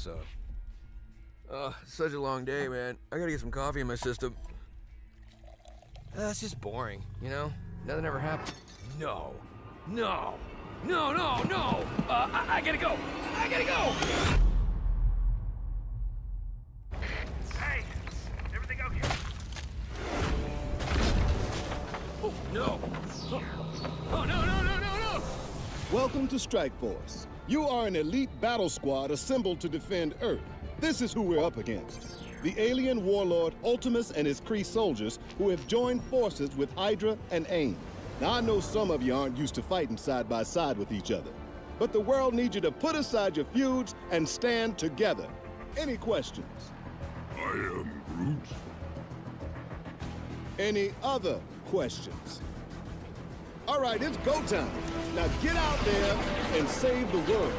espresso. Such a long day, man. I gotta get some coffee in my system. It's just boring, you know? Nothing ever happened. No. I gotta go. Hey, everything okay? Oh, no. Oh, no. Welcome to Strike Force. You are an elite battle squad assembled to defend Earth. This is who we're up against. The alien warlord Ultimus and his Kree soldiers who have joined forces with Hydra and AIM. Now, I know some of you aren't used to fighting side by side with each other, but the world needs you to put aside your feuds and stand together. Any questions? I am Groot. Any other questions? All right, it's go time. Now get out there and save the world.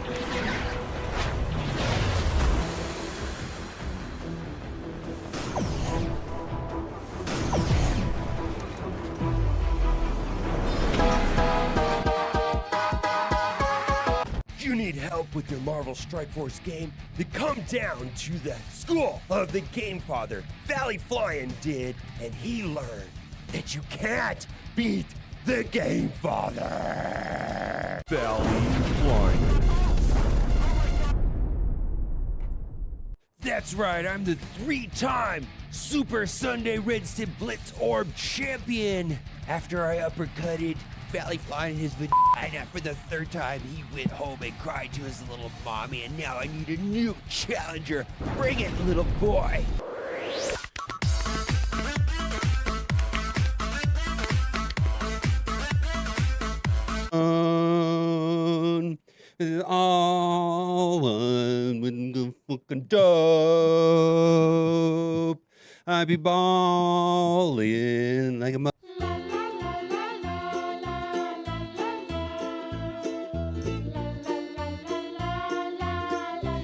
You need help with your Marvel Strike Force game? Then come down to the school of the Game Father. Valley Flying did, and he learned that you can't beat the Game Father. Valley Flying. That's right, I'm the 3-time Super Sunday Red Stip Blitz Orb champion. After I uppercutted Valley Flying in his vagina for the 3rd time, he went home and cried to his little mommy, and now I need a new challenger. Bring it, little boy. All one with the fucking dope. I be ballin' like a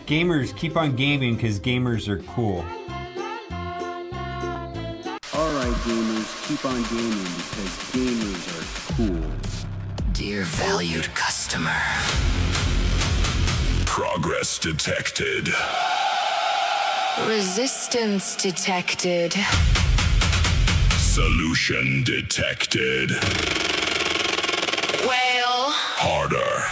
Gamers, keep on gaming because gamers are cool. Alright gamers, keep on gaming because gamers are cool. Dear valued customer. Progress detected. Resistance detected. Solution detected. Well, Harder.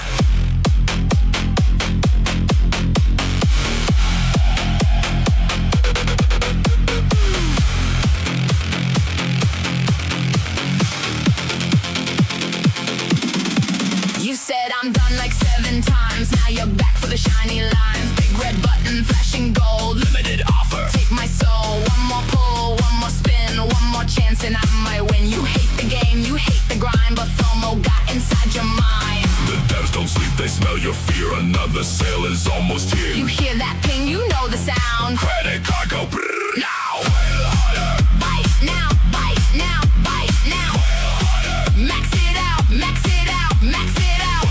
you said I'm done like 7 times. Now you're back for the shiny lines. Big red button, flashing gold. Limited offer. Take my soul. One more pull, one more spin, one more chance, and I might win. You hate the game, you hate the grind, but FOMO got inside your mind. The devs don't sleep, they smell your fear. Another sale is almost here. You hear that ping, you know the sound. Credit card go brrr now. Bite now, bite now, bite now. Max it out, max it out, max it out.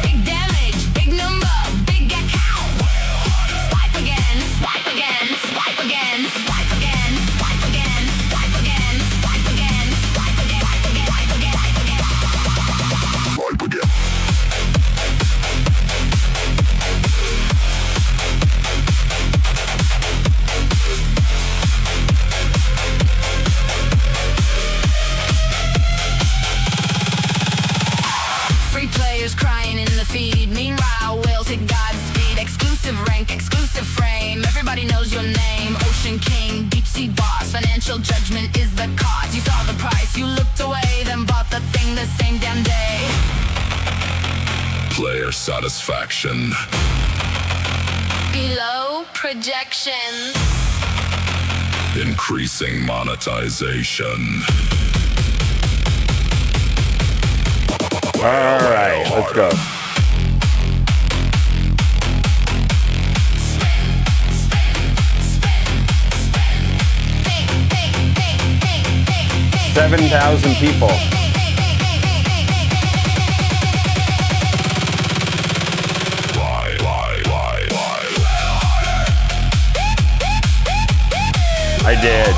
Big damage, big number, big account. Swipe again, swipe again, swipe again, swipe again, swipe again, swipe again, swipe again, swipe again, swipe again, swipe again, swipe again. Swipe again. Free players crying in the feed. Meanwhile, whales hit Godspeed. Exclusive rank, exclusive frame. Everybody knows your name. Ocean King, deep sea boss. Financial judgment is the cost. You saw the price, you looked away, then bought the thing the same damn day. Player satisfaction. Below projections. Increasing monetization. All right, let's go. Hey, hey, hey, hey, hey, hey. 7,000 people. I did.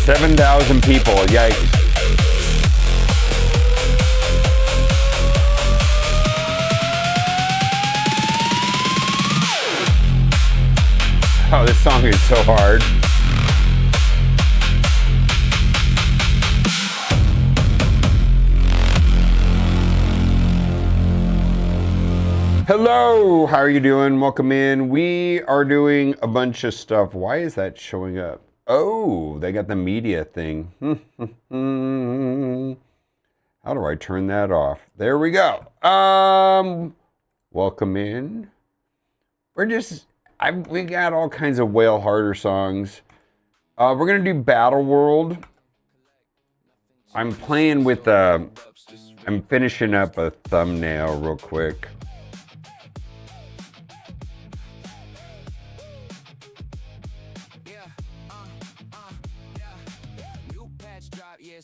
7,000 people. Yikes. Oh, this song is so hard. Hello, how are you doing? Welcome in. We are doing a bunch of stuff. Why is that showing up? Oh, they got the media thing. How do I turn that off? There we go. Welcome in. We got all kinds of Whale Harder songs. We're gonna do Battle World. I'm playing with I'm finishing up a thumbnail real quick.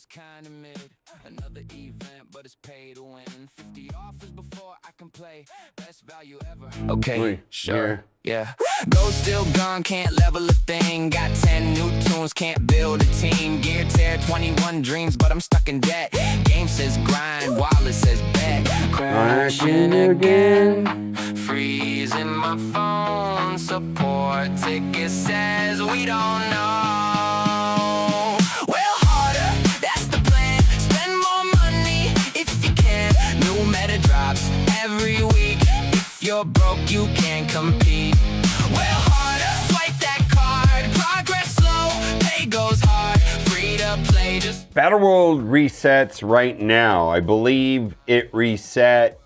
Kinda mid, another event, but it's pay to win. 50 offers before I can play, best value ever. Okay, sure, yeah. Go still gone, can't level a thing. Got 10 new tunes, can't build a team. Gear tear, 21 dreams, but I'm stuck in debt. Game says grind, wallet says bet. Crashing again, freezing my phone. Support ticket says we don't know. Every week, if you're broke, you can't compete. Well, harder, swipe that card. Progress slow, pay goes hard. Free to play, just Battle World resets right now. I believe it reset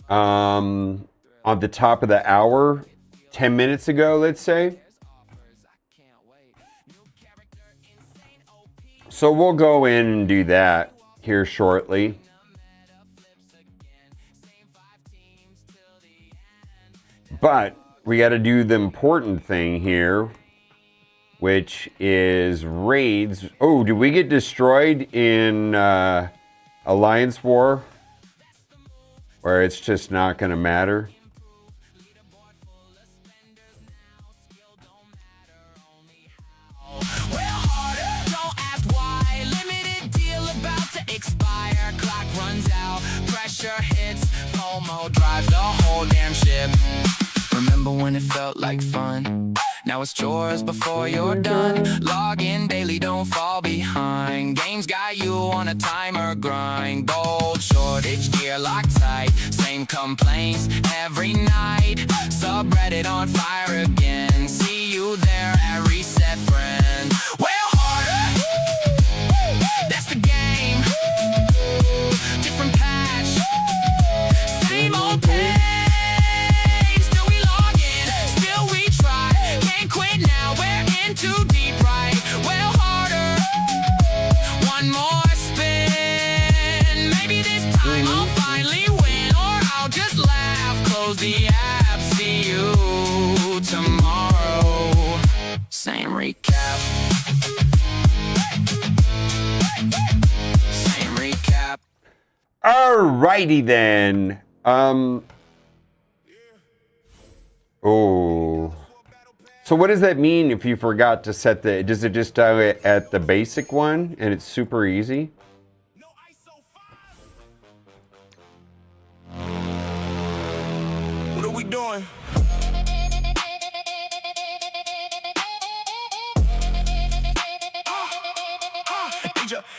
on the top of the hour, 10 minutes ago, let's say. So we'll go in and do that here shortly. But we got to do the important thing here, which is raids. Oh, did we get destroyed in Alliance War? Where it's just not going to matter? Drives the whole damn ship. Remember when it felt like fun? Now it's chores before you're done. Log in daily, don't fall behind. Games got you on a timer grind. Gold shortage, gear locked tight. Same complaints every night. Subreddit on fire again. See you there at reset, friend. Well, harder, that's the game. Different patch, same old pain. Still we log in, still we try. Can't quit now, we're in too deep, right? Well, harder, one more spin. Maybe this time I'll finally win, or I'll just laugh. Close the app, see you tomorrow. Same recap. Same recap. Alrighty then. Oh. So what does that mean if you forgot to set the... Does it just do it at the basic one and it's super easy? What are we doing?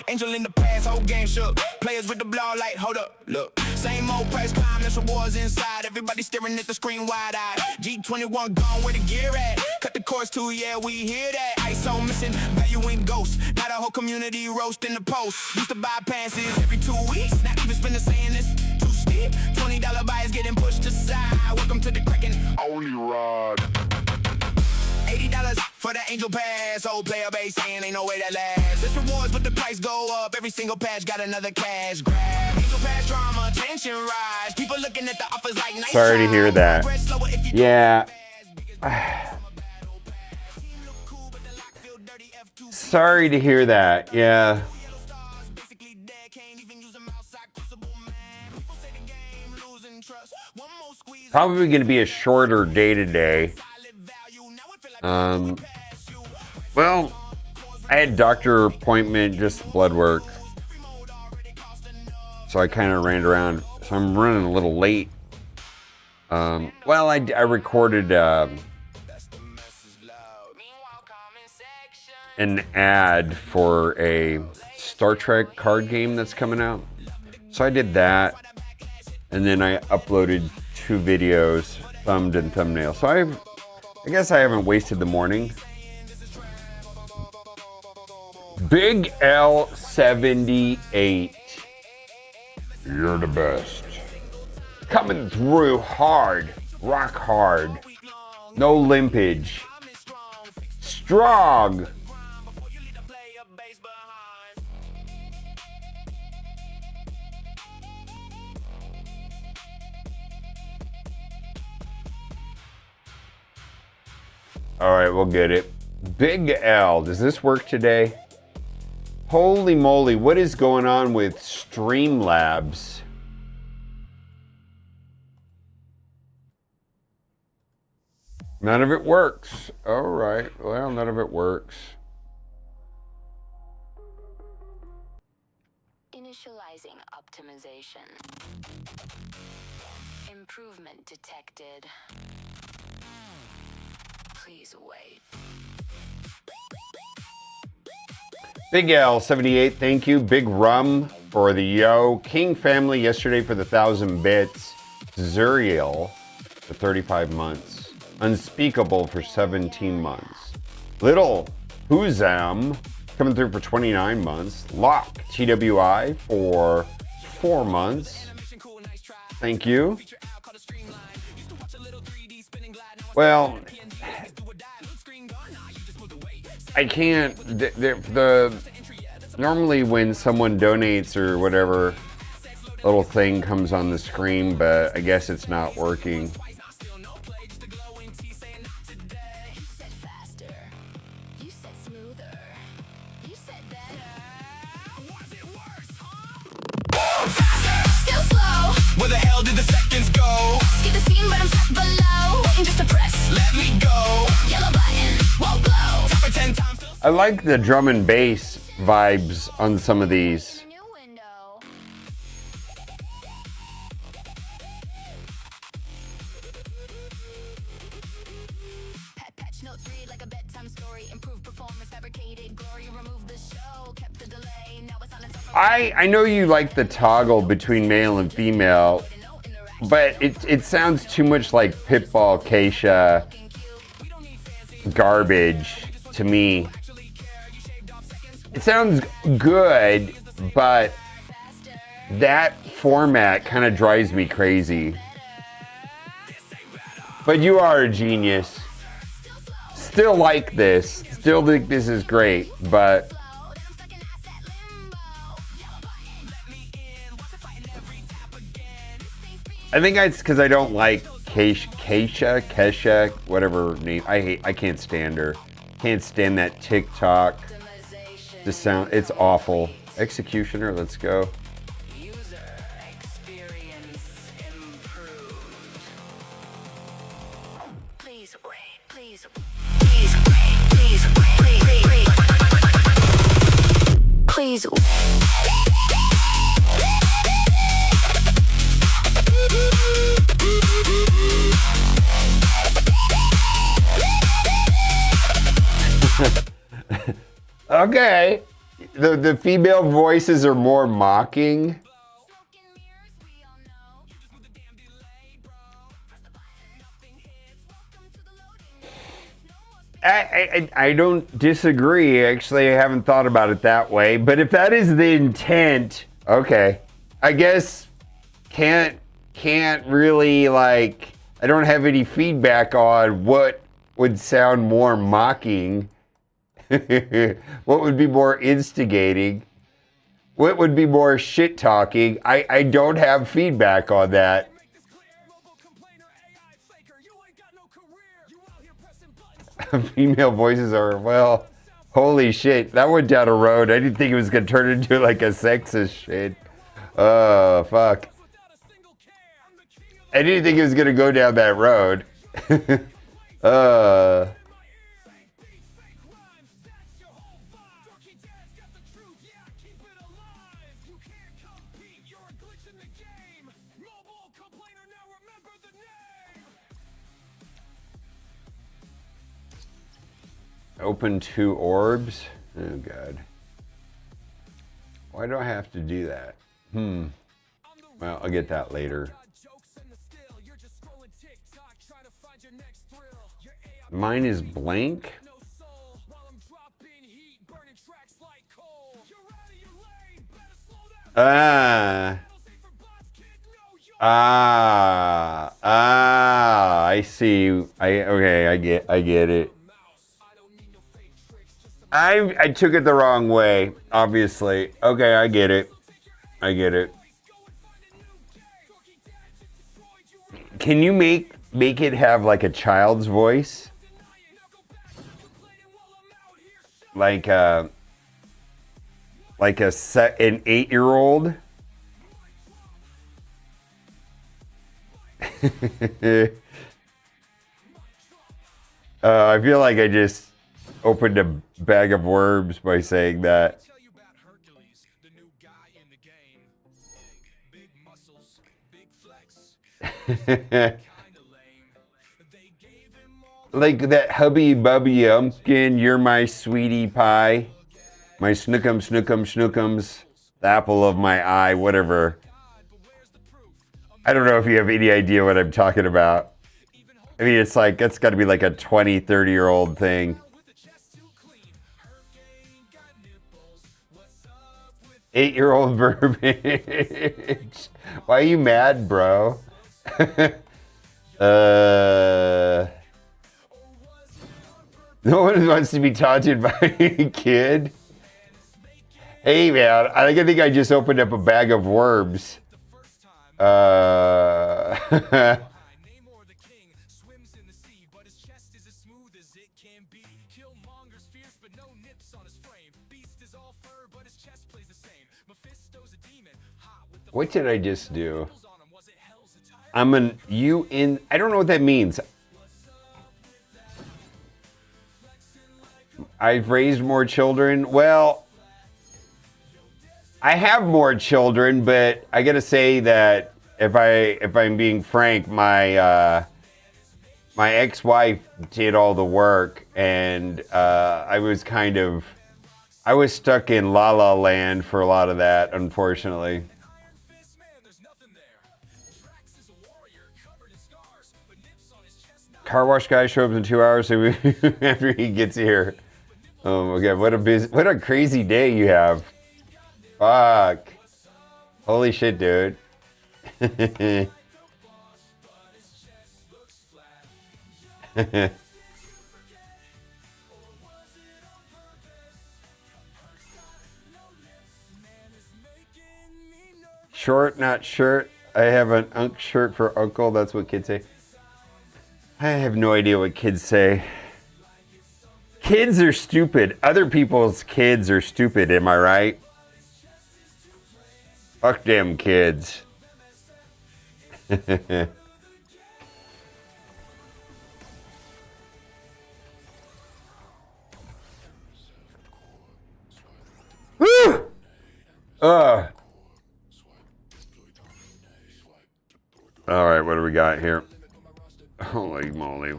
Angel in the past, whole game shook. Players with the blow light, hold up, look. Same old price climb, that's what was inside. Everybody staring at the screen wide-eyed. G21 gone, where the gear at? Cut the course too, yeah, we hear that. ISO missing, valuing ghosts. Now the whole community roasting the post. Used to buy passes every 2 weeks. Not even spending saying this too steep. $20 buys getting pushed aside. Welcome to the cracking only rod. $80 for the Angel Pass. Old player base saying ain't no way that lasts. This rewards, but the price go up. Every single patch got another cash grab. Angel Pass drama, tension rise. People looking at the offers like nice. Sorry to hear that. Yeah. Sorry to hear that. Yeah. Probably going to be a shorter day today. Well, I had doctor appointment, just blood work. So I kind of ran around. So I'm running a little late. Well, I recorded an ad for a Star Trek card game that's coming out. So I did that. And then I uploaded 2 videos, thumbed and thumbnail. So I guess I haven't wasted the morning. Big L 78. You're the best. Coming through hard, rock hard. No limpage. Strong. All right, we'll get it. Big L, does this work today? Holy moly, what is going on with Streamlabs? None of it works. All right, well, none of it works. Initializing optimization. Improvement detected. Please wait. Big L 78, thank you. Big Rum for the yo. King family yesterday for the 1,000 bits. Zuriel for 35 months. Unspeakable for 17 months. Little Huzam coming through for 29 months. Lock TWI for 4 months. Thank you. Well, I can't, normally when someone donates or whatever, little thing comes on the screen, but I guess it's not working. Where the hell did the seconds go? Skip the scene, but I'm set below. Waiting just to press. Let me go. Yellow button won't glow. Tap it 10 times. I like the drum and bass vibes on some of these. Patch notes read like a bedtime story. Improved performance, fabricated glory. Remove the show, kept the delay. Now it's on its own. I know you like the toggle between male and female, but it sounds too much like Pitbull Keisha garbage to me. It sounds good, but that format kind of drives me crazy. But you are a genius. Still like this. Still think this is great, but I think it's because I don't like Kesha, whatever name. I can't stand her. Can't stand that TikTok. The sound, it's awful. Executioner, let's go. User experience improved. Please wait, please wait, please wait. Please wait. Okay. The female voices are more mocking. I don't disagree. Actually, I haven't thought about it that way. But if that is the intent, okay. I guess can't really, like, I don't have any feedback on what would sound more mocking. What would be more instigating? What would be more shit talking? I don't have feedback on that. Female voices are, well, holy shit. That went down a road. I didn't think it was going to turn into like a sexist shit. Oh, fuck. I didn't think it was going to go down that road. Open 2 orbs. Oh god. Why do I have to do that? Well, I'll get that later. Mine is blank. I see. Okay, I get it. I took it the wrong way, obviously. Okay, I get it. I get it. Can you make it have like a child's voice? Like an 8-year-old? I feel like I just opened a bag of worms by saying that. Like that hubby bubby umpkin, you're my sweetie pie. My snookums, the apple of my eye, whatever. I don't know if you have any idea what I'm talking about. I mean, it's like, it's got to be like a 20, 30-year-old thing. 8-year-old verbiage. Why are you mad, bro? No one wants to be taunted by a kid. Hey, man, I think I just opened up a bag of worms. What did I just do? I don't know what that means. I've raised more children. Well, I have more children, but I gotta say that if I'm being frank, my ex-wife did all the work, and I was stuck in La La Land for a lot of that, unfortunately. Car wash guy shows up in 2 hours after he gets here. Oh my god, what a crazy day you have. Fuck. Holy shit, dude. Short, not shirt. I have an unk shirt for uncle. That's what kids say. I have no idea what kids say. Kids are stupid. Other people's kids are stupid, am I right? Fuck them kids. Woo! All right, what do we got here? Holy moly.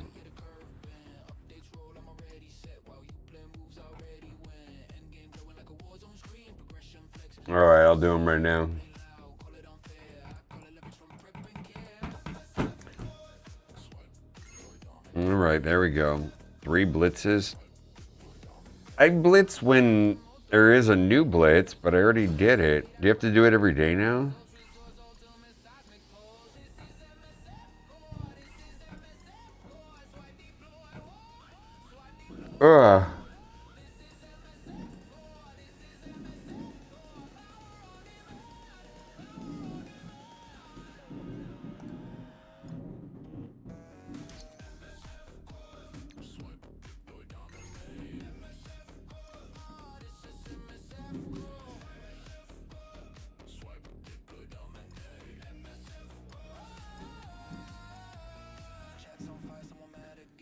All right, I'll do them right now. All right, there we go. 3 blitzes. I blitz when there is a new blitz, but I already did it. Do you have to do it every day now? Ugh.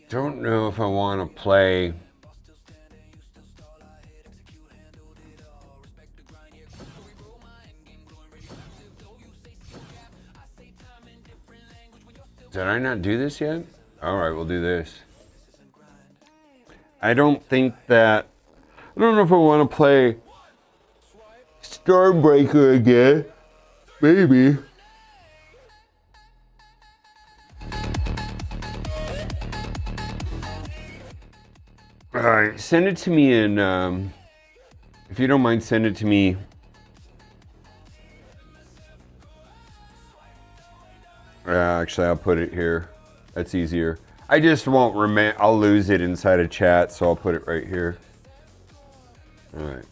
Don't know if I want to play. Did I not do this yet? All right, we'll do this. I don't think that... I don't know if I want to play Stormbreaker again. Maybe. Alright, send it to me in... if you don't mind, send it to me... actually, I'll put it here. That's easier. I just won't remember. I'll lose it inside a chat, so I'll put it right here. All right.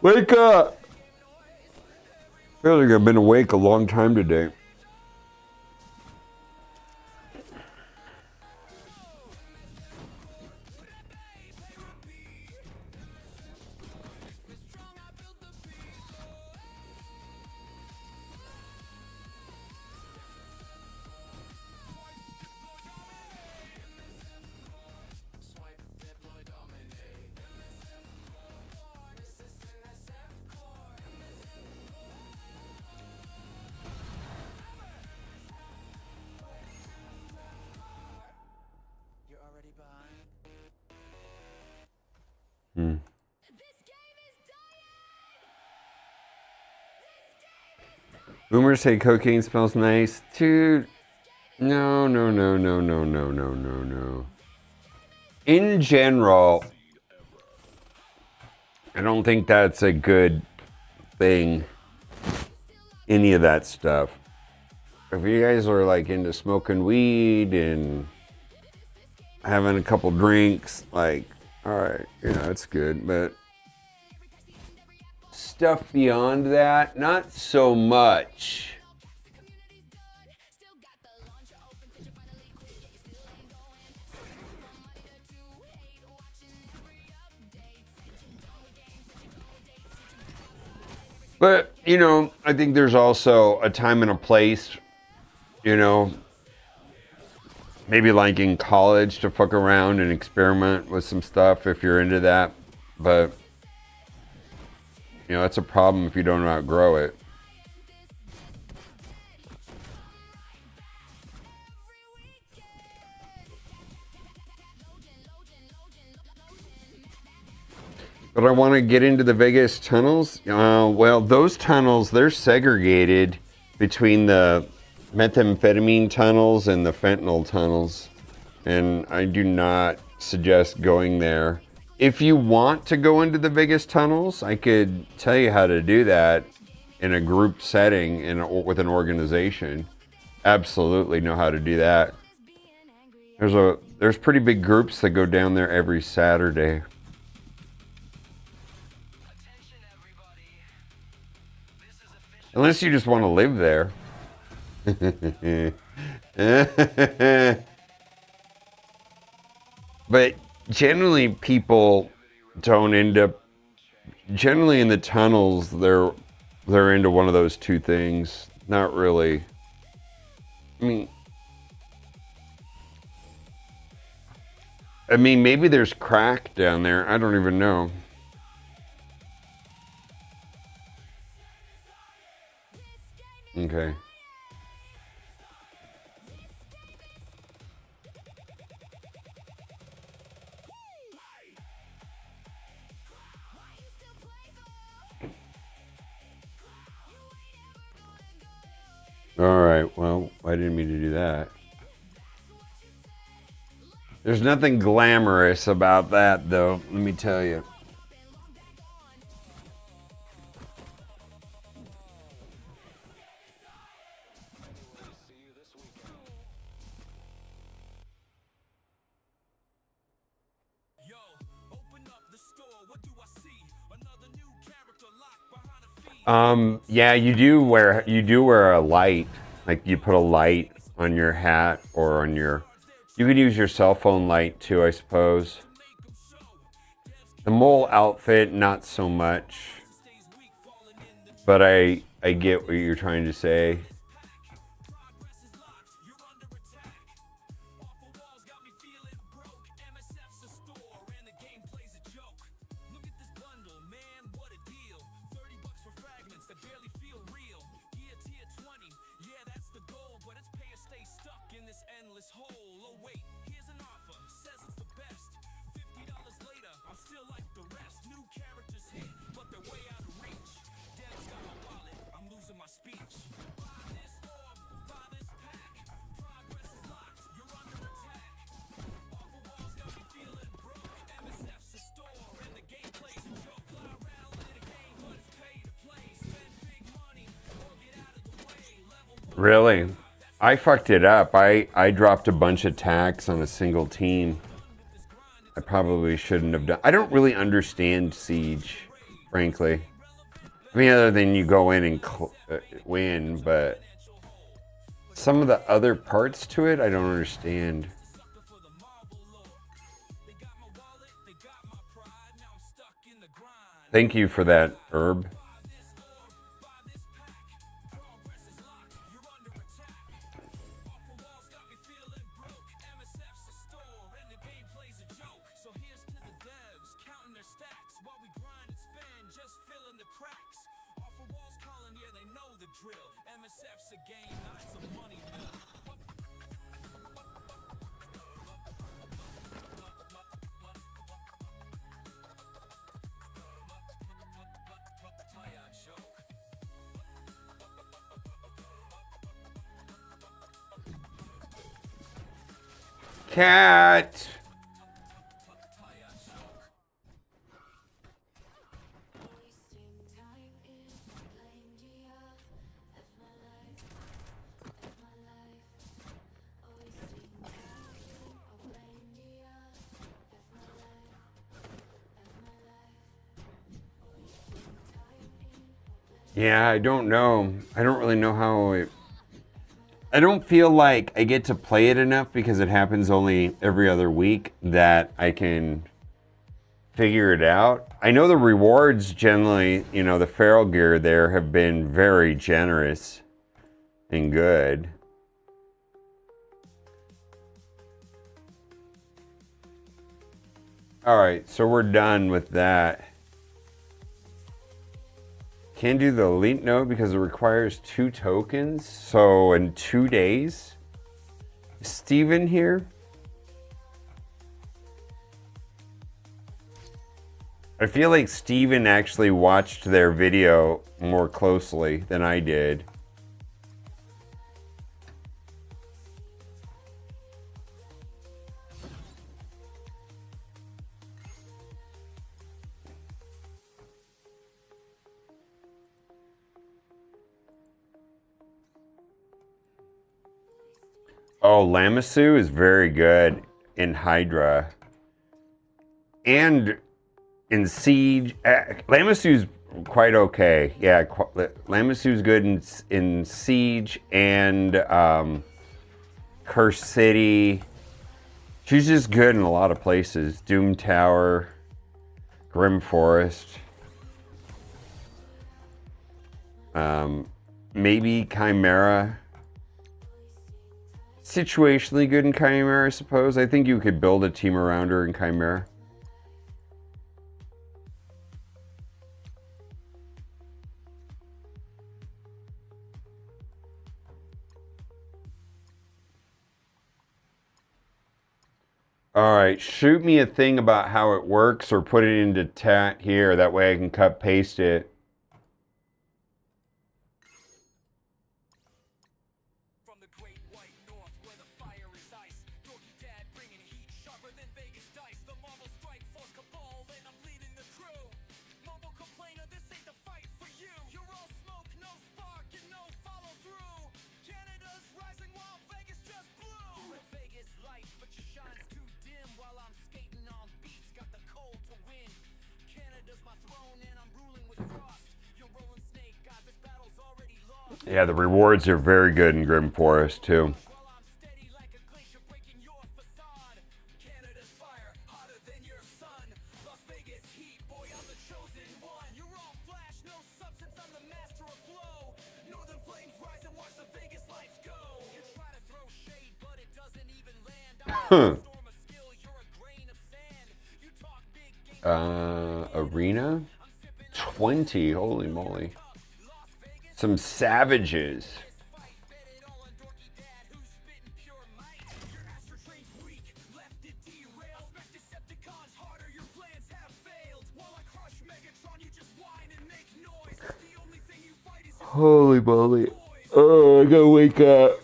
Wake up! I feel like I've been awake a long time today. Boomers say cocaine smells nice. Dude, no. In general, I don't think that's a good thing. Any of that stuff. If you guys are like into smoking weed and having a couple drinks, like, all right, it's good, but stuff beyond that, not so much. But, I think there's also a time and a place, maybe like in college to fuck around and experiment with some stuff if you're into that. But, that's a problem if you don't outgrow it. But I want to get into the Vegas tunnels. Well, those tunnels, they're segregated between the methamphetamine tunnels and the fentanyl tunnels. And I do not suggest going there. If you want to go into the Vegas tunnels, I could tell you how to do that in a group setting with an organization. Absolutely know how to do that. There's pretty big groups that go down there every Saturday. Unless you just want to live there. But generally people don't end up... Generally in the tunnels, they're into one of those two things. Not really. I mean, maybe there's crack down there. I don't even know. Okay. All right, well, I didn't mean to do that. There's nothing glamorous about that, though, let me tell you. Yeah, you do wear a light. Like you put a light on your hat or on your... You could use your cell phone light too, I suppose. The mole outfit, not so much. But I get what you're trying to say. Really? I fucked it up. I dropped a bunch of tacks on a single team. I probably shouldn't have done. I don't really understand Siege, frankly. I mean, other than you go in and win, but some of the other parts to it, I don't understand. Thank you for that, Herb. MSF's a game, not some money mill. Cat. Yeah, I don't know. I don't really know how it... I don't feel like I get to play it enough because it happens only every other week that I can figure it out. I know the rewards generally, you know, the feral gear there have been very generous and good. All right, so we're done with that. Can't do the elite node because it requires 2 tokens. So in 2 days. Is Steven here? I feel like Steven actually watched their video more closely than I did. Oh, Lamassu is very good in Hydra. And in Siege. Lamassu's quite okay. Yeah, Lamassu's good in Siege and Curse City. She's just good in a lot of places. Doom Tower, Grim Forest. Maybe Chimera. Situationally good in Chimera, I suppose. I think you could build a team around her in Chimera. All right, shoot me a thing about how it works or put it into chat here. That way I can cut paste it. From the great white north where the fire is ice, Dorky Dad bringing heat sharper than Vegas dice. The Marvel strike force cabal and I'm leading the crew. Mobile complainer, this ain't the fight for you. You're all smoke, no spark and no follow through. Canada's rising while Vegas just blew. Vegas light, but your shine's too dim while I'm skating on beats. Got the cold to win. Canada's my throne and I'm ruling with frost. You're rolling snake, guys, this battle's already lost. Yeah, the rewards are very good in Grim Forest too. Arena 20, holy moly. Some savages. Holy moly. Oh, I gotta wake up.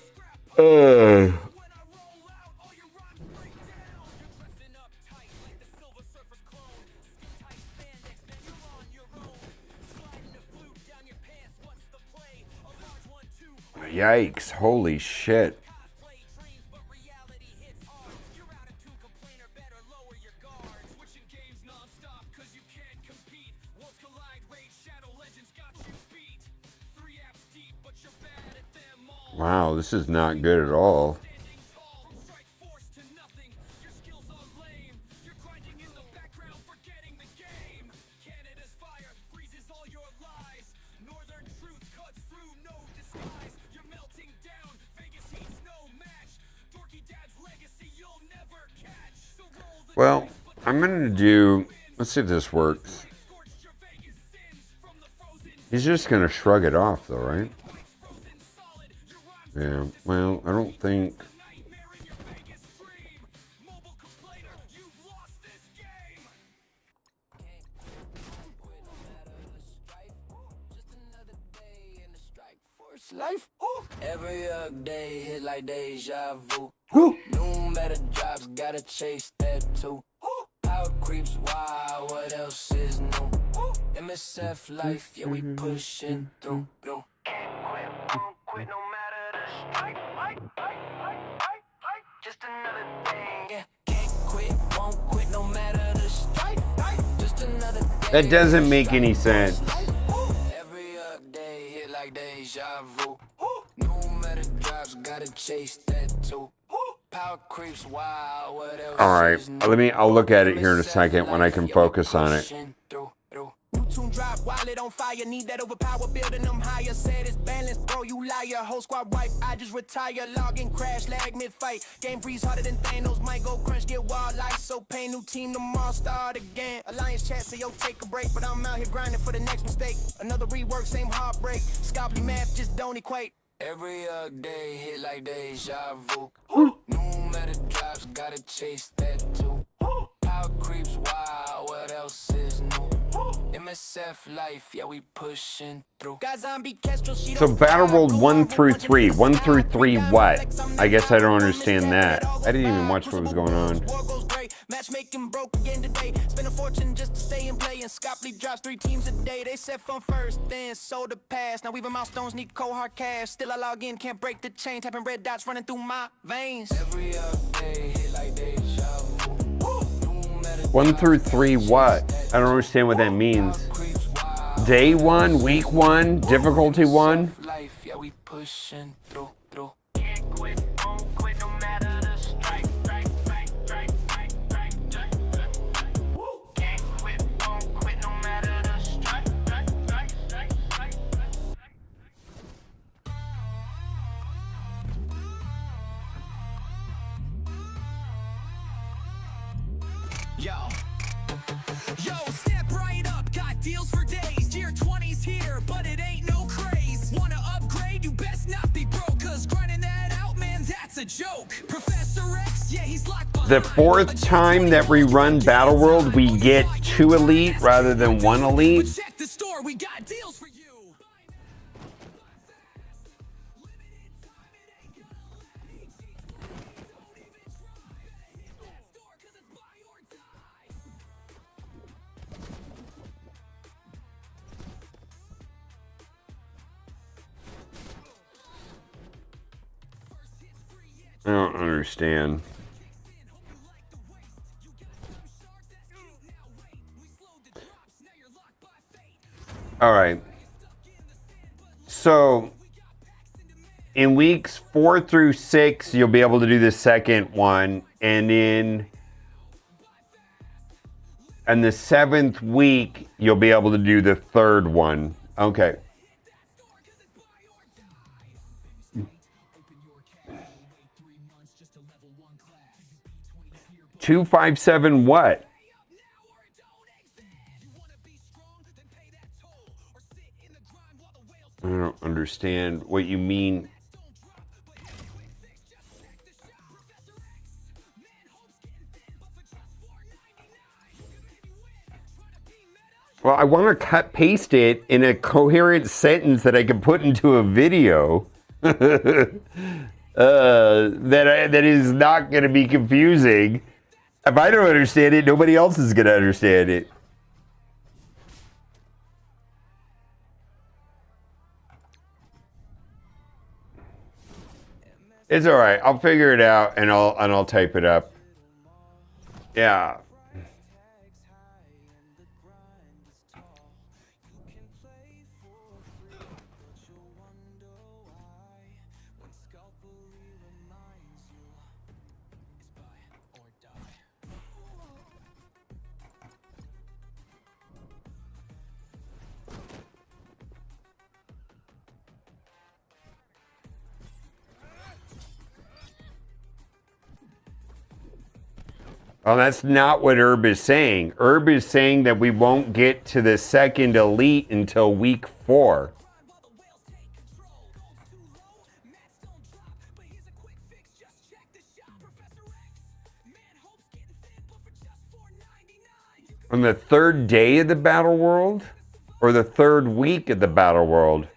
I Yikes. Holy shit. Wow, this is not good at all. Well, I'm gonna do, let's see if this works. He's just gonna shrug it off though, right? Yeah, well, I don't think. Life. Every day hit like deja vu. New better jobs, gotta chase that too. Power creeps wild, what else is new? MSF life, yeah, we pushing through. Can't quit, won't quit no matter the strike. Just another day. Yeah, can't quit, won't quit no matter the strike. Just another day. That doesn't make any sense. Every day hit like deja vu. New better jobs, gotta chase that too. Power creeps wild, what else? All right, I'll look at it here in a second when I can focus on it. New tune drop while it on fire. Need that overpower, building them higher. Said it's balanced, bro. You liar. Whole squad wipe. I just retire. Login crash, lag mid fight. Game freeze harder than Thanos. Might go crunch, get wild like so pain. New team tomorrow, start again. Alliance chat, say yo, take a break. But I'm out here grinding for the next mistake. Another rework, same heartbreak. Scopely math just don't equate. Every day hit like deja vu. New meta drops, gotta chase that too. Power creeps wild, what else is new? MSF life, yeah, we pushing through. So Battle World 1 through 3. 1 through 3 what? I guess I don't understand that. I didn't even watch what was going on. Matchmaking broke again today. Spend a fortune just to stay and play. And Scopely drops 3 teams a day. They set fun first, then sold the pass. Now even milestones need cold hard cash. Still I log in, can't break the chain. Tapping red dots running through my veins. Every day hit like deja vu. 1 through 3 what? I don't understand what that means. Day 1, week 1, difficulty 1? Life, yeah, we pushing through. Can't quit, won't quit no matter the strike. Can't quit, won't quit no matter the strike. Yo, step right up, got deals for days. Year 20's here, but it ain't no craze. Wanna upgrade? You best not be broke, cause grinding that out, man, that's a joke. Professor X, yeah, he's locked behind. The 4th time that we run Battle World, we get 2 elite rather than 1 elite. Check the store, we got deals for you. I don't understand. All right. So in weeks 4 through 6, you'll be able to do the second one, and in the 7th week, you'll be able to do the third one. Okay. 257 what? I don't understand what you mean. Well, I want to paste it in a coherent sentence that I can put into a video. That is not going to be confusing. If I don't understand it, nobody else is going to understand it. It's all right. I'll figure it out and I'll type it up. Yeah. Well, that's not what Herb is saying. Herb is saying that we won't get to the second elite until week 4. On the 3rd day of the Battle World? Or the 3rd week of the Battle World?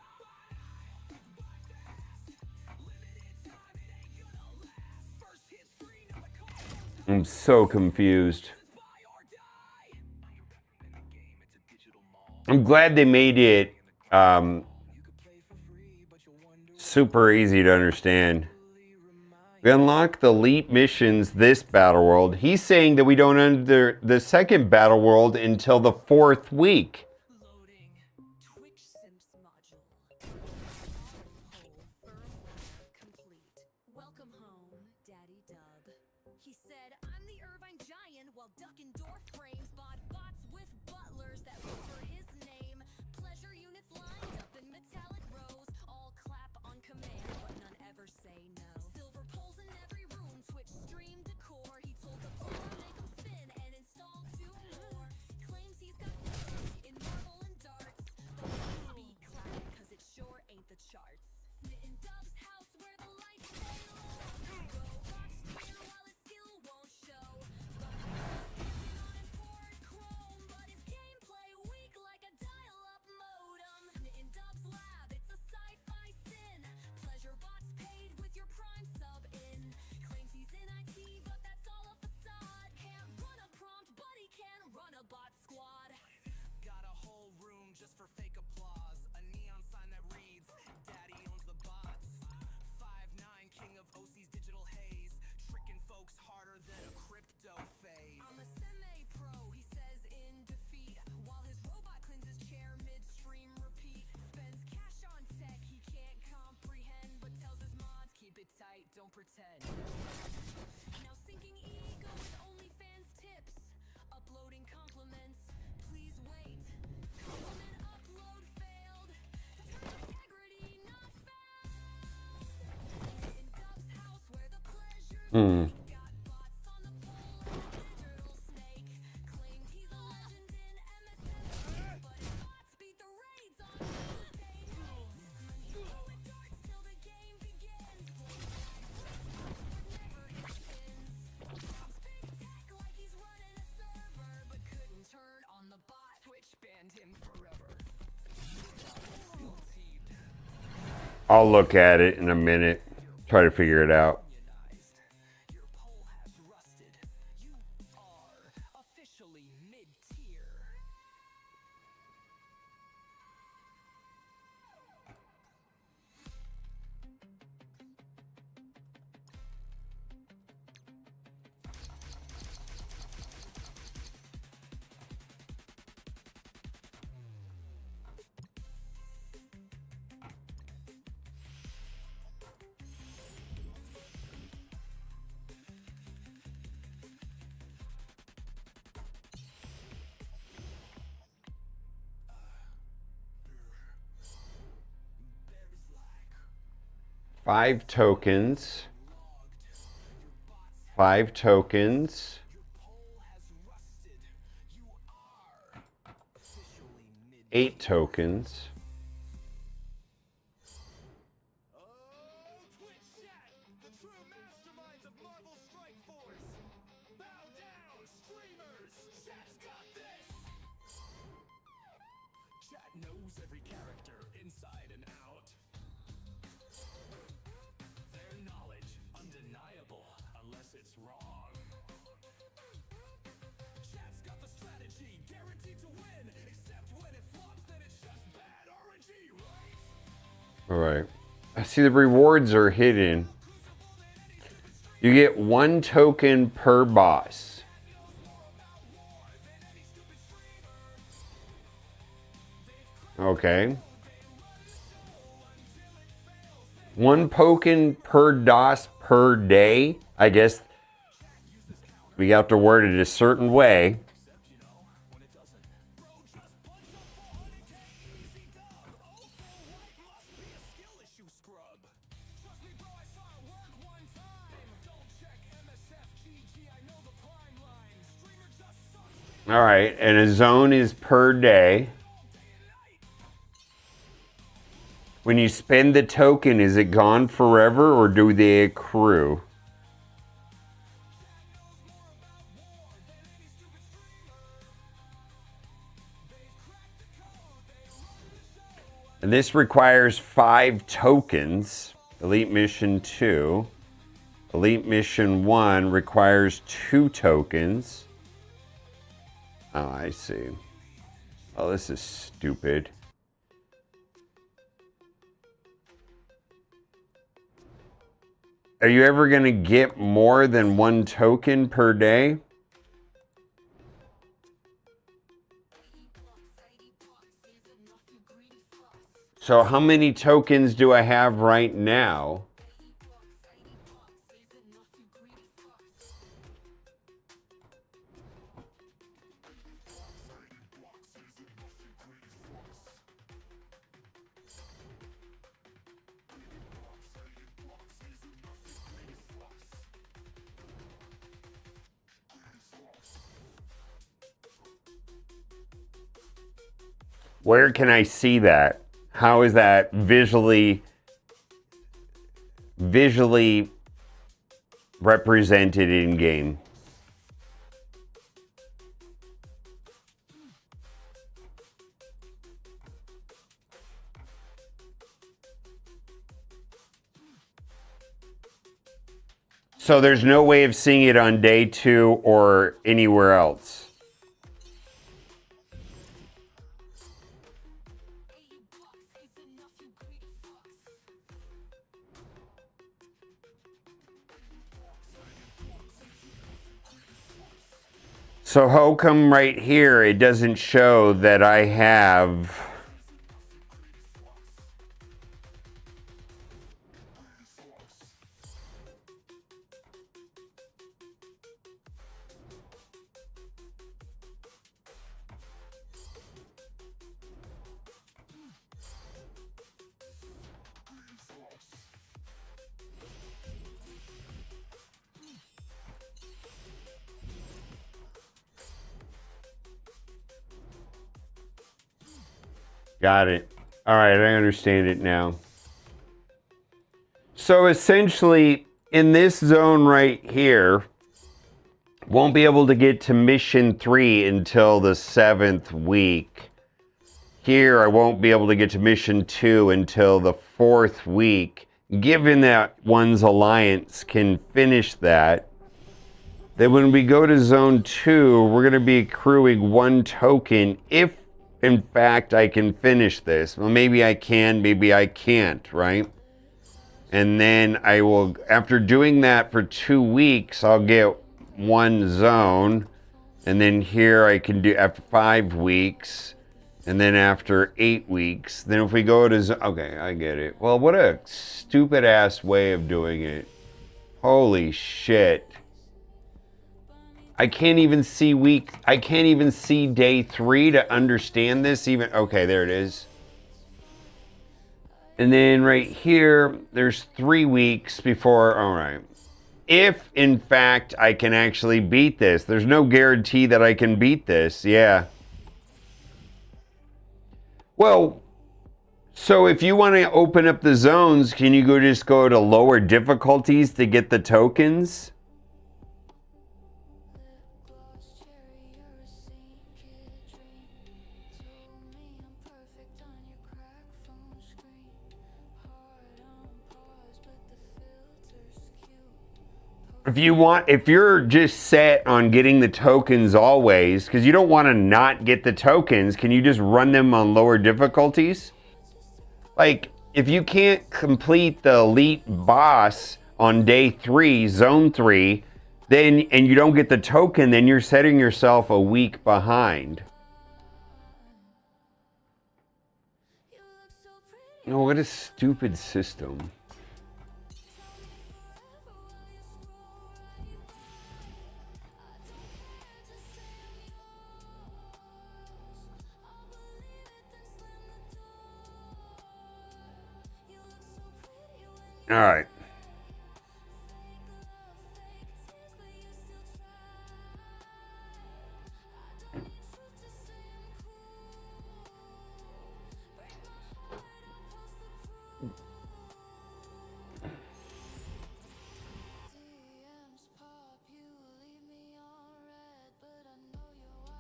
I'm so confused. I'm glad they made it super easy to understand. We unlock the elite missions this Battle World. He's saying that we don't enter the second Battle World until the 4th week. I'll look at it in a minute, try to figure it out. Five tokens. 5 tokens. Eight tokens. All right. I see the rewards are hidden. You get 1 token per boss. Okay. 1 token per DOS per day. I guess we have to word it a certain way. All right, and a zone is per day. When you spend the token, is it gone forever or do they accrue? And this requires 5 tokens. Elite Mission 2. Elite Mission 1 requires 2 tokens. Oh, I see. Oh, this is stupid. Are you ever going to get more than 1 token per day? So how many tokens do I have right now? Where can I see that? How is that visually represented in game? So there's no way of seeing it on day 2 or anywhere else. So how come right here it doesn't show that I have Got it. All right, I understand it now. So essentially, in this zone right here, won't be able to get to mission 3 until the 7th week. Here, I won't be able to get to mission 2 until the 4th week. Given that one's alliance can finish that, then when we go to zone 2, we're going to be accruing 1 token if in fact I can finish this. Well, maybe I can, maybe I can't, right? And then I will, after doing that for 2 weeks, I'll get 1 zone. And then here I can do after 5 weeks. And then after 8 weeks. Then if we go to, okay, I get it. Well, what a stupid ass way of doing it. Holy shit. I can't even see day 3 to understand this even. Okay, there it is. And then right here, there's 3 weeks before, all right. If in fact I can actually beat this, there's no guarantee that I can beat this, yeah. Well, so if you want to open up the zones, can you just go to lower difficulties to get the tokens? If you're just set on getting the tokens always, because you don't want to not get the tokens, can you just run them on lower difficulties? Like, if you can't complete the elite boss on day 3, zone 3, then and you don't get the token, then you're setting yourself a week behind. Oh, what a stupid system. All right.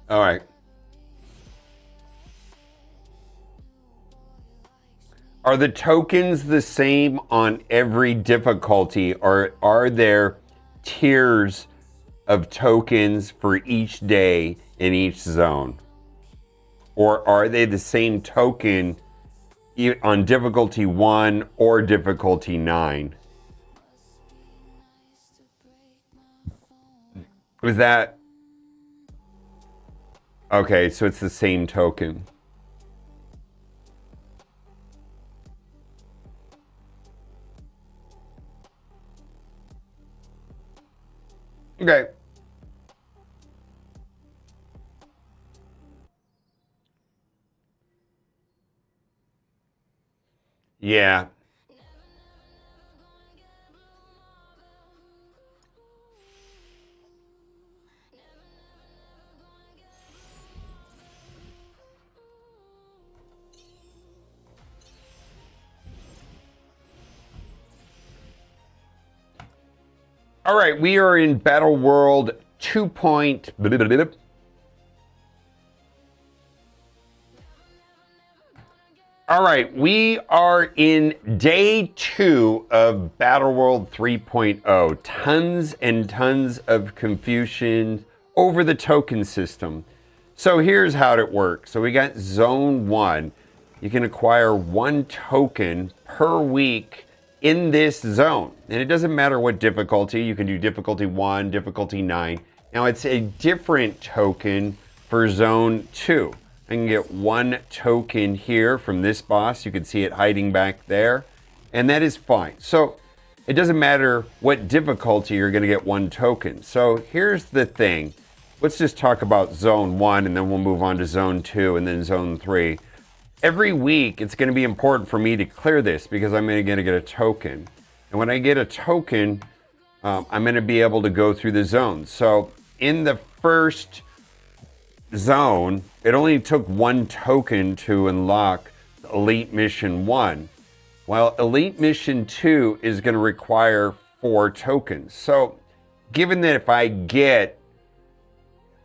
All right. Are the tokens the same on every difficulty, or are there tiers of tokens for each day in each zone? Or are they the same token on difficulty 1 or difficulty 9? Was that... Okay, so it's the same token. Okay. Yeah. All right, we are in Battle World 2. All right, we are in day 2 of Battle World 3.0. Tons and tons of confusion over the token system. So here's how it works. So we got Zone 1. You can acquire 1 token per week in this zone. And it doesn't matter what difficulty. You can do difficulty 1, difficulty 9. Now it's a different token for Zone 2. I can get 1 token here from this boss. You can see it hiding back there. And that is fine. So it doesn't matter what difficulty, you're going to get 1 token. So here's the thing. Let's just talk about Zone 1 and then we'll move on to Zone 2 and then Zone 3. Every week, it's going to be important for me to clear this because I'm going to get a token. And when I get a token, I'm going to be able to go through the zones. So in the first zone, it only took 1 token to unlock Elite Mission 1. While Elite Mission 2 is going to require 4 tokens. So given that if I get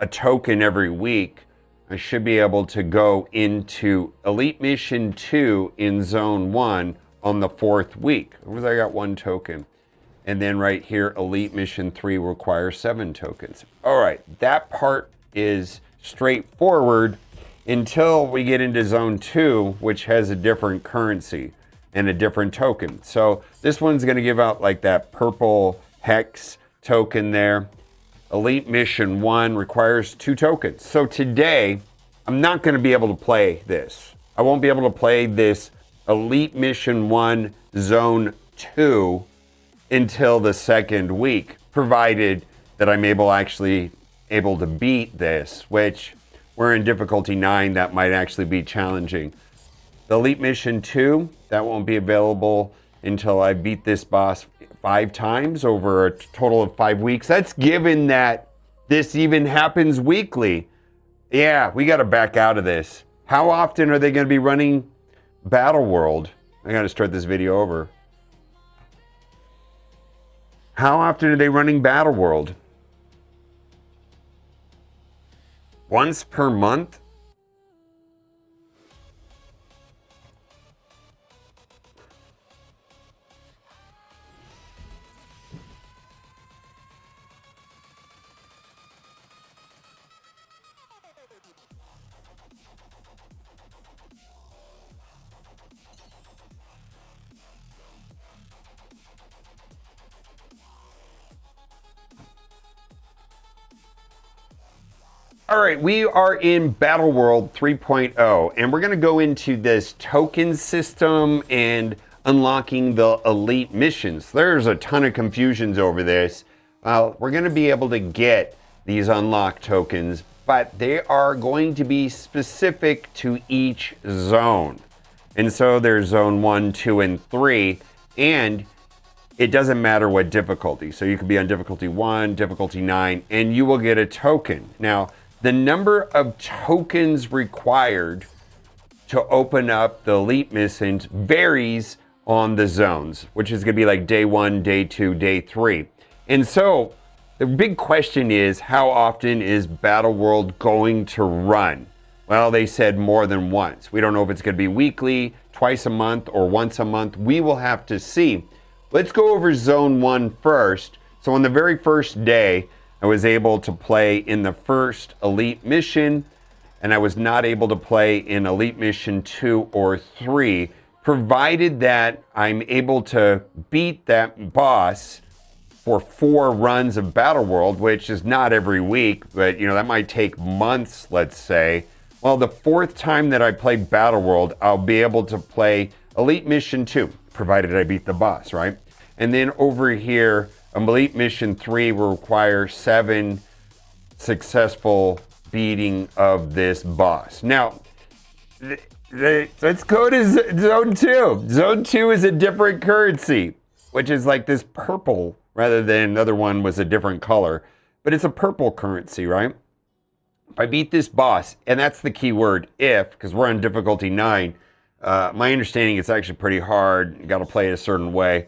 a token every week, I should be able to go into Elite Mission 2 in Zone 1 on the 4th week. Because I got 1 token. And then right here, Elite Mission 3 requires 7 tokens. All right, that part is straightforward until we get into Zone 2, which has a different currency and a different token. So this one's going to give out like that purple hex token there. Elite Mission 1 requires 2 tokens. So today, I'm not going to be able to play this. I won't be able to play this Elite Mission 1 Zone 2 until the 2nd week, provided that I'm actually able to beat this, which we're in difficulty 9. That might actually be challenging. The Elite Mission 2, that won't be available until I beat this boss 5 times over a total of 5 weeks. That's given that this even happens weekly. Yeah, we got to back out of this. How often are they going to be running Battle World? I got to start this video over. How often are they running Battle World? Once per month? All right, we are in Battle World 3.0, and we're going to go into this token system and unlocking the elite missions. There's a ton of confusions over this. We're going to be able to get these unlock tokens, but they are going to be specific to each zone. And so there's zone 1, 2, and 3, and it doesn't matter what difficulty. So you could be on difficulty 1, difficulty 9, and you will get a token. Now, the number of tokens required to open up the elite missions varies on the zones, which is going to be like day 1, day 2, day 3. And so the big question is, how often is Battle World going to run? Well, they said more than once. We don't know if it's going to be weekly, twice a month, or once a month. We will have to see. Let's go over zone 1 first. So on the very first day, I was able to play in the first elite mission, and I was not able to play in elite mission 2 or 3, provided that I'm able to beat that boss for 4 runs of Battle World, which is not every week, but that might take months, let's say. Well, the 4th time that I play Battle World, I'll be able to play elite mission 2, provided I beat the boss, right? And then over here, elite mission 3 will require 7 successful beating of this boss. Now, let's go to zone 2. Zone 2 is a different currency, which is like this purple rather than another one was a different color. But it's a purple currency, right? If I beat this boss, and that's the key word, if, because we're on difficulty 9, my understanding it's actually pretty hard. You got to play it a certain way.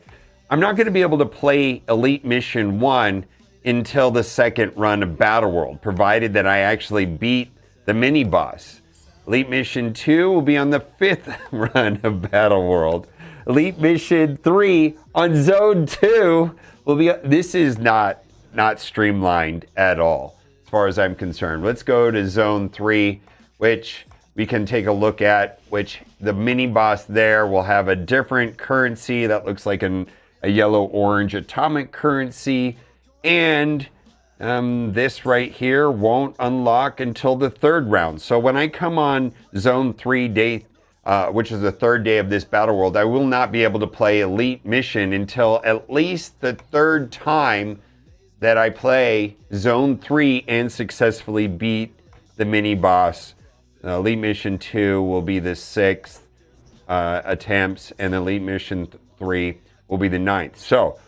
I'm not going to be able to play Elite Mission 1 until the 2nd run of Battle World, provided that I actually beat the mini-boss. Elite Mission 2 will be on the 5th run of Battle World. Elite Mission 3 on Zone 2 will be... This is not streamlined at all, as far as I'm concerned. Let's go to Zone 3, which we can take a look at, which the mini-boss there will have a different currency that looks like a yellow-orange atomic currency, and this right here won't unlock until the 3rd round. So when I come on Zone 3 day, which is the 3rd day of this Battle World, I will not be able to play Elite Mission until at least the 3rd time that I play Zone 3 and successfully beat the mini-boss. Elite Mission 2 will be the 6th attempts, and Elite Mission 3 will be the 9th. So,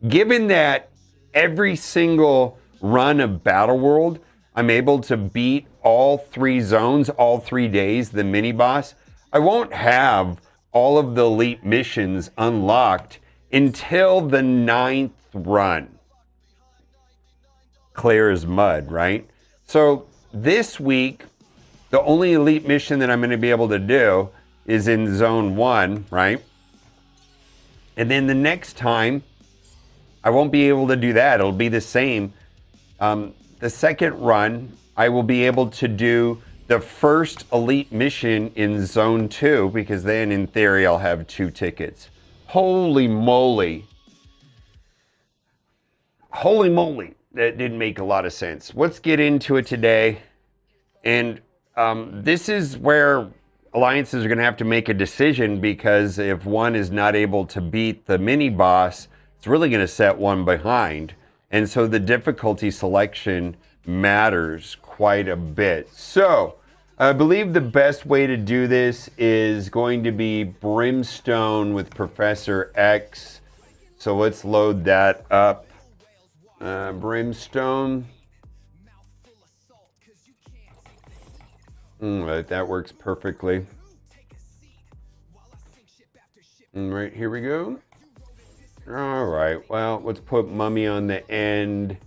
given that every single run of Battle World, I'm able to beat all 3 zones, all 3 days, the mini-boss, I won't have all of the elite missions unlocked until the 9th run. Clear as mud, right? So, this week, the only elite mission that I'm going to be able to do is in Zone 1, right? And then the next time, I won't be able to do that. It'll be the same. The 2nd run, I will be able to do the first elite mission in Zone 2, because then in theory I'll have 2 tickets. Holy moly. Holy moly. That didn't make a lot of sense. Let's get into it today. And this is where alliances are going to have to make a decision, because if one is not able to beat the mini-boss, it's really going to set one behind. And so the difficulty selection matters quite a bit. So I believe the best way to do this is going to be Brimstone with Professor X. So let's load that up. Brimstone. Right, that works perfectly. Right, here we go. All right, well, let's put Mummy on the end.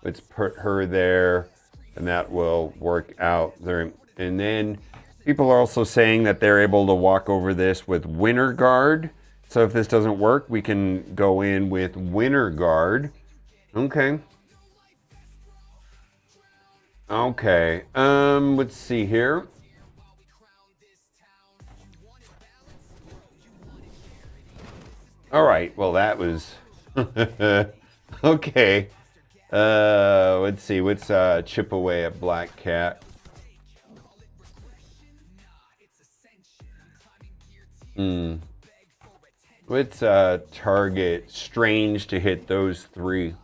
Let's put her there, and that will work out there. And then people are also saying that they're able to walk over this with Winter Guard. So if this doesn't work, we can go in with Winter Guard. Okay. Okay, let's see here. All right, well, that was... okay. Let's see. What's chip away at Black Cat? What's target strange to hit those three?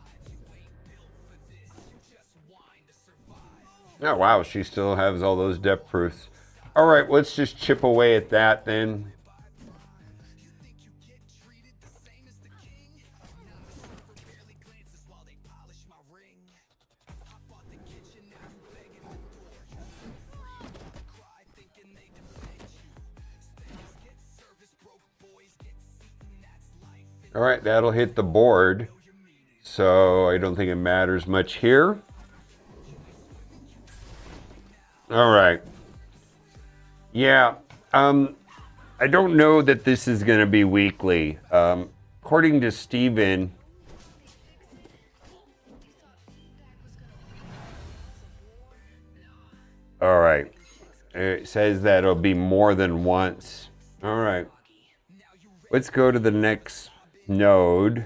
Oh wow, she still has all those depth proofs. All right, let's just chip away at that then. All right, that'll hit the board. So I don't think it matters much here. All right. Yeah, I don't know that this is going to be weekly. According to Steven, all right, it says that it'll be more than once. All right, let's go to the next node.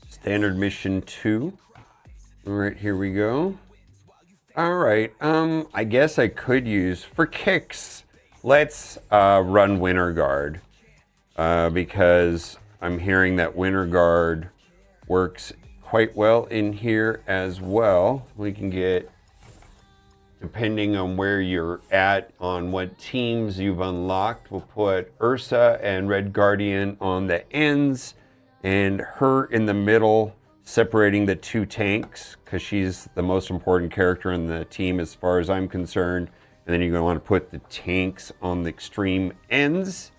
Standard mission 2. All right, here we go. All right, I guess I could use, for kicks, let's run Winter Guard. Because I'm hearing that Winter Guard works quite well in here as well. We can get, depending on where you're at, on what teams you've unlocked, we'll put Ursa and Red Guardian on the ends and her in the middle, separating the two tanks, because she's the most important character in the team as far as I'm concerned. And then you're going to want to put the tanks on the extreme ends.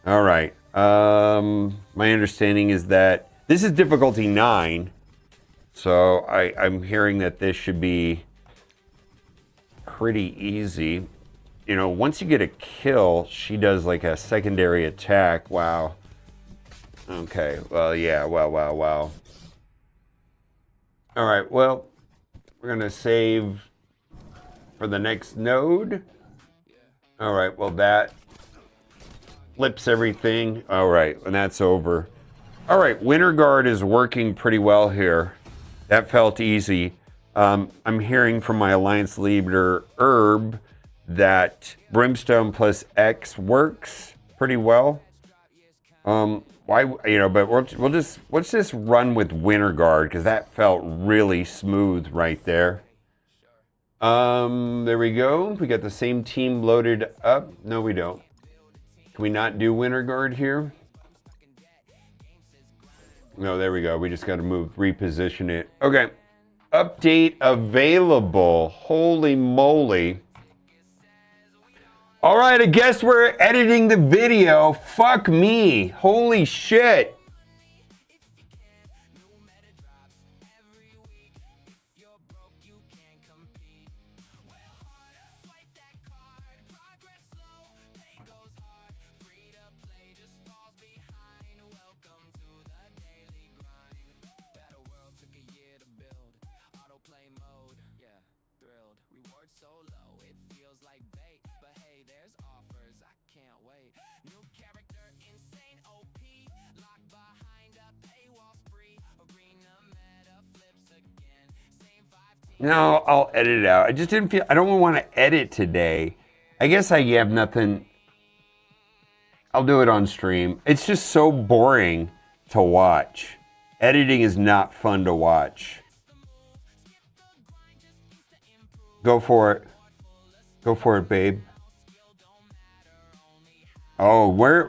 All right. My understanding is that this is difficulty 9. So I'm hearing that this should be pretty easy. You know, once you get a kill, she does like a secondary attack. Wow. Okay. Well, yeah. Wow. All right, well, we're going to save for the next node. All right, well, that flips everything. All right, and that's over. All right, Winter Guard is working pretty well here. That felt easy. I'm hearing from my Alliance leader, Herb, that Brimstone plus X works pretty well. Why, you know, but let's just run with Winter Guard, because that felt really smooth right there. There we go. We got the same team loaded up. No, we don't. Can we not do Winter Guard here? No, there we go. We just got to reposition it. Okay. Update available. Holy moly. All right, I guess we're editing the video. Fuck me. Holy shit. No, I'll edit it out. I just didn't feel, I don't want to edit today. I guess I have nothing. I'll do it on stream. It's just so boring to watch. Editing is not fun to watch. Go for it. Go for it, babe. Oh,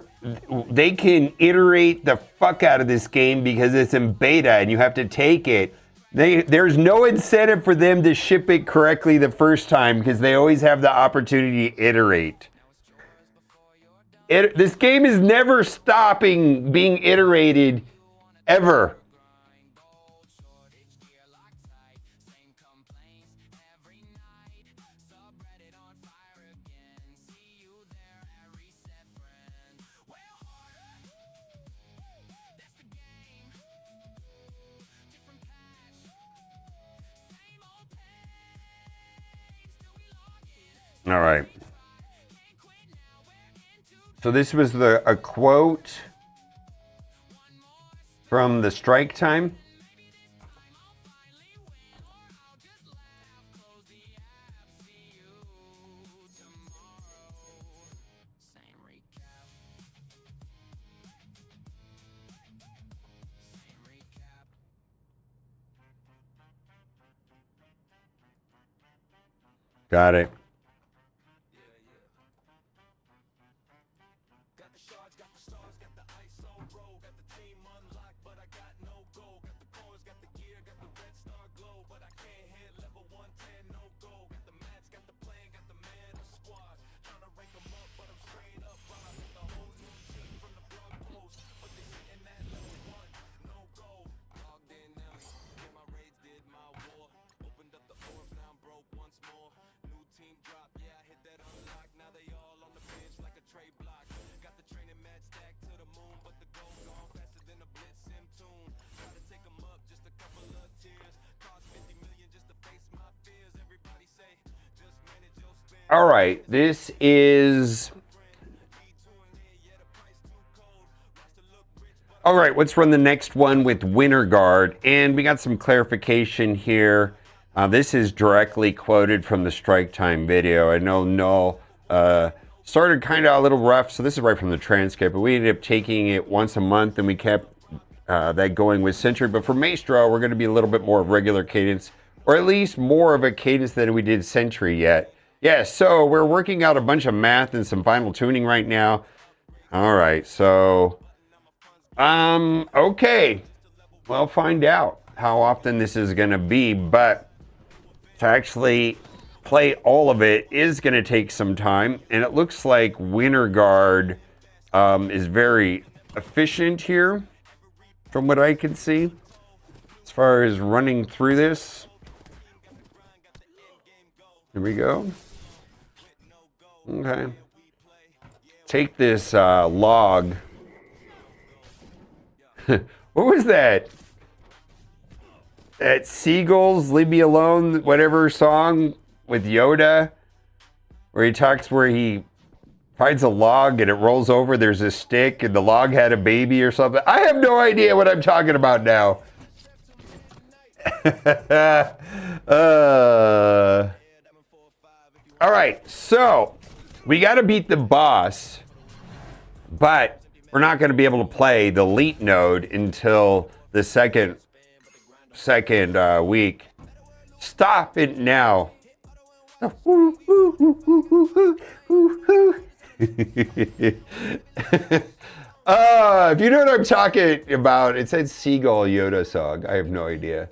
they can iterate the fuck out of this game because it's in beta and you have to take it. There's no incentive for them to ship it correctly the first time because they always have the opportunity to iterate. This game is never stopping being iterated, ever. All right. So this was a quote from the strike time. Got it. All right, this is... All right, let's run the next one with Winter Guard. And we got some clarification here. This is directly quoted from the strike time video. I know Null started kind of a little rough, so this is right from the transcript, but we ended up taking it once a month, and we kept that going with Century. But for Maestro, we're going to be a little bit more of regular cadence, or at least more of a cadence than we did Century yet. Yeah, so we're working out a bunch of math and some final tuning right now. All right, so, okay. We'll find out how often this is going to be, but to actually play all of it is going to take some time, and it looks like Winter Guard is very efficient here, from what I can see, as far as running through this. Here we go. Okay. Take this log. What was that? That Seagulls, Leave Me Alone, whatever song with Yoda, where he talks, where he finds a log and it rolls over, there's a stick, and the log had a baby or something. I have no idea what I'm talking about now. All right, so we got to beat the boss, but we're not going to be able to play the elite node until the second week. Stop it now. If you know what I'm talking about, it said Seagull Yoda song. I have no idea.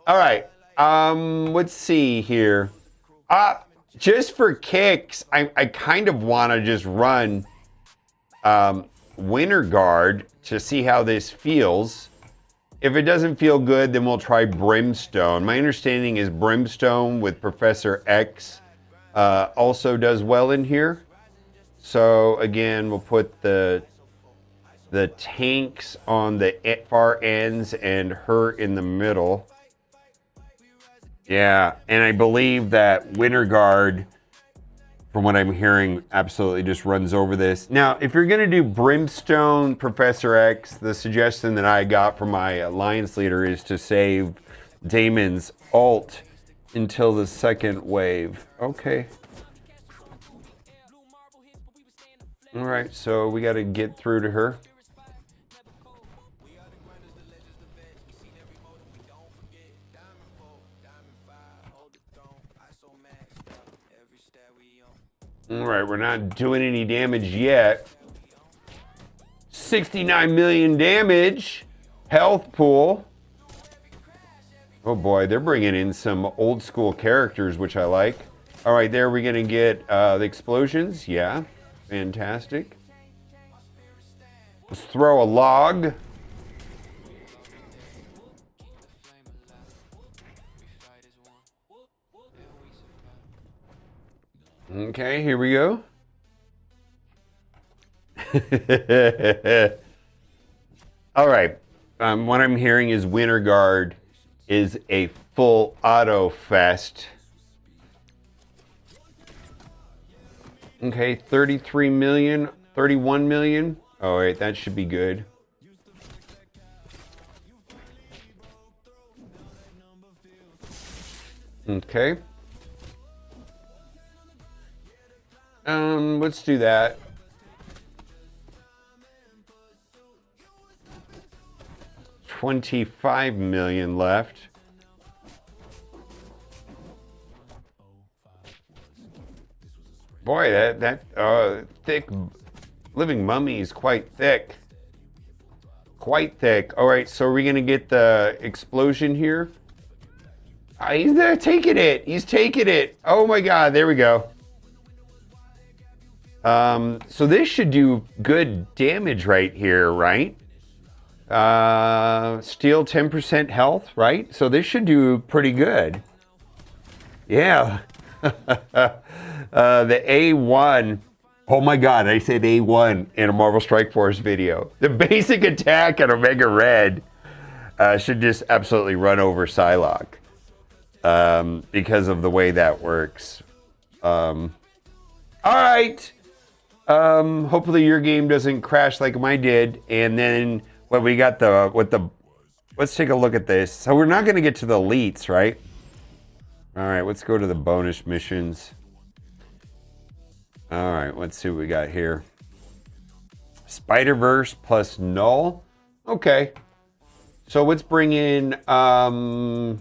All right, let's see here. Just for kicks, I kind of want to just run Winter Guard to see how this feels. If it doesn't feel good, then we'll try Brimstone. My understanding is Brimstone with Professor X also does well in here. So again, we'll put the tanks on the far ends and her in the middle. Yeah, and I believe that Winter Guard, from what I'm hearing, absolutely just runs over this. Now, if you're going to do Brimstone, Professor X, the suggestion that I got from my alliance leader is to save Damon's ult until the second wave. Okay. All right, so we got to get through to her. All right, we're not doing any damage yet. 69 million damage. Health pool. Oh boy, they're bringing in some old school characters, which I like. All right, there we're going to get the explosions. Yeah, fantastic. Let's throw a log. Okay, here we go. All right. What I'm hearing is Winter Guard is a full auto fest. Okay, 33 million, 31 million. Oh, wait, that should be good. Okay. Let's do that. $25 million left. Boy, that thick living mummy is quite thick. Quite thick. All right, so are we gonna get the explosion here? He's there taking it. He's taking it. Oh my God, there we go. So this should do good damage right here, right? Steel 10% health, right? So this should do pretty good. Yeah. The A1. Oh my God, I said A1 in a Marvel Strike Force video. The basic attack on Omega Red should just absolutely run over Psylocke because of the way that works. All right. Hopefully your game doesn't crash like mine did. And then what we got let's take a look at this. So we're not going to get to the elites, right? All right, let's go to the bonus missions. All right, let's see what we got here. Spider-Verse plus Null. Okay. So let's bring in some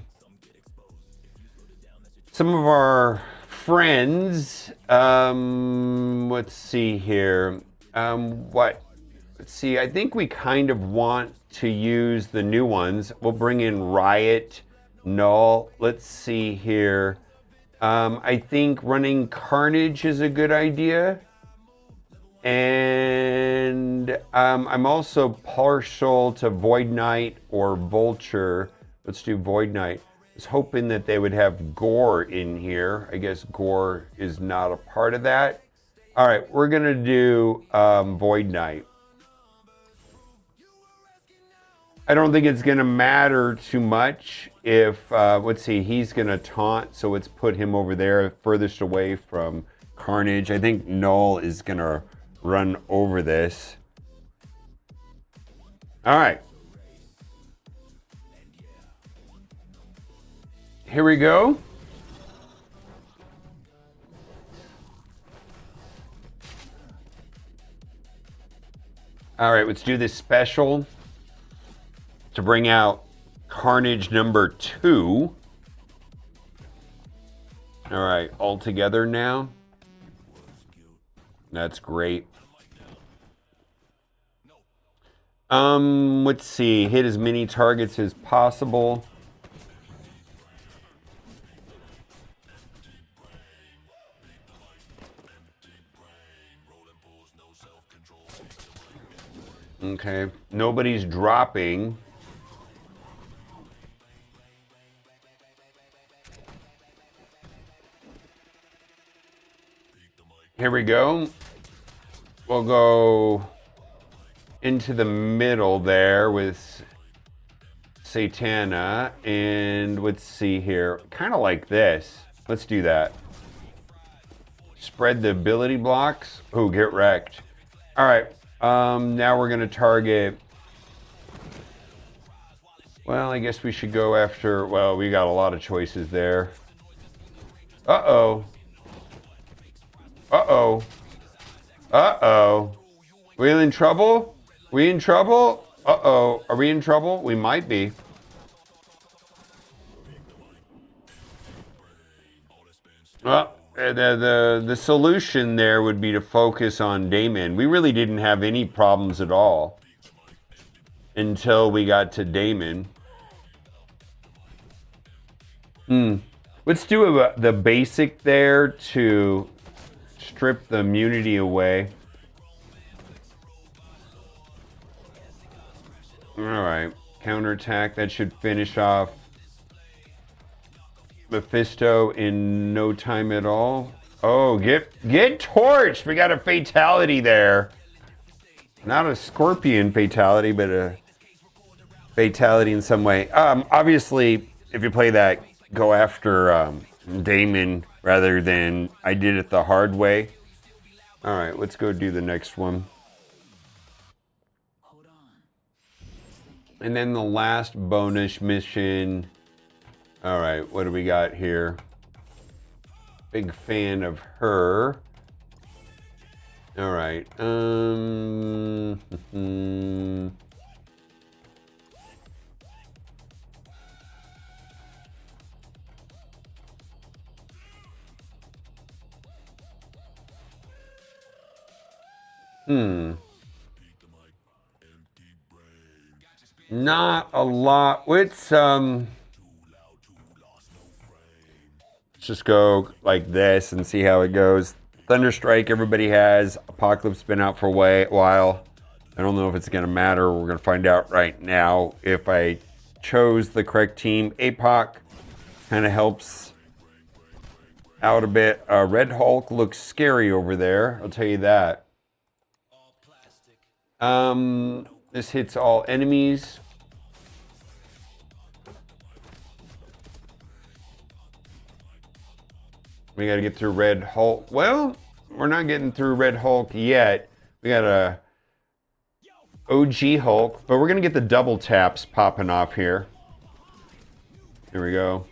of our friends. Let's see here. Let's see. I think we kind of want to use the new ones. We'll bring in Riot, Null. Let's see here. I think running Carnage is a good idea. And I'm also partial to Void Knight or Vulture. Let's do Void Knight. I was hoping that they would have Gore in here. I guess Gore is not a part of that. All right, we're going to do Void Knight. I don't think it's going to matter too much if, let's see, he's going to taunt, so let's put him over there furthest away from Carnage. I think Null is going to run over this. All right. Here we go. All right, let's do this special to bring out Carnage number 2. All right, all together now. That's great. Let's see, hit as many targets as possible. Okay, nobody's dropping. Here we go. We'll go into the middle there with Satana. And let's see here. Kind of like this. Let's do that. Spread the ability blocks. Oh, get wrecked. All right. Now we're going to target. Well, I guess we should go after. Well, we got a lot of choices there. Uh-oh. Uh-oh. Uh-oh. We in trouble? We in trouble? Uh-oh. Are we in trouble? We might be. Well, the solution there would be to focus on Damon. We really didn't have any problems at all until we got to Damon. Let's do the basic there to strip the immunity away. All right, counterattack. That should finish off Mephisto in no time at all. Oh, get torched. We got a fatality there. Not a scorpion fatality, but a fatality in some way. Obviously, if you play that, go after Damon rather than I did it the hard way. All right, let's go do the next one. And then the last bonus mission. All right, what do we got here? Big fan of her. All right. Not a lot. Let's just go like this and see how it goes. Thunderstrike everybody has. Apocalypse been out for a while. I don't know if it's going to matter. We're going to find out right now if I chose the correct team. APOC kind of helps out a bit. Red Hulk looks scary over there. I'll tell you that. This hits all enemies. We got to get through Red Hulk. Well, we're not getting through Red Hulk yet. We got a OG Hulk, but we're going to get the double taps popping off here. Here we go.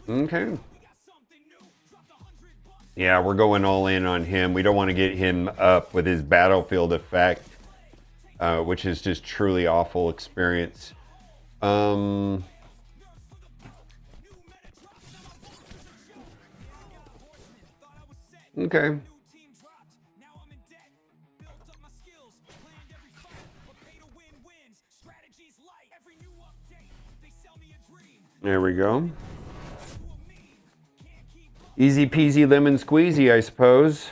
Okay. Yeah, we're going all in on him. We don't want to get him up with his battlefield effect, which is just truly awful experience. Okay. There we go. Easy peasy lemon squeezy, I suppose.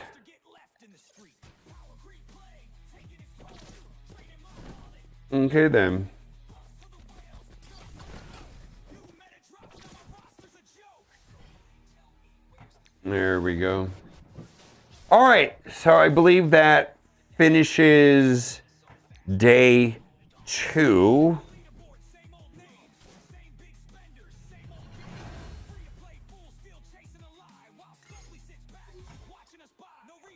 Okay then. There we go. All right, so I believe that finishes day 2.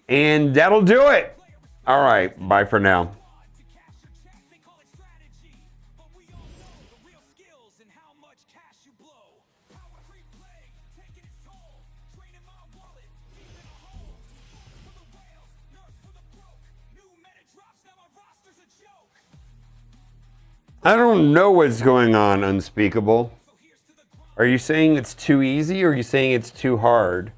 And that'll do it. All right, bye for now. I don't know what's going on, Unspeakable. Are you saying it's too easy or are you saying it's too hard?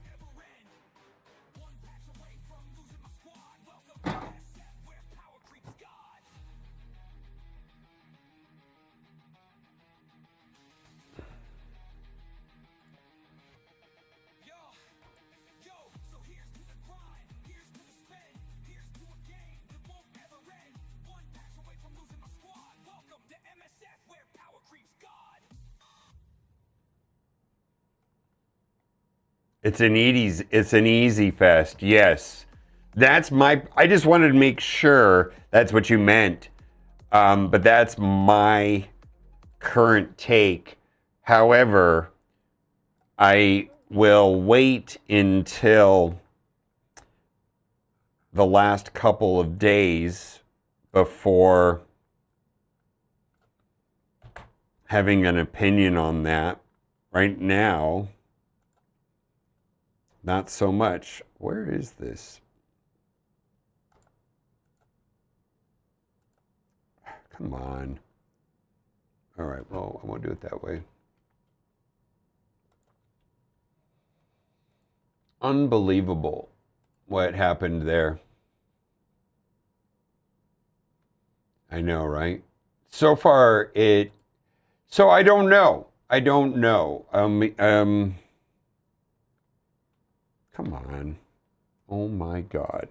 It's an easy fest. Yes. I just wanted to make sure that's what you meant. But that's my current take. However, I will wait until the last couple of days before having an opinion on that. Right now, not so much. Where is this? Come on. All right, well, I won't do it that way. Unbelievable what happened there. I know, right? So far, so I don't know. I don't know. Come on. Oh my God.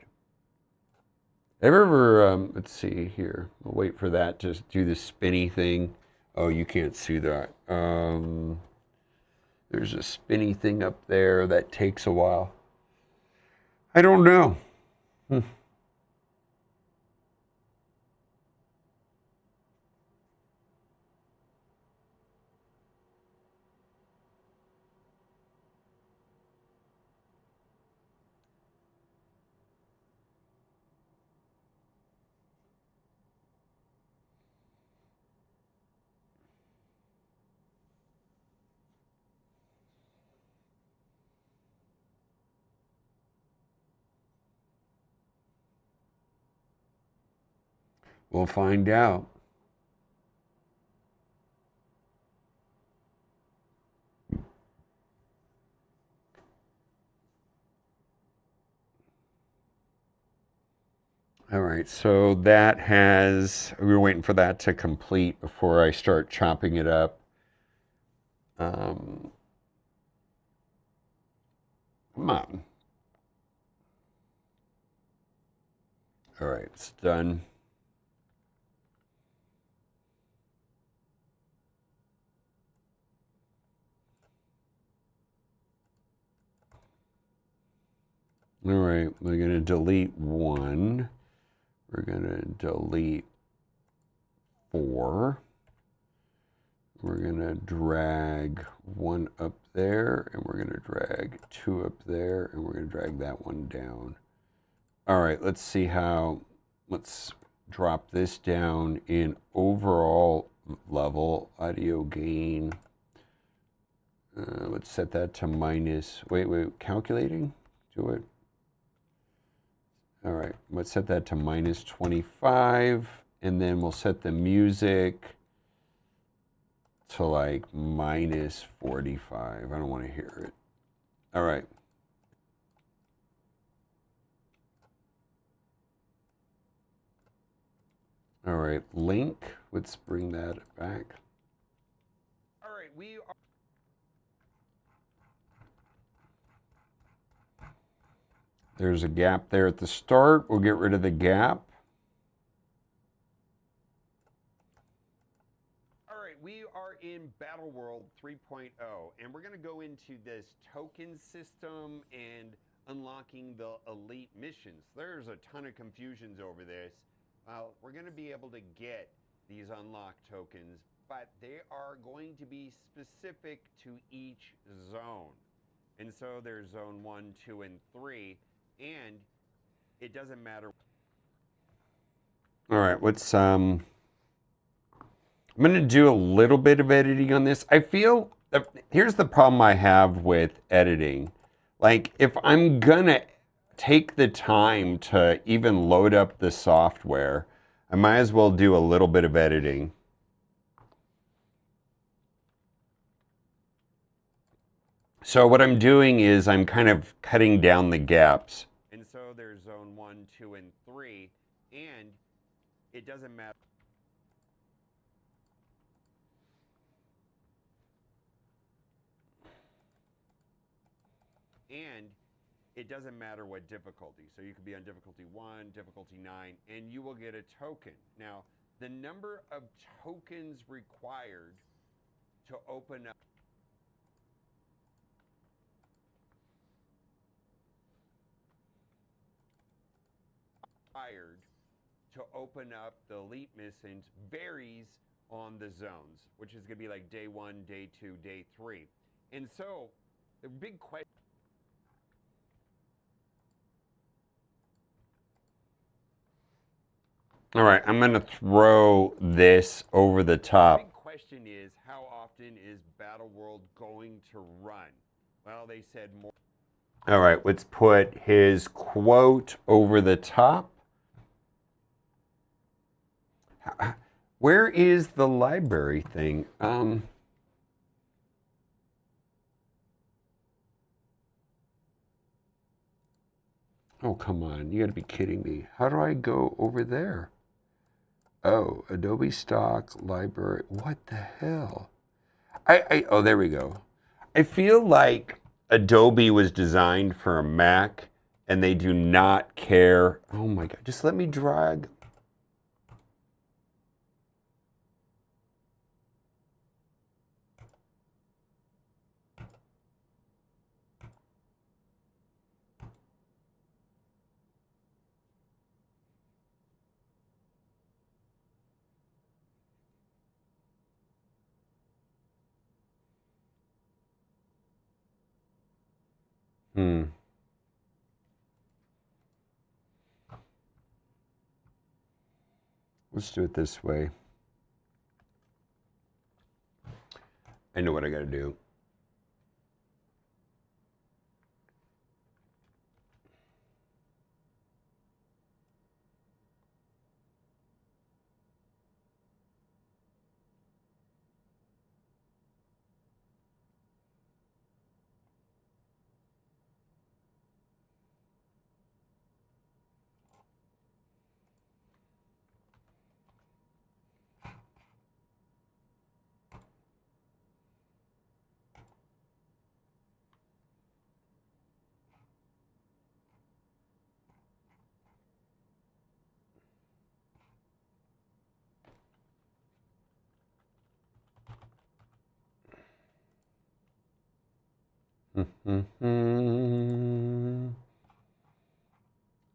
Ever, let's see here. We'll wait for that to do the spinny thing. Oh, you can't see that. There's a spinny thing up there that takes a while. I don't know. We'll find out. All right, so that has, we were waiting for that to complete before I start chopping it up. Come on. All right, it's done. All right, we're going to delete 1. We're going to delete 4. We're going to drag 1 up there, and we're going to drag 2 up there, and we're going to drag that one down. All right, let's see how, let's drop this down in overall level, audio gain. Let's set that to minus, wait, calculating? Do it. All right, let's set that to minus 25, and then we'll set the music to like minus 45. I don't want to hear it. All right. All right, link. Let's bring that back. All right, we are. There's a gap there at the start. We'll get rid of the gap. All right, we are in Battle World 3.0, and we're going to go into this token system and unlocking the elite missions. There's a ton of confusions over this. We're going to be able to get these unlock tokens, but they are going to be specific to each zone. And so there's zone 1, 2, and 3. And it doesn't matter. All right, let's I'm going to do a little bit of editing on this. I feel here's the problem I have with editing. Like, if I'm going to take the time to even load up the software, I might as well do a little bit of editing. So what I'm doing is I'm kind of cutting down the gaps. And so there's zone 1, 2, and 3, and it doesn't matter. And it doesn't matter what difficulty. So you could be on difficulty 1, difficulty 9, and you will get a token. Now, the number of tokens required to open up the elite missions varies on the zones, which is going to be like day 1, day 2, day 3. And so the big question. All right, I'm going to throw this over the top. The big question is, how often is Battle World going to run? Well, they said more. All right, let's put his quote over the top. Where is the library thing? Oh, come on. You got to be kidding me. How do I go over there? Oh, Adobe Stock Library. What the hell? Oh, there we go. I feel like Adobe was designed for a Mac and they do not care. Oh my God. Just let me drag. Let's do it this way. I know what I got to do.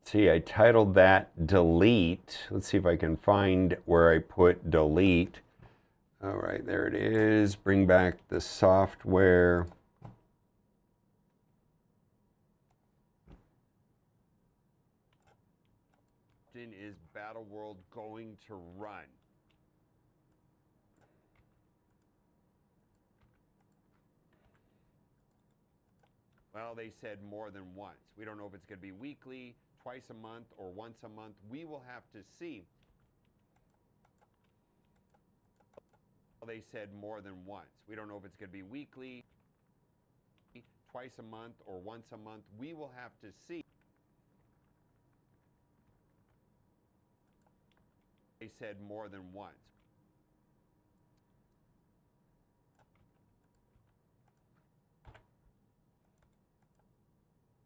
See, I titled that delete. Let's see if I can find where I put delete. All right, there it is. Bring back the software. Is Battle World going to run? Well, they said more than once. We don't know if it's going to be weekly, twice a month, or once a month. We will have to see. Well, they said more than once. We don't know if it's going to be weekly, twice a month, or once a month. We will have to see. They said more than once.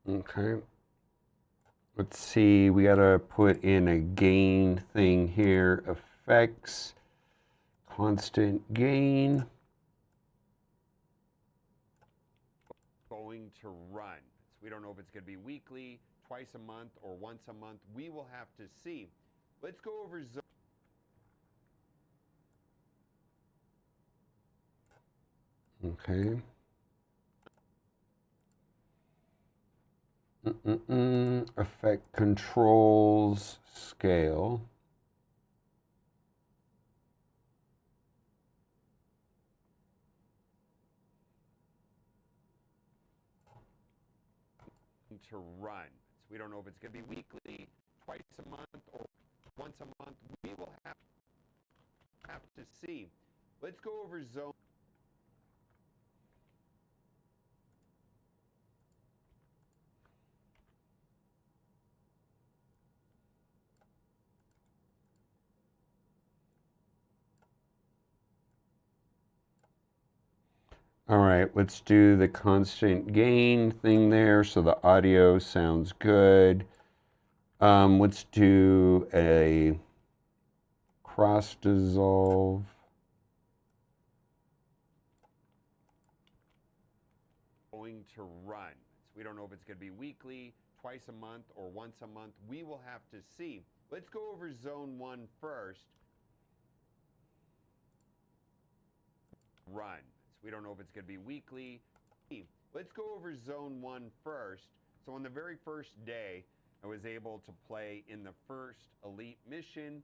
Okay. Let's see, we gotta put in a gain thing here. Effects, constant gain. Going to run. So we don't know if it's gonna be weekly, twice a month, or once a month. We will have to see. Let's go over zone. Okay. Effect controls scale. To run. So we don't know if it's going to be weekly, twice a month, or once a month. We will have to see. Let's go over zone. All right, let's do the constant gain thing there so the audio sounds good. Let's do a cross dissolve. Going to run. So we don't know if it's going to be weekly, twice a month, or once a month. We will have to see. Let's go over zone 1 first. Run. We don't know if it's going to be weekly. Let's go over zone 1 first. So on the very first day, I was able to play in the first elite mission,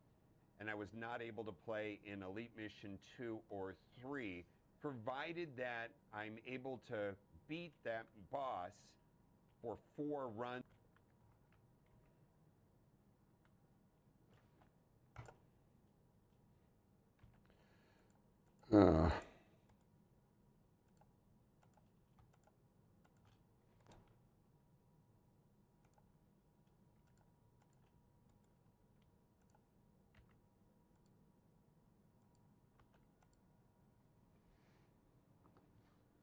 and I was not able to play in elite mission 2 or 3, provided that I'm able to beat that boss for 4 runs.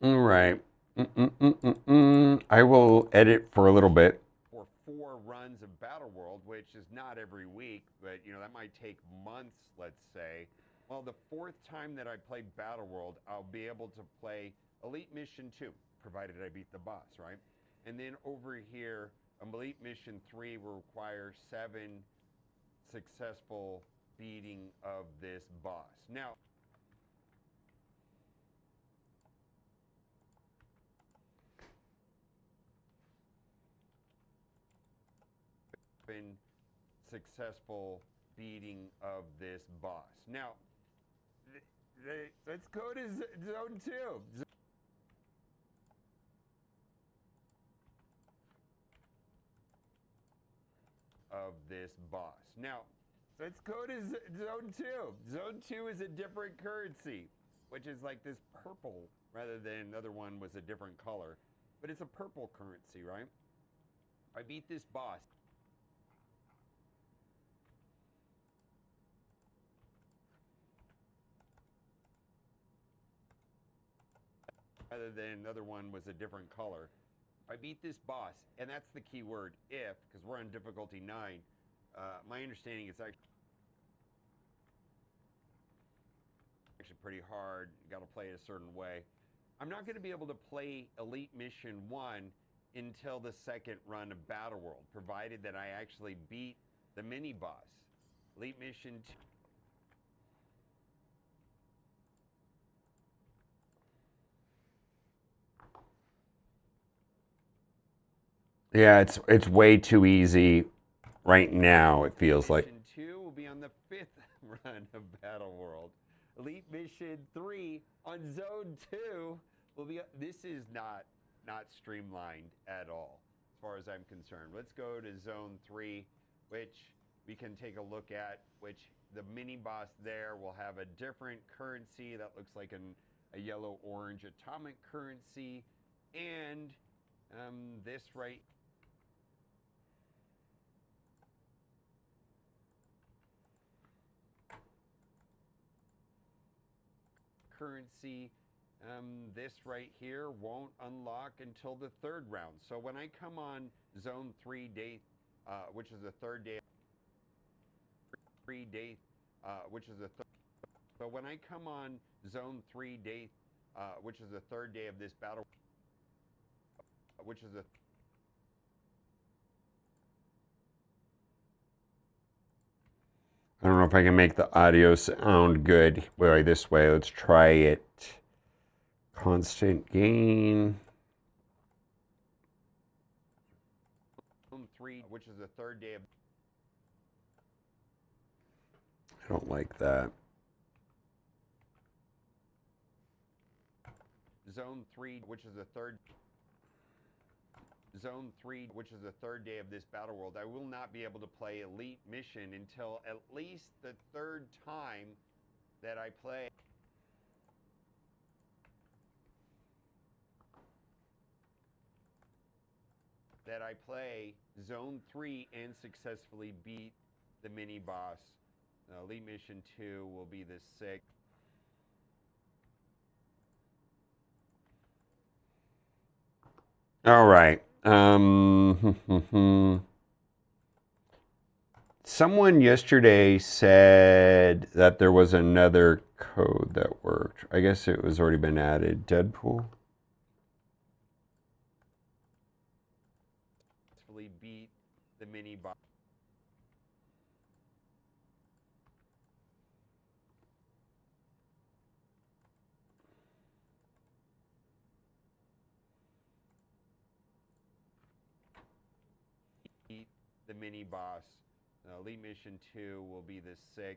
All right. I will edit for a little bit. For 4 runs of Battle World, which is not every week, but you know that might take months, let's say. Well, the 4th time that I play Battle World, I'll be able to play Elite Mission 2, provided I beat the boss, right? And then over here, Elite Mission 3 will require 7 successful beating of this boss. Now, successful beating of this boss. Now, let's go to zone 2. Of this boss. Now, let's go to zone 2. Zone 2 is a different currency, which is like this purple rather than the other one was a different color. But it's a purple currency, right? I beat this boss. Rather than the other one was a different color. I beat this boss, and that's the key word, if, because we're on difficulty 9. My understanding is actually pretty hard. You got to play it a certain way. I'm not going to be able to play Elite Mission 1 until the second run of Battle World, provided that I actually beat the mini-boss. Elite Mission 2. Yeah, it's way too easy right now, it feels like. Mission 2 will be on the 5th run of Battle World. Elite Mission 3 on Zone 2 will be... This is not streamlined at all, as far as I'm concerned. Let's go to Zone 3, which we can take a look at, which the mini-boss there will have a different currency that looks like a yellow-orange atomic currency, and this right... currency, this right here won't unlock until the 3rd round. So when I come on Zone 3 day, which is the 3rd day, so when I come on Zone 3 day, which is the 3rd day of this battle, which is the... I don't know if I can make the audio sound good. Wait, this way. Let's try it. Constant gain. 3, which is the 3rd day of... I don't like that. Zone 3, which is the 3rd... Zone 3, which is the 3rd day of this Battle World, I will not be able to play Elite Mission until at least the 3rd time that I play. Zone 3 and successfully beat the mini-boss. Elite Mission 2 will be the 6th. All right. Someone yesterday said that there was another code that worked. I guess it was already been added. Deadpool. Beat the mini boss. Beat the mini boss. Elite Mission 2 will be the 6th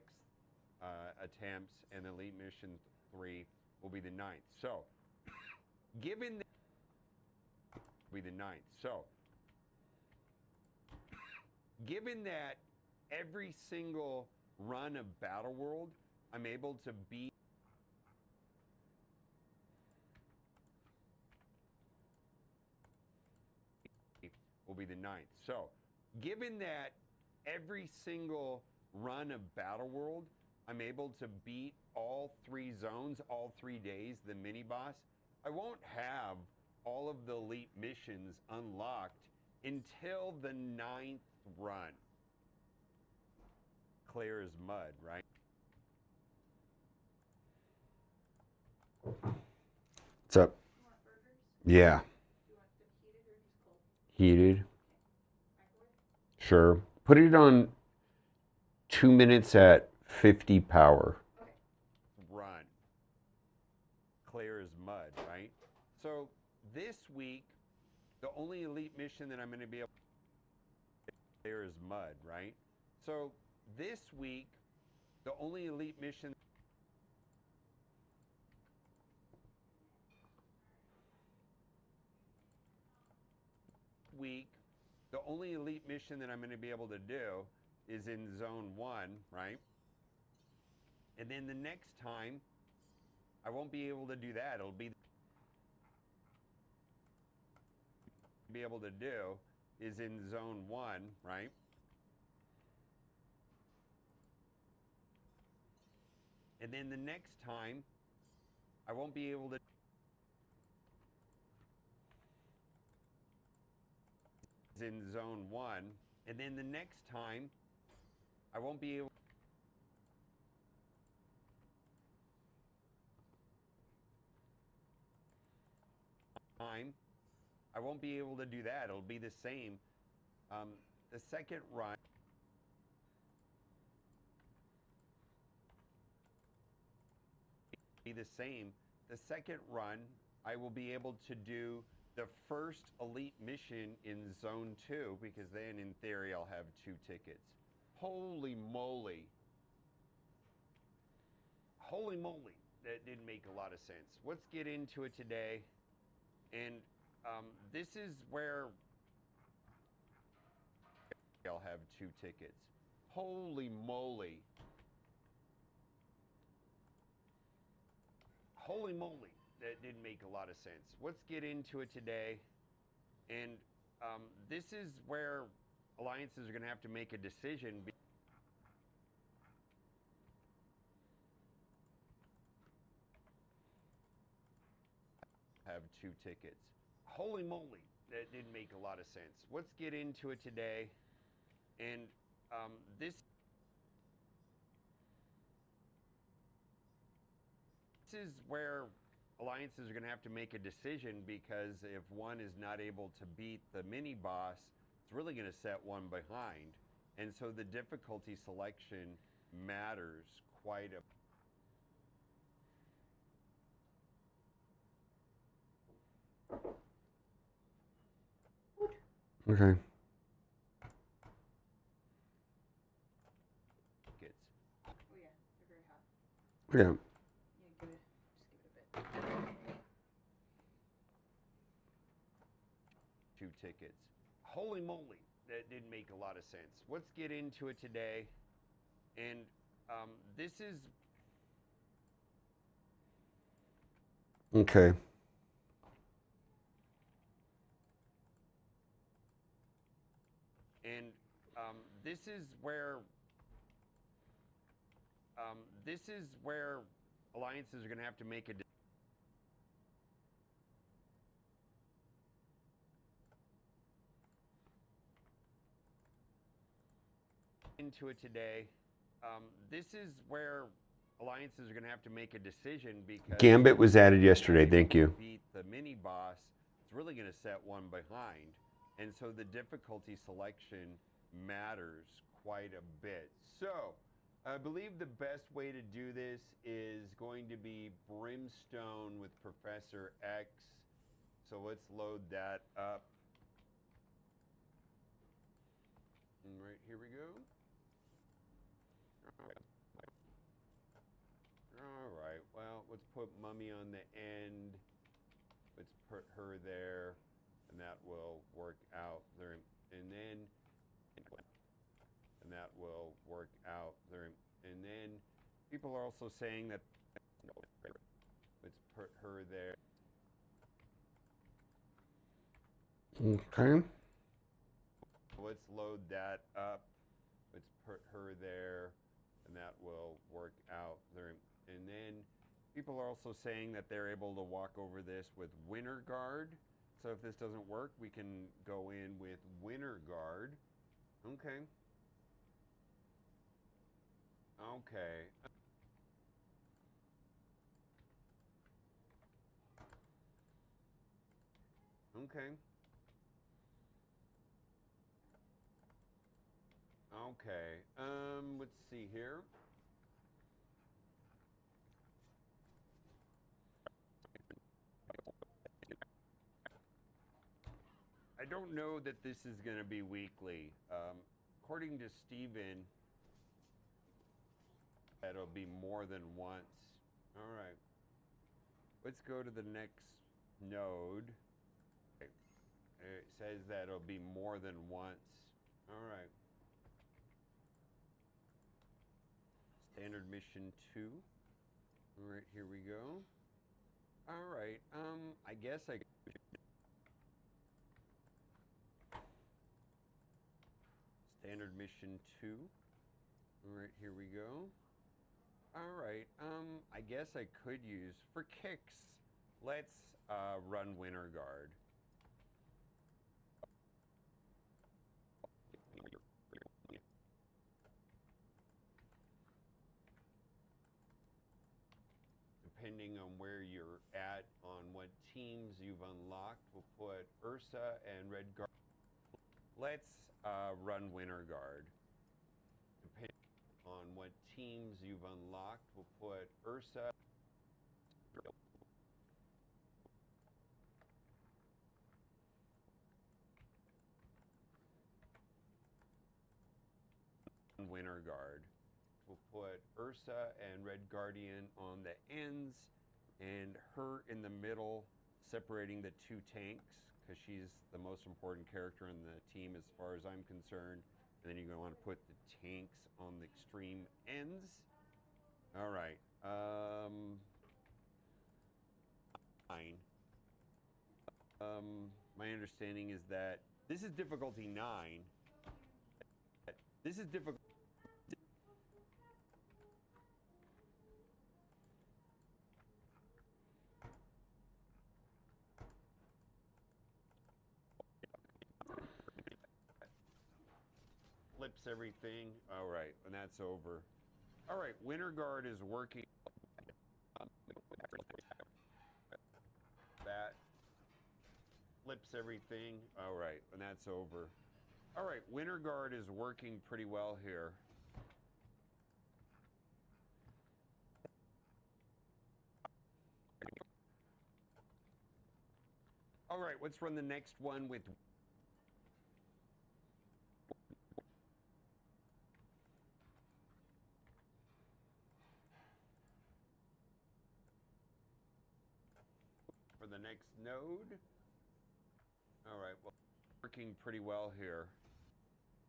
attempts, and Elite Mission 3 will be the 9th. So, given that given that every single run of Battle World, I'm able to beat will be the 9th. So, given that every single run of Battle World, I'm able to beat all 3 zones, all 3 days, the mini-boss, I won't have all of the elite missions unlocked until the 9th run. Clear as mud, right? What's up? Yeah. Heated. Sure. Put it on 2 minutes at 50 power. Run. Clear as mud, right? So this week, the only elite mission that I'm going to be able to clear as mud, right? So this week, the only elite mission that I'm going to be able to do is in Zone 1, right? And then the next time, I won't be able to do that. It'll be able to do is in Zone 1, right? And then the next time, I won't be able to in Zone 1, and then the next time, I won't be able time. I won't be able to do that. It'll be the same. The second run. Be the same. The second run, I will be able to do the first elite mission in Zone 2, because then in theory I'll have 2 tickets. Holy moly. Holy moly. That didn't make a lot of sense. Let's get into it today. And this is where I'll have 2 tickets. Holy moly. Holy moly. That didn't make a lot of sense. Let's get into it today. And this is where alliances are going to have to make a decision. Have 2 tickets. Holy moly. That didn't make a lot of sense. Let's get into it today. And this is where alliances are going to have to make a decision, because if one is not able to beat the mini boss, it's really going to set one behind. And so the difficulty selection matters quite a Okay. Oh yeah, they're very hot. Yeah. Yeah, give it, just give it a bit. 2 tickets. Holy moly. That didn't make a lot of sense. Let's get into it today. And this is... Okay. And this is where alliances are going to have to make a into it today. This is where alliances are going to have to make a decision, because Gambit was added yesterday. Thank you. Beat the mini boss, it's really going to set one behind. And so the difficulty selection matters quite a bit. So I believe the best way to do this is going to be Brimstone with Professor X. So let's load that up. And right, here we go. All right, well, let's put Mummy on the end. Let's put her there, and that will work out there. And then, and that will work out there. And then people are also saying that, let's put her there. Okay. Let's load that up. Let's put her there, and that will work out there. And then people are also saying that they're able to walk over this with Winter Guard. So if this doesn't work, we can go in with Winter Guard. Okay. Okay. Okay. Okay. Let's see here. I don't know that this is going to be weekly. According to Steven, it'll be more than once. All right. Let's go to the next node. Okay. It says that it'll be more than once. All right. Standard mission 2. All right, here we go. All right. I guess I... Standard mission 2. All right, here we go. All right, I guess I could use, for kicks, let's run Winter Guard. Depending on where you're at on what teams you've unlocked. We'll put Ursa and Red Guard. Let's run Winter Guard. Depending on what teams you've unlocked, we'll put Ursa. Winter Guard. We'll put Ursa and Red Guardian on the ends and her in the middle, separating the two tanks because she's the most important character in the team as far as I'm concerned. And then you're going to want to put the tanks on the extreme ends. All right. Fine. My understanding is that this is difficulty 9. This is difficult. Flips everything. All right, and that's over. All right, Winter Guard is working. That flips everything. All right, and that's over. All right, Winter Guard is working pretty well here. All right, let's run the next one with for the next node. All right, well, working pretty well here.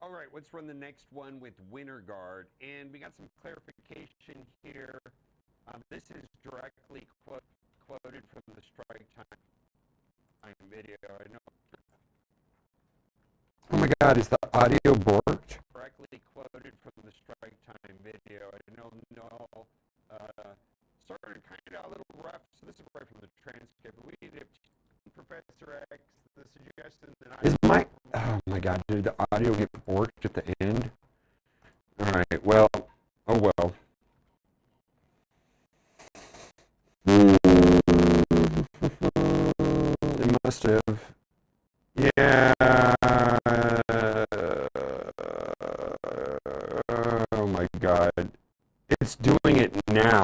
All right, let's run the next one with Winter Guard, and we got some clarification here. This is directly quoted from the strike time video. I know. Oh my God, is the audio borked? Directly quoted from the strike time video. I know Noel started kind of a little rough, so this is right from the transcript. We did Professor X, the suggestion that I... Is my... Oh my God, did the audio get borked at the end? All right, well, oh well. It must have. Yeah. Oh my God. It's doing it now.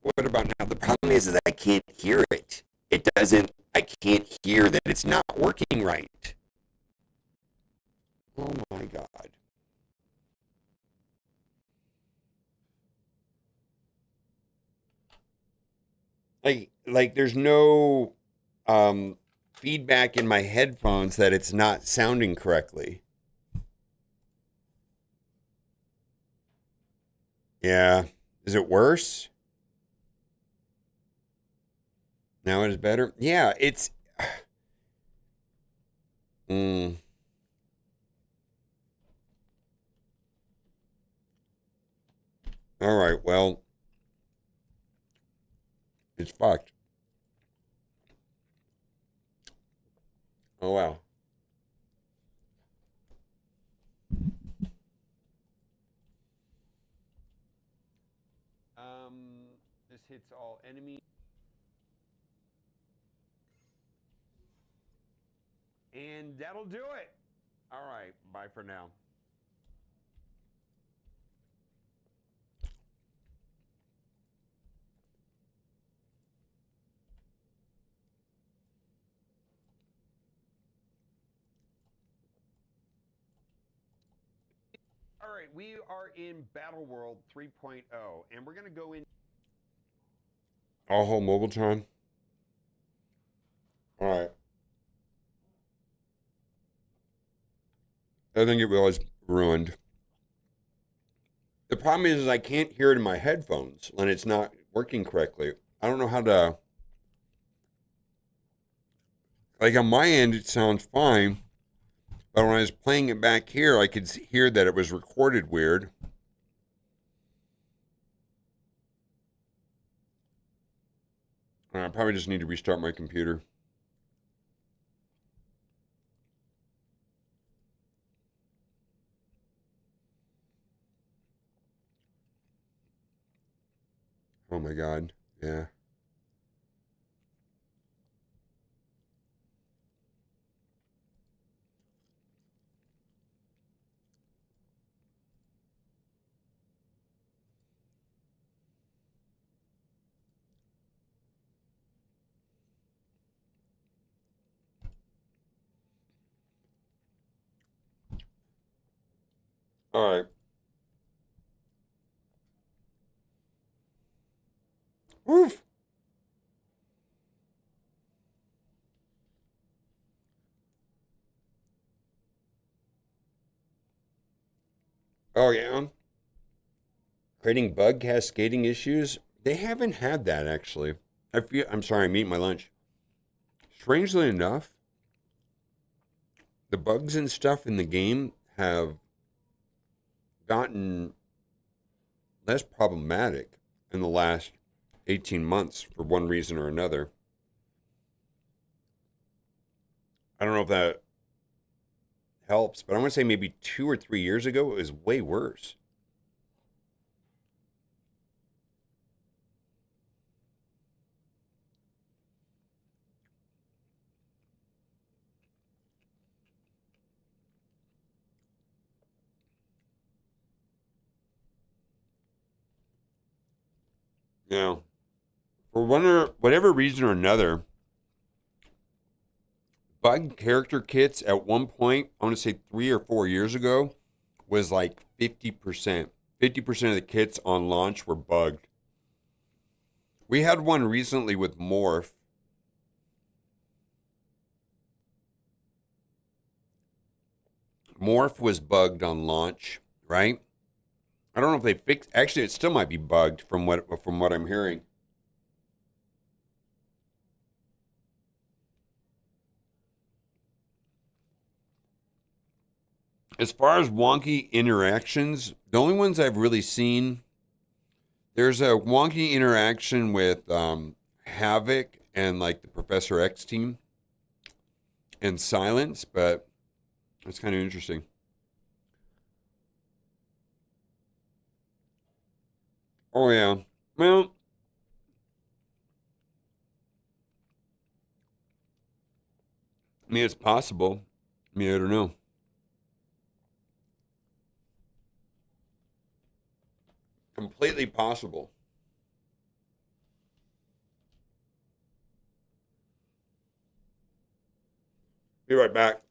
What about now? The problem is that I can't hear it. It doesn't, I can't hear that it's not working right. Oh my God. Like there's no feedback in my headphones that it's not sounding correctly. Yeah. Is it worse? Now it is better? Yeah, it's... All right, well, it's fucked. Oh, wow. This hits all enemies. And that'll do it. All right, bye for now. All right, we are in Battle World 3.0, and we're going to go in. All whole mobile time? All right. I think it was ruined. The problem is I can't hear it in my headphones and it's not working correctly. I don't know how to... Like on my end, it sounds fine. But when I was playing it back here, I could hear that it was recorded weird. I probably just need to restart my computer. Oh my God. Yeah. All right. Woof. Oh yeah. Creating bug cascading issues. They haven't had that actually. I'm sorry, I'm eating my lunch. Strangely enough, the bugs and stuff in the game have gotten less problematic in the last 18 months for one reason or another. I don't know if that helps, but I want to say maybe 2 or 3 years ago, it was way worse. Yeah. For whatever reason or another, bug character kits at one point, I want to say 3 or 4 years ago, was like 50%. 50% of the kits on launch were bugged. We had one recently with Morph. Morph was bugged on launch, right? I don't know if they fixed. Actually, it still might be bugged from what I'm hearing. As far as wonky interactions, the only ones I've really seen, there's a wonky interaction with Havoc and like the Professor X team and Silence, but it's kind of interesting. Oh yeah. Well, I mean, it's possible. I mean, I don't know. Completely possible. Be right back.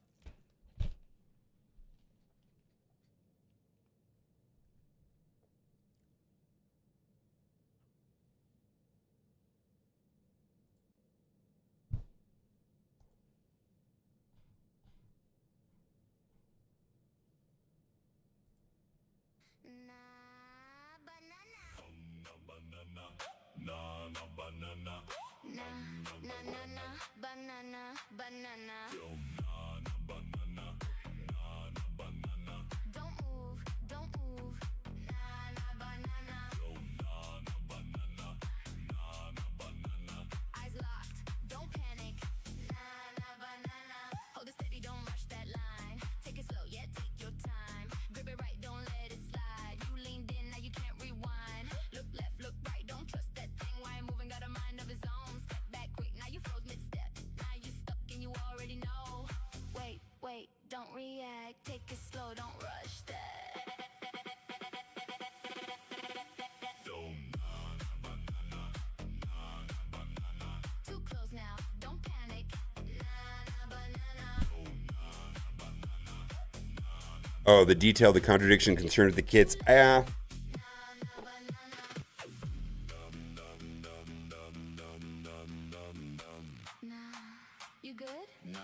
Don't react, take it slow, don't rush that. Too close now, don't panic. Oh, the detail, the contradiction concerned with the kits. You good? No.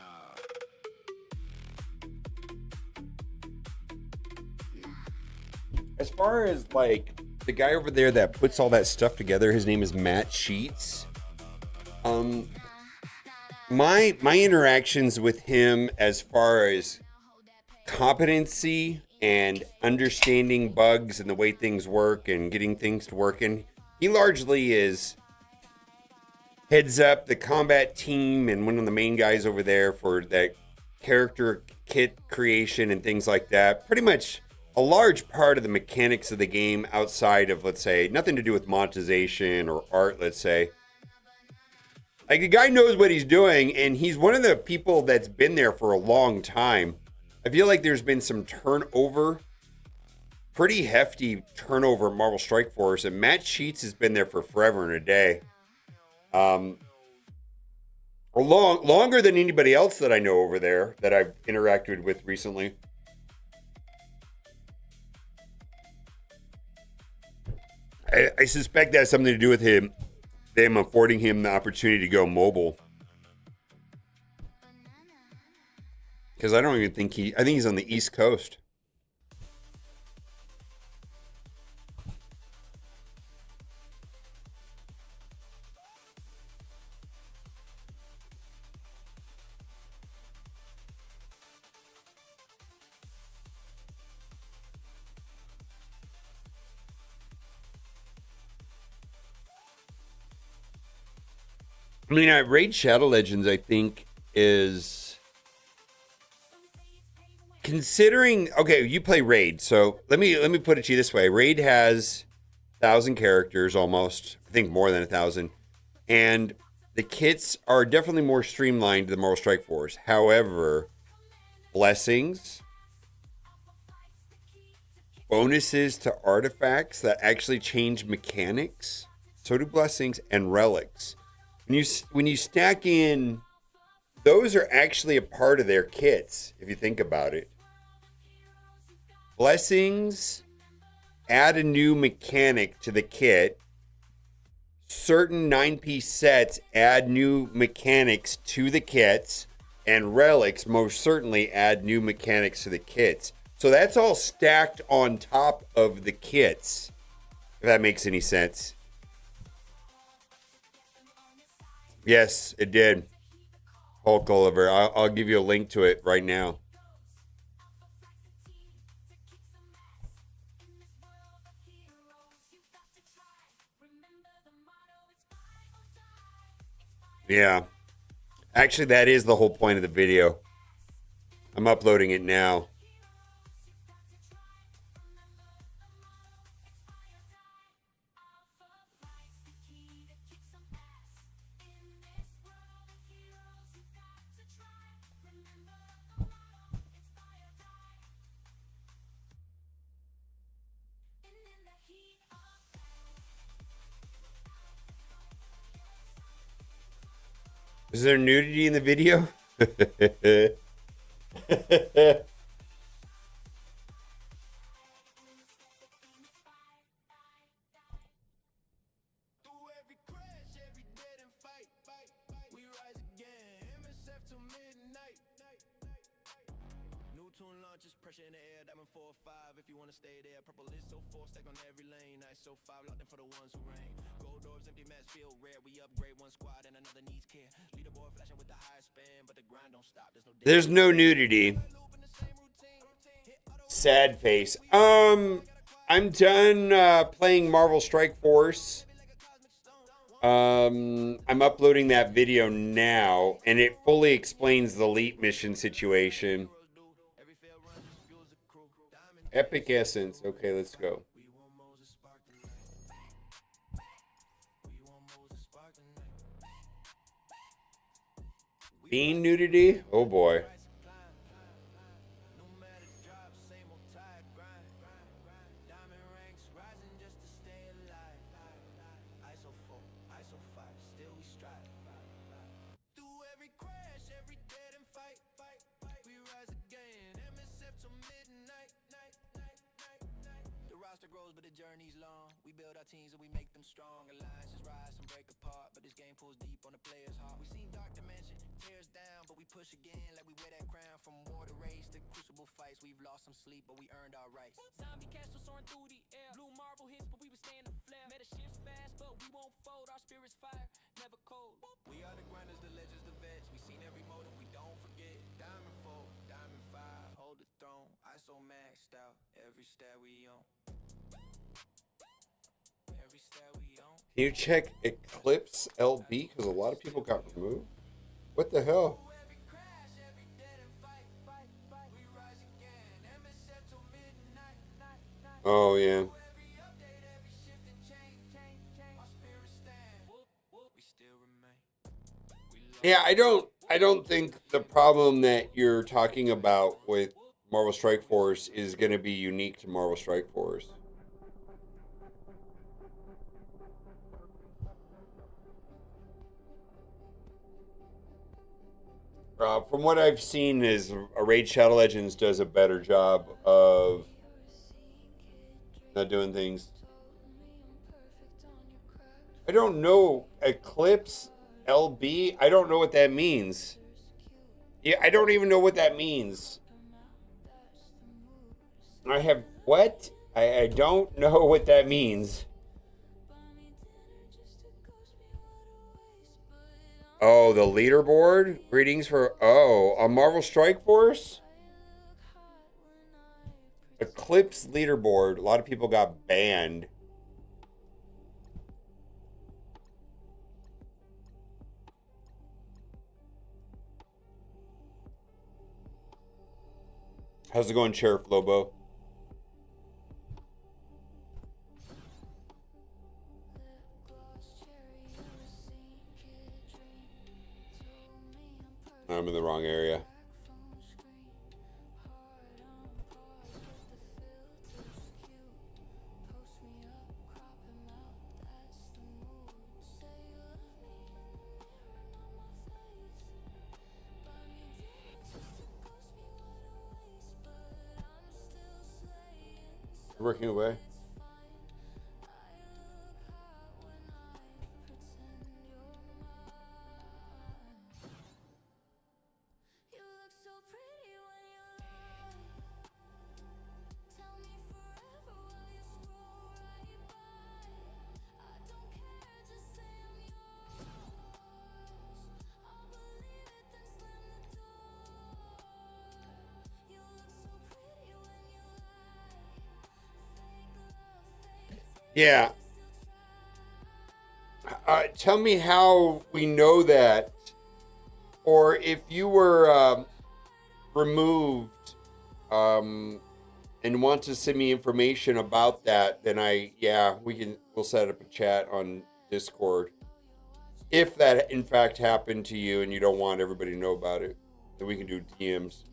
As far as like the guy over there that puts all that stuff together, his name is Matt Sheets. My interactions with him as far as competency and understanding bugs and the way things work and getting things to work, and he largely is heads up the combat team and one of the main guys over there for that character kit creation and things like that. Pretty much a large part of the mechanics of the game outside of, let's say, nothing to do with monetization or art, let's say. Like, the guy knows what he's doing, and he's one of the people that's been there for a long time. I feel like there's been some turnover, pretty hefty turnover at Marvel Strike Force, and Matt Sheets has been there for forever and a day. Longer than anybody else that I know over there that I've interacted with recently. I suspect that has something to do with them affording him the opportunity to go mobile. Because I don't even think I think he's on the East Coast. I mean, Raid Shadow Legends, I think, is considering. Okay, you play Raid, so let me put it to you this way: Raid has 1,000 characters, almost. I think more than 1,000, and the kits are definitely more streamlined than Marvel Strike Force. However, blessings, bonuses to artifacts that actually change mechanics, so do blessings and relics. When you stack in, those are actually a part of their kits, if you think about it. Blessings add a new mechanic to the kit. Certain 9-piece sets add new mechanics to the kits, and relics most certainly add new mechanics to the kits. So that's all stacked on top of the kits, if that makes any sense. Yes, it did. Hulk Oliver. I'll give you a link to it right now. Yeah. Actually, that is the whole point of the video. I'm uploading it now. Is there nudity in the video? Pressure in the air, diamond 4 or 5. If you wanna stay there, purple is so 4 stacked on every lane. Nice so 5, locked in for the ones who reign. Gold orbs, empty mats feel rare. We upgrade one squad and another needs care. Leaderboard flashing with the highest span, but the grind don't stop. There's no nudity. Sad face. I'm done playing Marvel Strike Force. I'm uploading that video now, and it fully explains the elite mission situation. Epic Essence. Okay, let's go. Bean nudity? Oh boy. Grows, but the journey's long. We build our teams and we make them strong. Alliances rise and break apart, but this game pulls deep on the player's heart. We seen dark dimension, tears down, but we push again like we wear that crown. From war to race to crucible fights, we've lost some sleep, but we earned our rights. Zombie castles soaring through the air. Blue Marvel hits, but we would stand the flare. Meta shifts fast, but we won't fold. Our spirits fire, never cold. We are the grinders, the legends, the vets. We seen every mode and we don't forget. Diamond 4, Diamond 5, hold the throne. ISO maxed out, every stat we own. Can you check Eclipse LB? Because a lot of people got removed. What the hell? Oh yeah. Yeah, I don't think the problem that you're talking about with Marvel Strike Force is going to be unique to Marvel Strike Force. From what I've seen, is Raid Shadow Legends does a better job of not doing things. I don't know. Eclipse LB? I don't know what that means. Yeah, I don't even know what that means. I have what? I don't know what that means. Oh, the leaderboard? Greetings for... Oh, a Marvel Strike Force? Eclipse leaderboard. A lot of people got banned. How's it going, Sheriff Lobo? I'm in the wrong area. Working away. Yeah. Tell me how we know that, or if you were removed and want to send me information about that, then we'll set up a chat on Discord. If that in fact happened to you and you don't want everybody to know about it, then we can do DMs.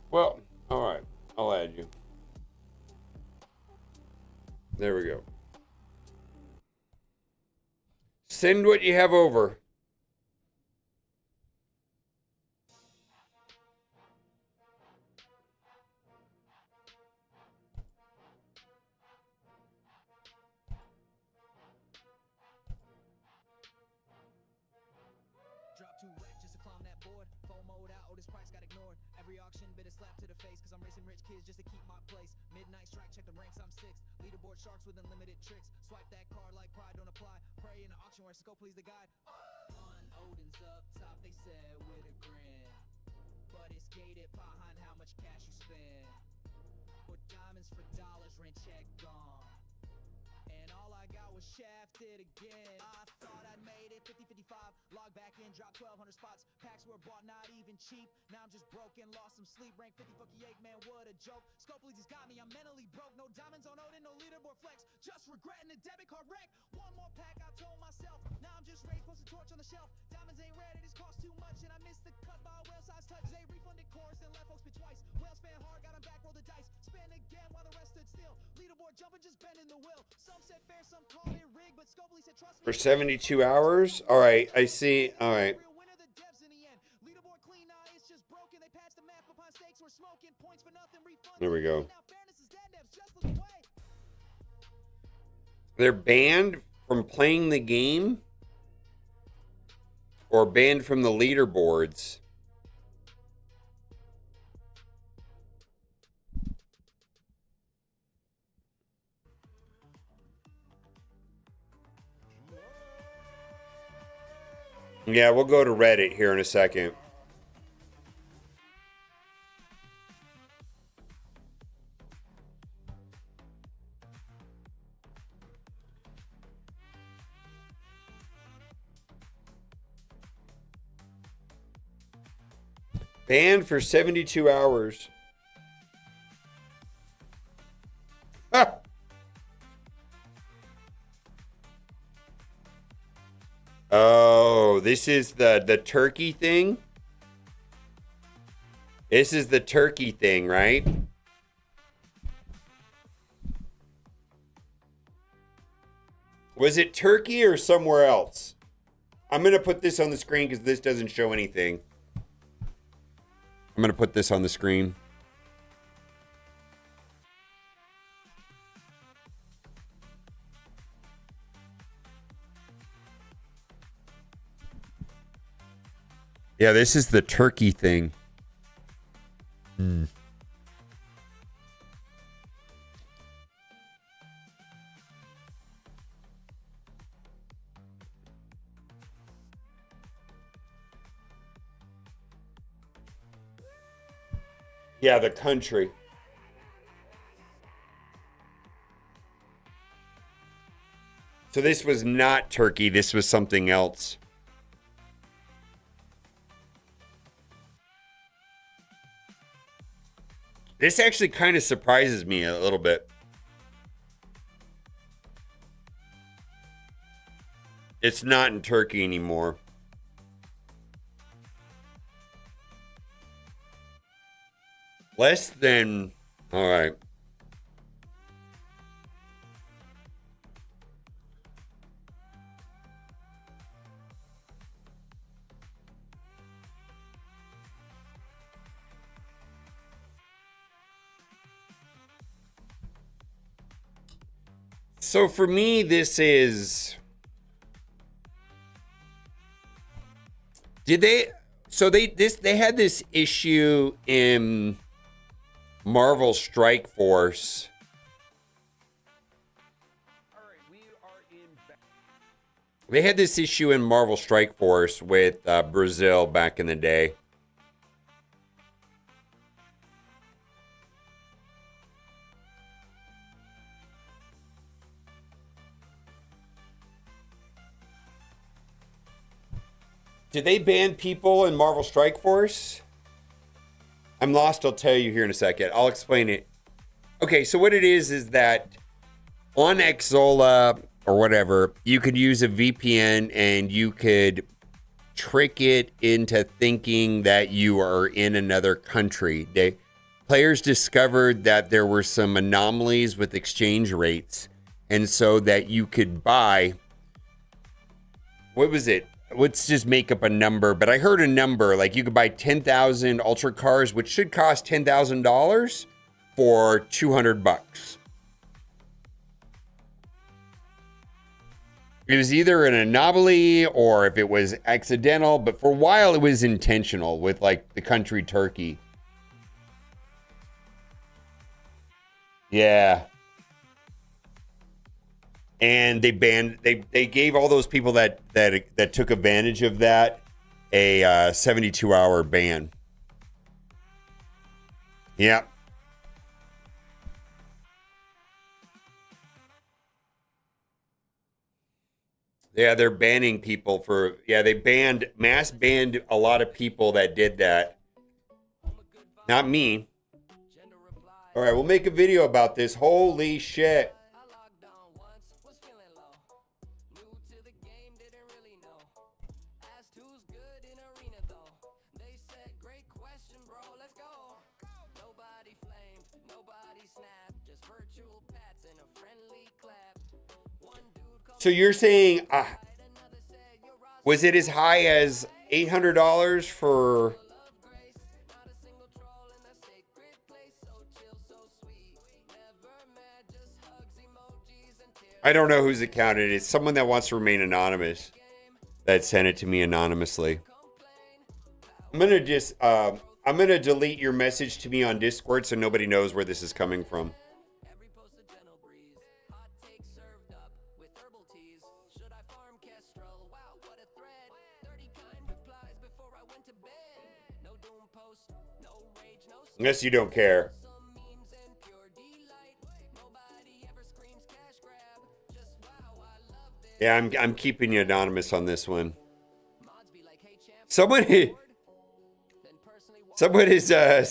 Well, all right. I'll add you. There we go. Send what you have over. For 72 hours? All right, I see. All right. There we go. They're banned from playing the game or banned from the leaderboards. Yeah, we'll go to Reddit here in a second. Banned for 72 hours. Ah. Oh, this is the turkey thing? This is the turkey thing, right? Was it Turkey or somewhere else? I'm going to put this on the screen because this doesn't show anything. I'm going to put this on the screen. Yeah, this is the turkey thing. Yeah, the country. So this was not Turkey. This was something else. This actually kind of surprises me a little bit. It's not in Turkey anymore. Less than... All right. So for me, this is... Did they... So they had this issue in Marvel Strike Force. They had this issue in Marvel Strike Force with Brazil back in the day. Did they ban people in Marvel Strike Force? I'm lost, I'll tell you here in a second. I'll explain it. Okay, so what it is that on Xzola or whatever, you could use a VPN and you could trick it into thinking that you are in another country. Players discovered that there were some anomalies with exchange rates, and so that you could buy, what was it? Let's just make up a number, but I heard a number, like you could buy 10,000 Ultra cars, which should cost $10,000 for $200. It was either an anomaly or if it was accidental, but for a while it was intentional with like the country Turkey. Yeah. And they banned, they gave all those people that took advantage of that a 72-hour ban. Yeah. Yeah, they're banning people for, yeah, they mass banned a lot of people that did that. Not me. All right, we'll make a video about this. Holy shit. So you're saying, was it as high as $800 for... I don't know whose account it is. Someone that wants to remain anonymous that sent it to me anonymously. I'm gonna delete your message to me on Discord so nobody knows where this is coming from. Unless you don't care. Yeah, I'm keeping you anonymous on this one. Someone is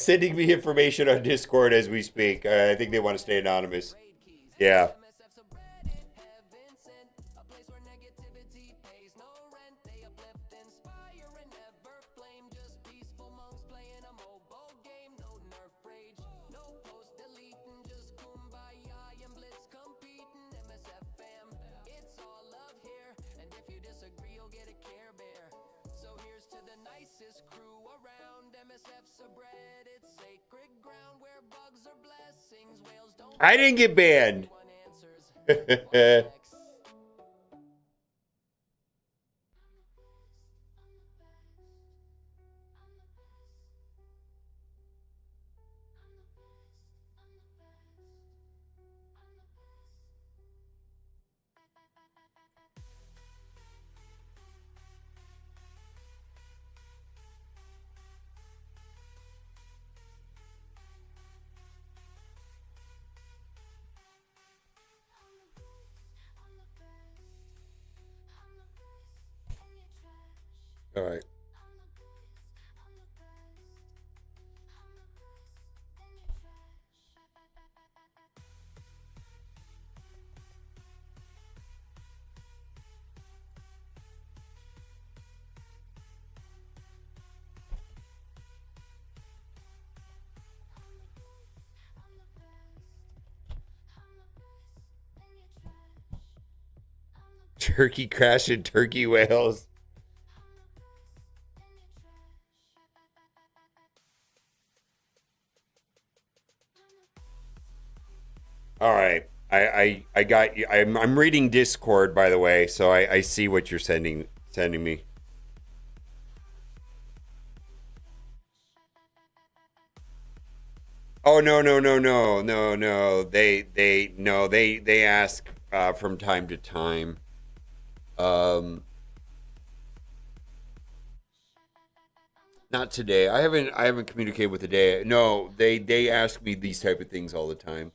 sending me information on Discord as we speak. I think they want to stay anonymous. Yeah. I didn't get banned. All right. Turkey crashing turkey whales. All right. I got you. I'm reading Discord, by the way, so I see what you're sending me. Oh no. They ask from time to time. Not today. I haven't communicated with today. No, they ask me these type of things all the time.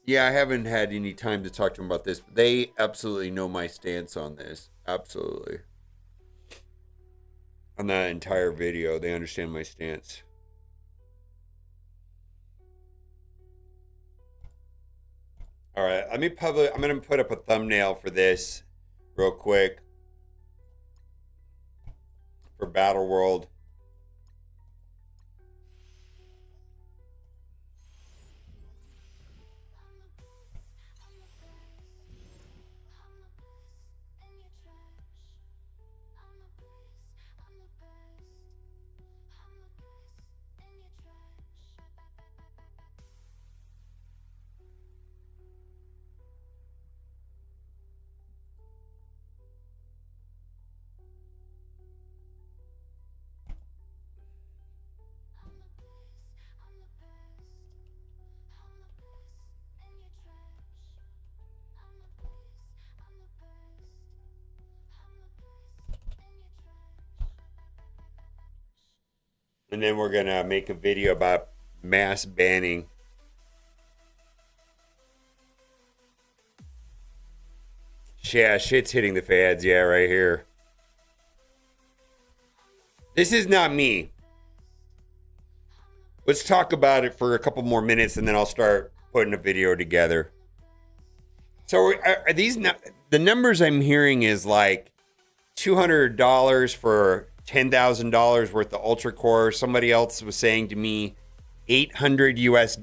Yeah, I haven't had any time to talk to them about this. But they absolutely know my stance on this. Absolutely. On that entire video, they understand my stance. All right, I'm going to put up a thumbnail for this real quick for Battle World. And then we're going to make a video about mass banning. Yeah, shit's hitting the fads. Yeah, right here. This is not me. Let's talk about it for a couple more minutes and then I'll start putting a video together. So are these the numbers I'm hearing is like $200 for $10,000 worth of ultra core. Somebody else was saying to me $800 US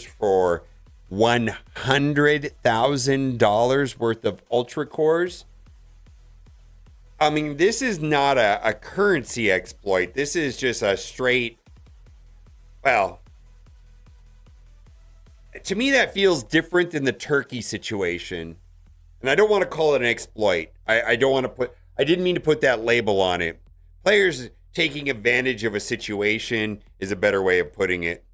for $100,000 worth of ultra cores. I mean, this is not a currency exploit. This is just a straight, well, to me, that feels different than the Turkey situation. And I don't want to call it an exploit. I don't want to put, I didn't mean to put that label on it. Players taking advantage of a situation is a better way of putting it.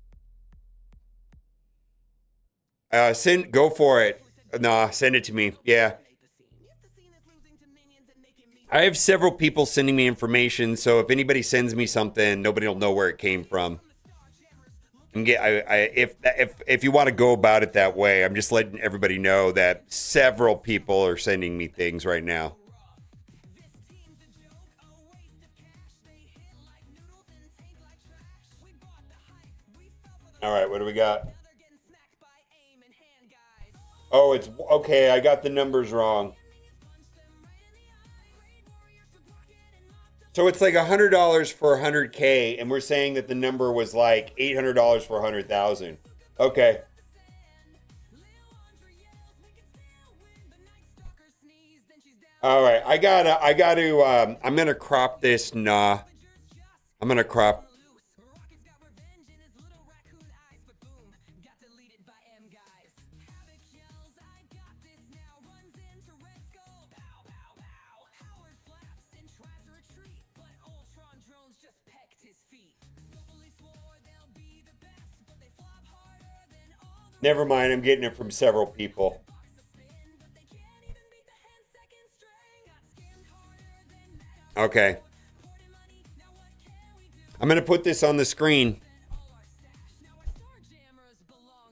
Go for it. Nah, send it to me. Yeah. I have several people sending me information, so if anybody sends me something, nobody will know where it came from. And if you want to go about it that way, I'm just letting everybody know that several people are sending me things right now. All right, what do we got? Oh, it's okay. I got the numbers wrong. So it's like $100 for 100K, and we're saying that the number was like $800 for 100,000. Okay. All right, I'm gonna crop this. Nah, I'm gonna crop. Never mind, I'm getting it from several people. Okay. I'm going to put this on the screen.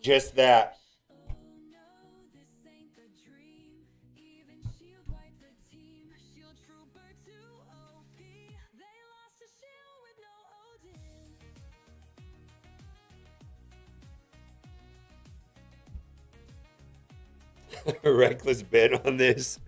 Just that. Reckless bet on this.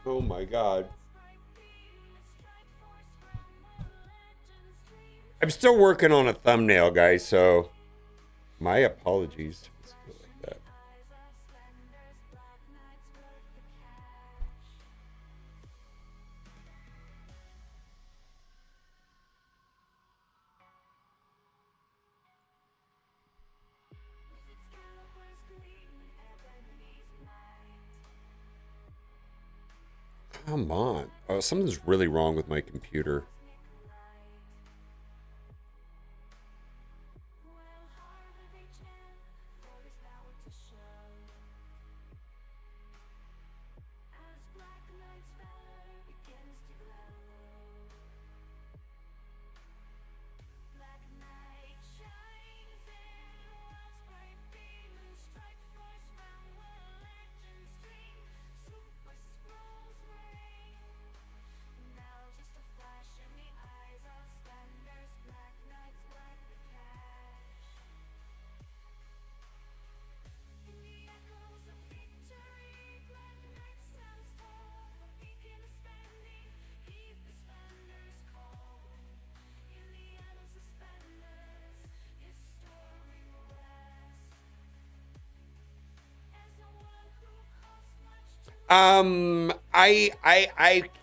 Oh my God. I'm still working on a thumbnail, guys, so my apologies. Let's go like that. Come on. Oh, something's really wrong with my computer.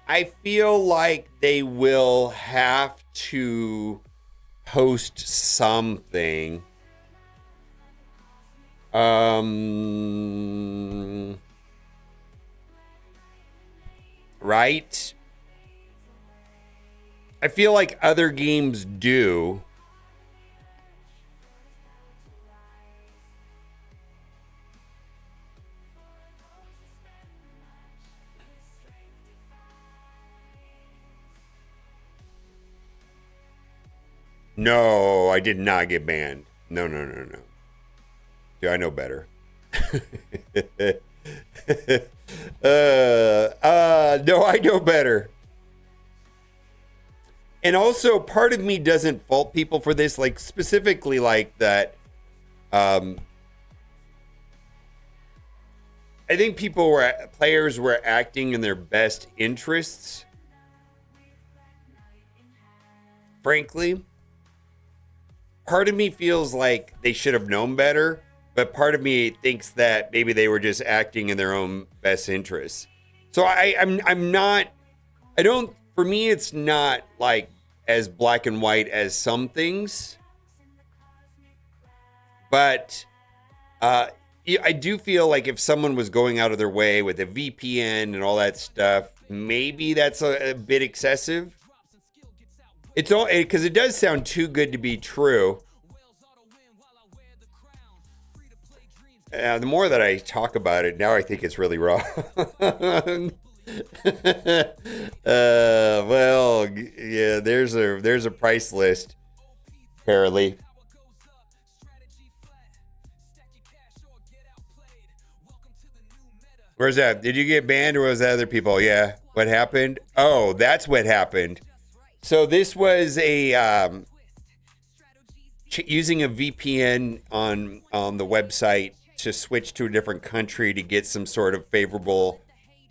I feel like they will have to post something. Right? I feel like other games do. No, I did not get banned. No. Dude, I know better. No, I know better. And also, part of me doesn't fault people for this, like specifically like that. I think players were acting in their best interests. Frankly, part of me feels like they should have known better, but part of me thinks that maybe they were just acting in their own best interests. So I'm not. I don't. For me, it's not like as black and white as some things, but I do feel like if someone was going out of their way with a VPN and all that stuff, maybe that's a bit excessive. It's all because it does sound too good to be true. The more that I talk about it, now I think it's really wrong. Well, yeah, there's a price list, apparently. Where's that? Did you get banned or was that other people? Yeah. What happened? Oh, that's what happened. So this was a using a VPN on the website to switch to a different country to get some sort of favorable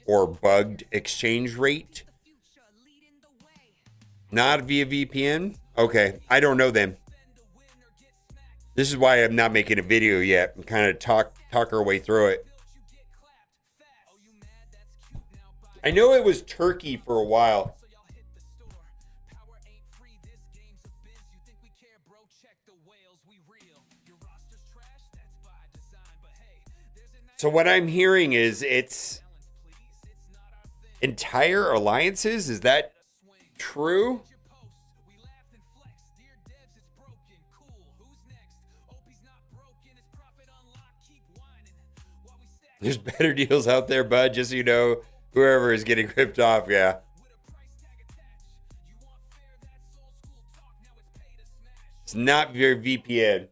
or bugged exchange rate. Not via VPN? Okay, I don't know then. This is why I'm not making a video yet. I'm kind of talk our way through it. I know it was Turkey for a while. So what I'm hearing is it's entire alliances. Is that true? There's better deals out there, bud. Just so you know, whoever is getting ripped off, yeah. It's not your VPN.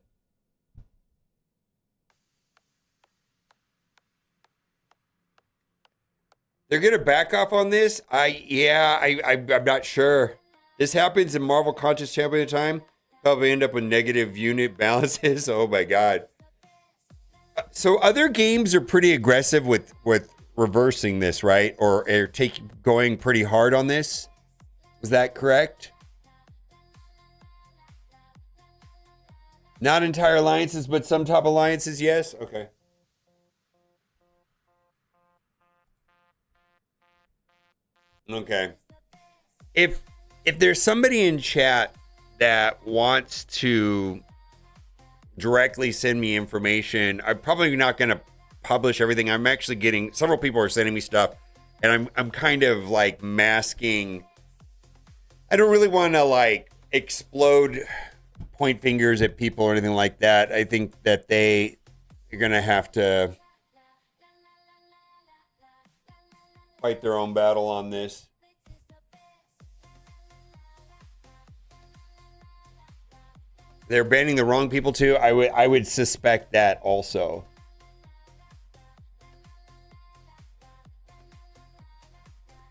They're gonna back off on this. I'm not sure. This happens in Marvel Contest Champion time. Probably end up with negative unit balances. Oh my god. So other games are pretty aggressive with reversing this, right? Or are going pretty hard on this. Is that correct? Not entire alliances, but some top alliances, yes. Okay. Okay. If there's somebody in chat that wants to directly send me information, I'm probably not going to publish everything. I'm actually getting several people are sending me stuff, and I'm kind of like masking. I don't really want to like explode, point fingers at people or anything like that. I think that you're going to have to fight their own battle on this. They're banning the wrong people too. I would suspect that also.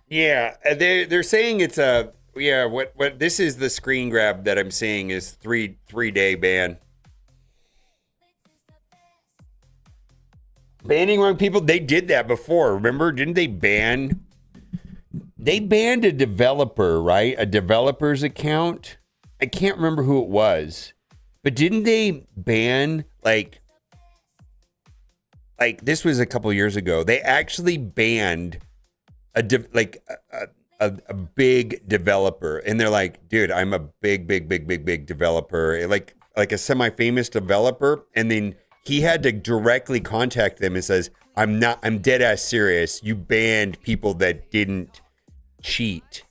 Yeah, they're saying it's what this is the screen grab that I'm seeing is 3-day ban. Banning wrong people, they did that before. Remember, didn't they ban? They banned a developer, right? A developer's account. I can't remember who it was, but didn't they ban like this was a couple years ago? They actually banned a big developer, and they're like, dude, I'm a big developer, like a semi-famous developer, and then he had to directly contact them and says, I'm dead ass serious. You banned people that didn't cheat.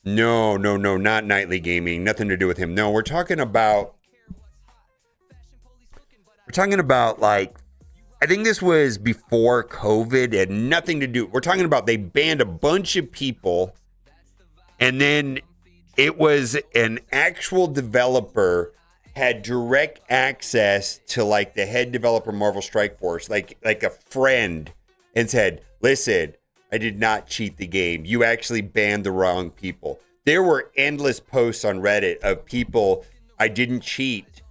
No, not Nightly Gaming. Nothing to do with him. No, we're talking about like, I think this was before COVID. It had nothing to do. We're talking about they banned a bunch of people, and then it was an actual developer had direct access to like the head developer Marvel Strike Force, like a friend, and said, listen, I did not cheat the game. You actually banned the wrong people. there were endless posts on Reddit of people, I didn't cheat.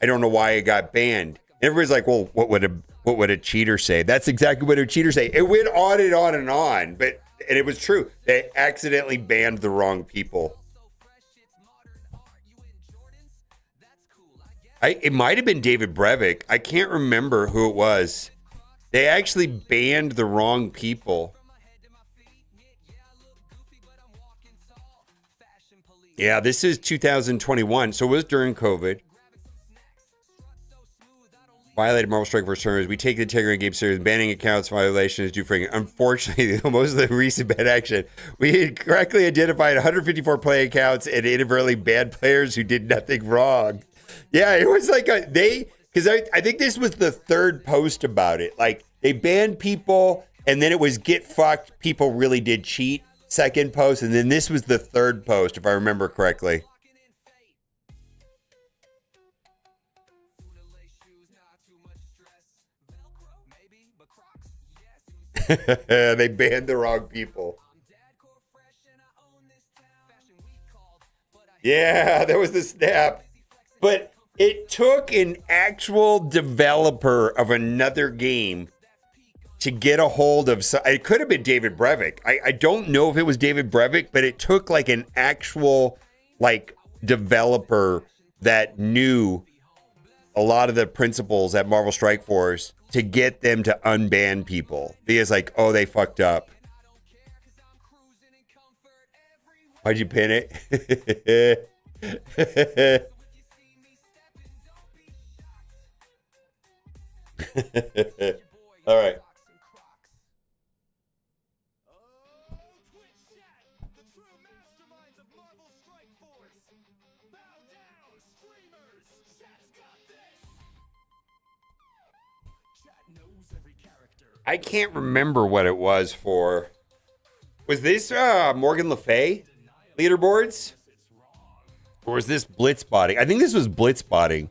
I don't know why I got banned. Everybody's like, well, what would a cheater say? That's exactly what a cheater say. It went on and on and on, and it was true. They accidentally banned the wrong people. It might have been David Brevik. I can't remember who it was. They actually banned the wrong people. Yeah, this is 2021, so it was during COVID. Violated Marvel Strike Force terms. We take the integrity game serious. Banning accounts violations due for. Unfortunately, most of the recent ban action, we had correctly identified 154 play accounts and inadvertently banned players who did nothing wrong. Yeah, it was like because I think this was the third post about it. Like they banned people, and then it was get fucked. People really did cheat. Second post, and then this was the third post, if I remember correctly. They banned the wrong people. Yeah, that was the snap. But it took an actual developer of another game to get a hold of. It could have been David Brevik. I don't know if it was David Brevik, but it took like an actual like developer that knew a lot of the principles at Marvel Strike Force to get them to unban people. Because like, oh, they fucked up. Why'd you pin it? All right. I can't remember what it was for. Was this Morgan Le Fay leaderboards? Or was this blitzbotting? I think this was blitzbotting.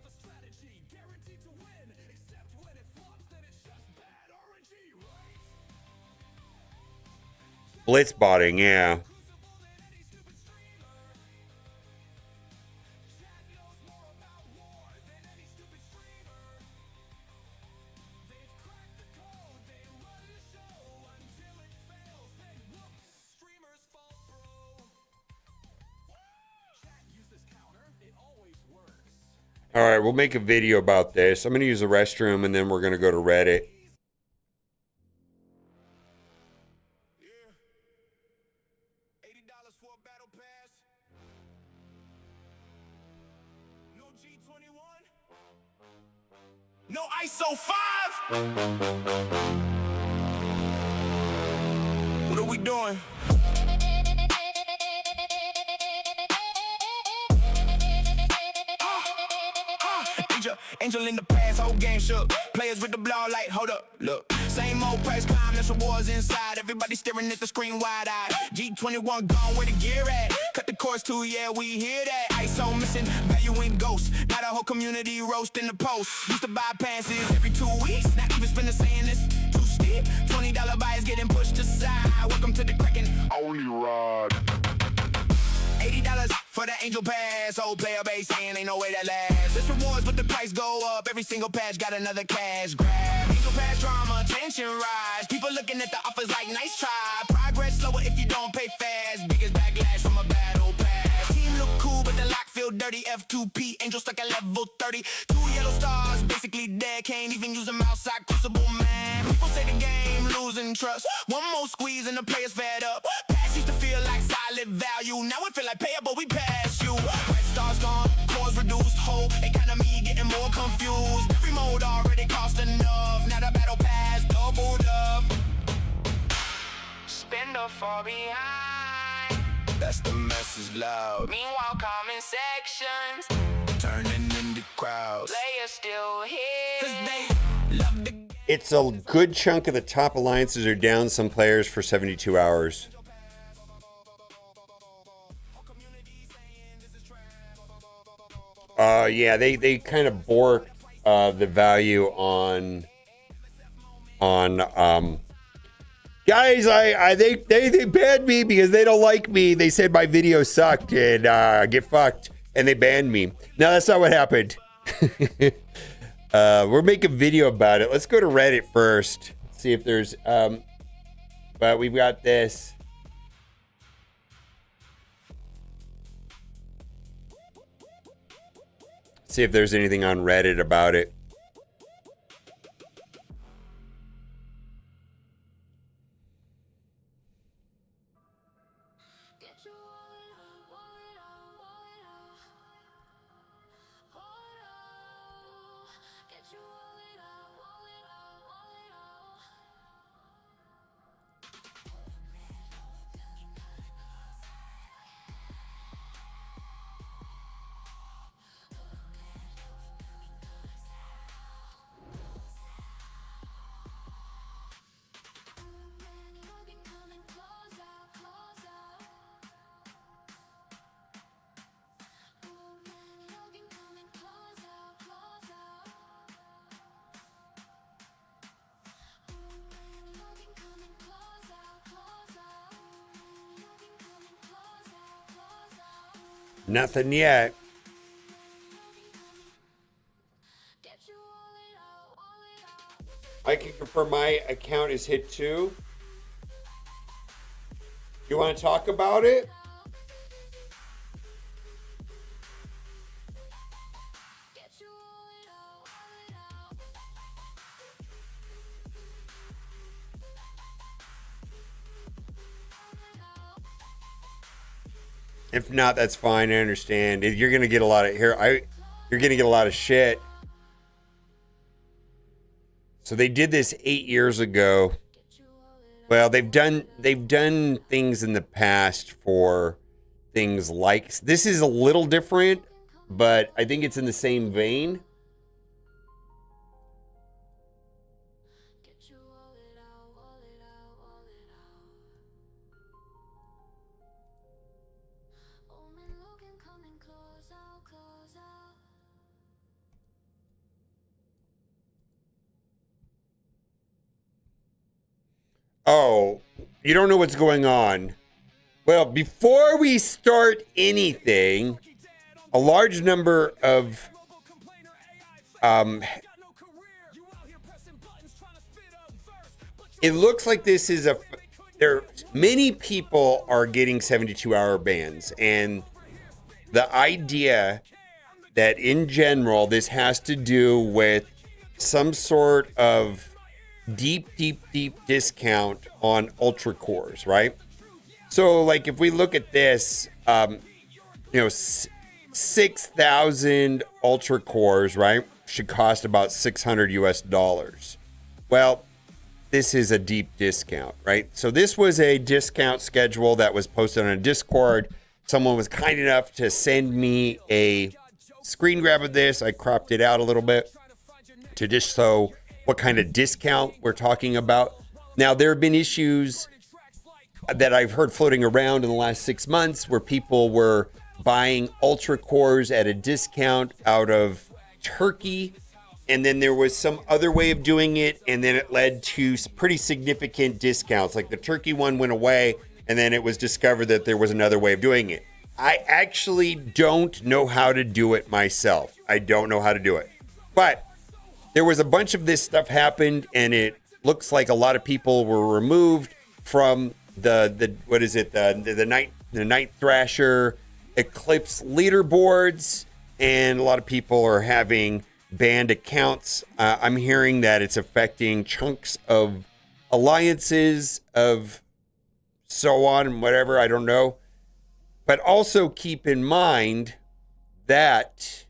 Blitzbotting, yeah. All right, we'll make a video about this. I'm going to use the restroom, and then we're going to go to Reddit. $80 for a battle pass. No G21. No ISO 5. What are we doing? Angel in the past, whole game shook. Players with the blow light, hold up, look. Same old price climb, that's rewards inside. Everybody staring at the screen wide-eyed. G21 gone, where the gear at? Cut the course too, yeah, we hear that. ISO missing, value in ghosts. Now the whole community roasting the post. Used to buy passes every 2 weeks. Not even spend saying this too steep. $20 buyers getting pushed aside. Welcome to the cracking only rod. $80 for the Angel Pass. Old player base saying ain't no way that lasts. This rewards, but the price go up. Every single patch got another cash grab. Angel Pass drama, tension rise. People looking at the offers like nice try. Progress slower if you don't pay fast. Biggest backlash from a battle pass. Team look cool, but the lock feel dirty. F2P, Angel stuck at level 30. 2 yellow stars, basically dead. Can't even use them outside Crucible, man. People say the game losing trust. One more squeeze and the players fed up. Pass used to feel like solid value. Now it feel like payable, we pass you. Red stars gone, cores reduced. Whole economy getting more confused. Every mode already cost enough. Now the battle pass doubled up. Spend or fall behind. That's the message loud. Meanwhile, comment sections turning into crowds. Players still here. 'Cause they love the. It's a good chunk of the top alliances are down some players for 72 hours. Yeah, they kind of borked the value on Guys, they banned me because they don't like me. They said my video sucked and get fucked, and they banned me. No, that's not what happened. We're making a video about it. Let's go to Reddit first. See if there's but we've got this. See if there's anything on Reddit about it. Nothing yet. I can confirm my account is hit too. You want to talk about it? If not, that's fine. I understand. You're gonna get a lot of here. You're gonna get a lot of shit. So they did this 8 years ago. Well, they've done things in the past for things like this is a little different, but I think it's in the same vein. Oh, you don't know what's going on. Well, before we start anything, a large number of it looks like this is many people are getting 72-hour bans, and the idea that in general this has to do with some sort of deep discount on ultra cores, right? So like if we look at this, 6,000 ultra cores, right, should cost about $600 US. Well, this is a deep discount, right? So this was a discount schedule that was posted on Discord. Someone was kind enough to send me a screen grab of this. I cropped it out a little bit to just show what kind of discount we're talking about. Now, there have been issues that I've heard floating around in the last 6 months where people were buying ultra cores at a discount out of Turkey, and then there was some other way of doing it, and then it led to pretty significant discounts. Like the Turkey one went away, and then it was discovered that there was another way of doing it. I actually don't know how to do it myself. I don't know how to do it. But there was a bunch of this stuff happened, and it looks like a lot of people were removed from the Night Thrasher Eclipse leaderboards, and a lot of people are having banned accounts. I'm hearing that it's affecting chunks of alliances of so on and whatever, I don't know. But also keep in mind that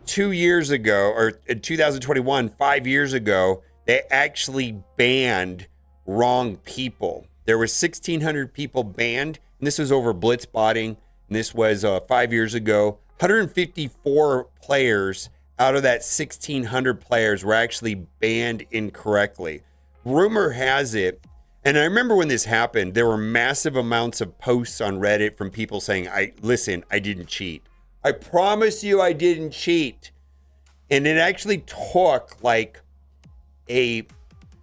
2 years ago, or in 2021, 5 years ago, they actually banned wrong people. There were 1,600 people banned, and this was over blitzbotting, and this was 5 years ago. 154 players out of that 1,600 players were actually banned incorrectly. Rumor has it, and I remember when this happened, there were massive amounts of posts on Reddit from people saying, I didn't cheat. I promise you I didn't cheat. And it actually took like a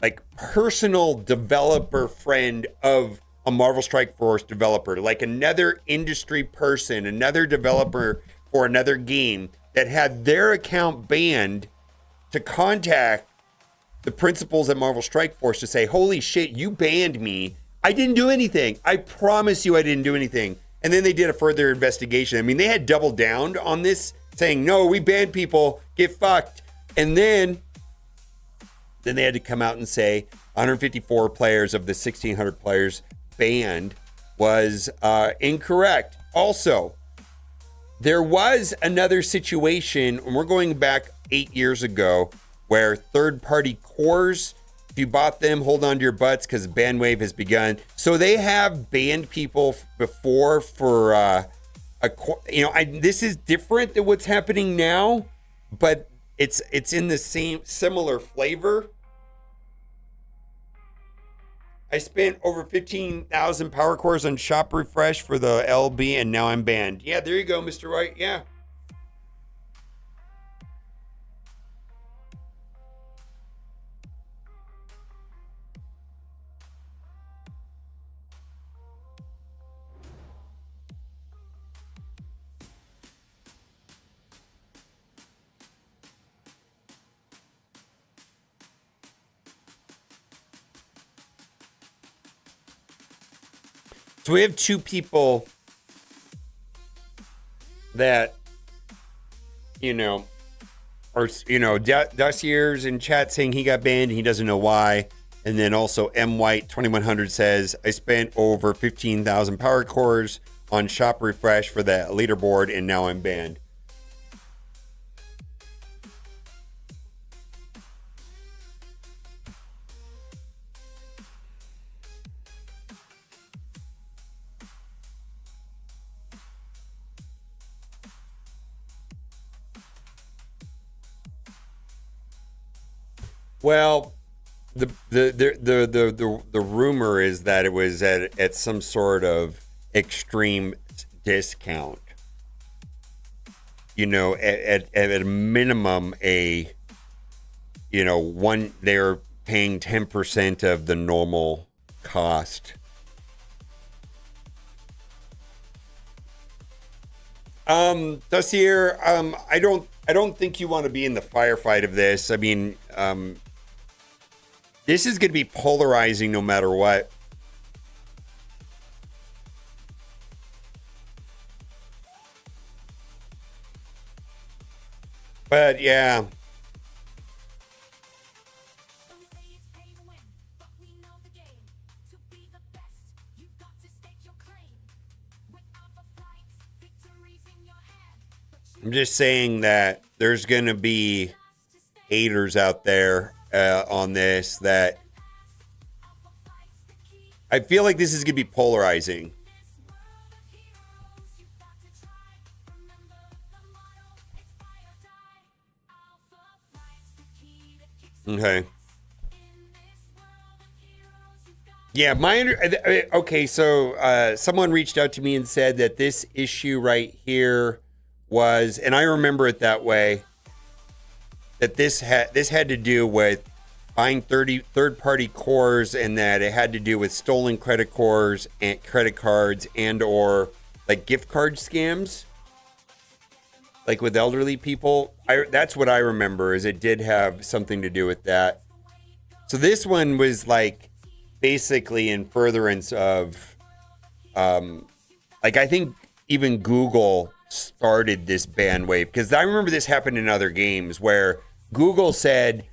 like personal developer friend of a Marvel Strike Force developer, like another industry person, another developer for another game that had their account banned, to contact the principals at Marvel Strike Force to say, holy shit, you banned me. I didn't do anything. I promise you I didn't do anything. And then they did a further investigation. I mean, they had doubled down on this, saying, no, we banned people, get fucked. And then they had to come out and say 154 players of the 1,600 players banned was incorrect. Also, there was another situation, and we're going back 8 years ago, where third-party cores, if you bought them, hold on to your butts because ban wave has begun. So they have banned people before for, this is different than what's happening now, but it's in the similar flavor. I spent over 15,000 power cores on Shop Refresh for the LB, and now I'm banned. Yeah, there you go, Mr. White. Yeah. So we have two people that, Dossier's in chat saying he got banned and he doesn't know why. And then also M White 2100 says, I spent over 15,000 power cores on Shop Refresh for the leaderboard and now I'm banned. Well, the rumor is that it was at some sort of extreme discount. At a minimum, they're paying 10% of the normal cost. Dossier, I don't think you want to be in the firefight of this. I mean, this is going to be polarizing no matter what. But yeah. I'm just saying that there's going to be haters out there on this, that I feel like this is going to be polarizing. Okay. Yeah, okay, so someone reached out to me and said that this issue right here was, and I remember it that way, that this had to do with buying third-party cores, and that it had to do with stolen credit cards and or like gift card scams, like with elderly people. That's what I remember, is it did have something to do with that. So this one was like basically in furtherance of, I think even Google started this ban wave, because I remember this happened in other games where Google said,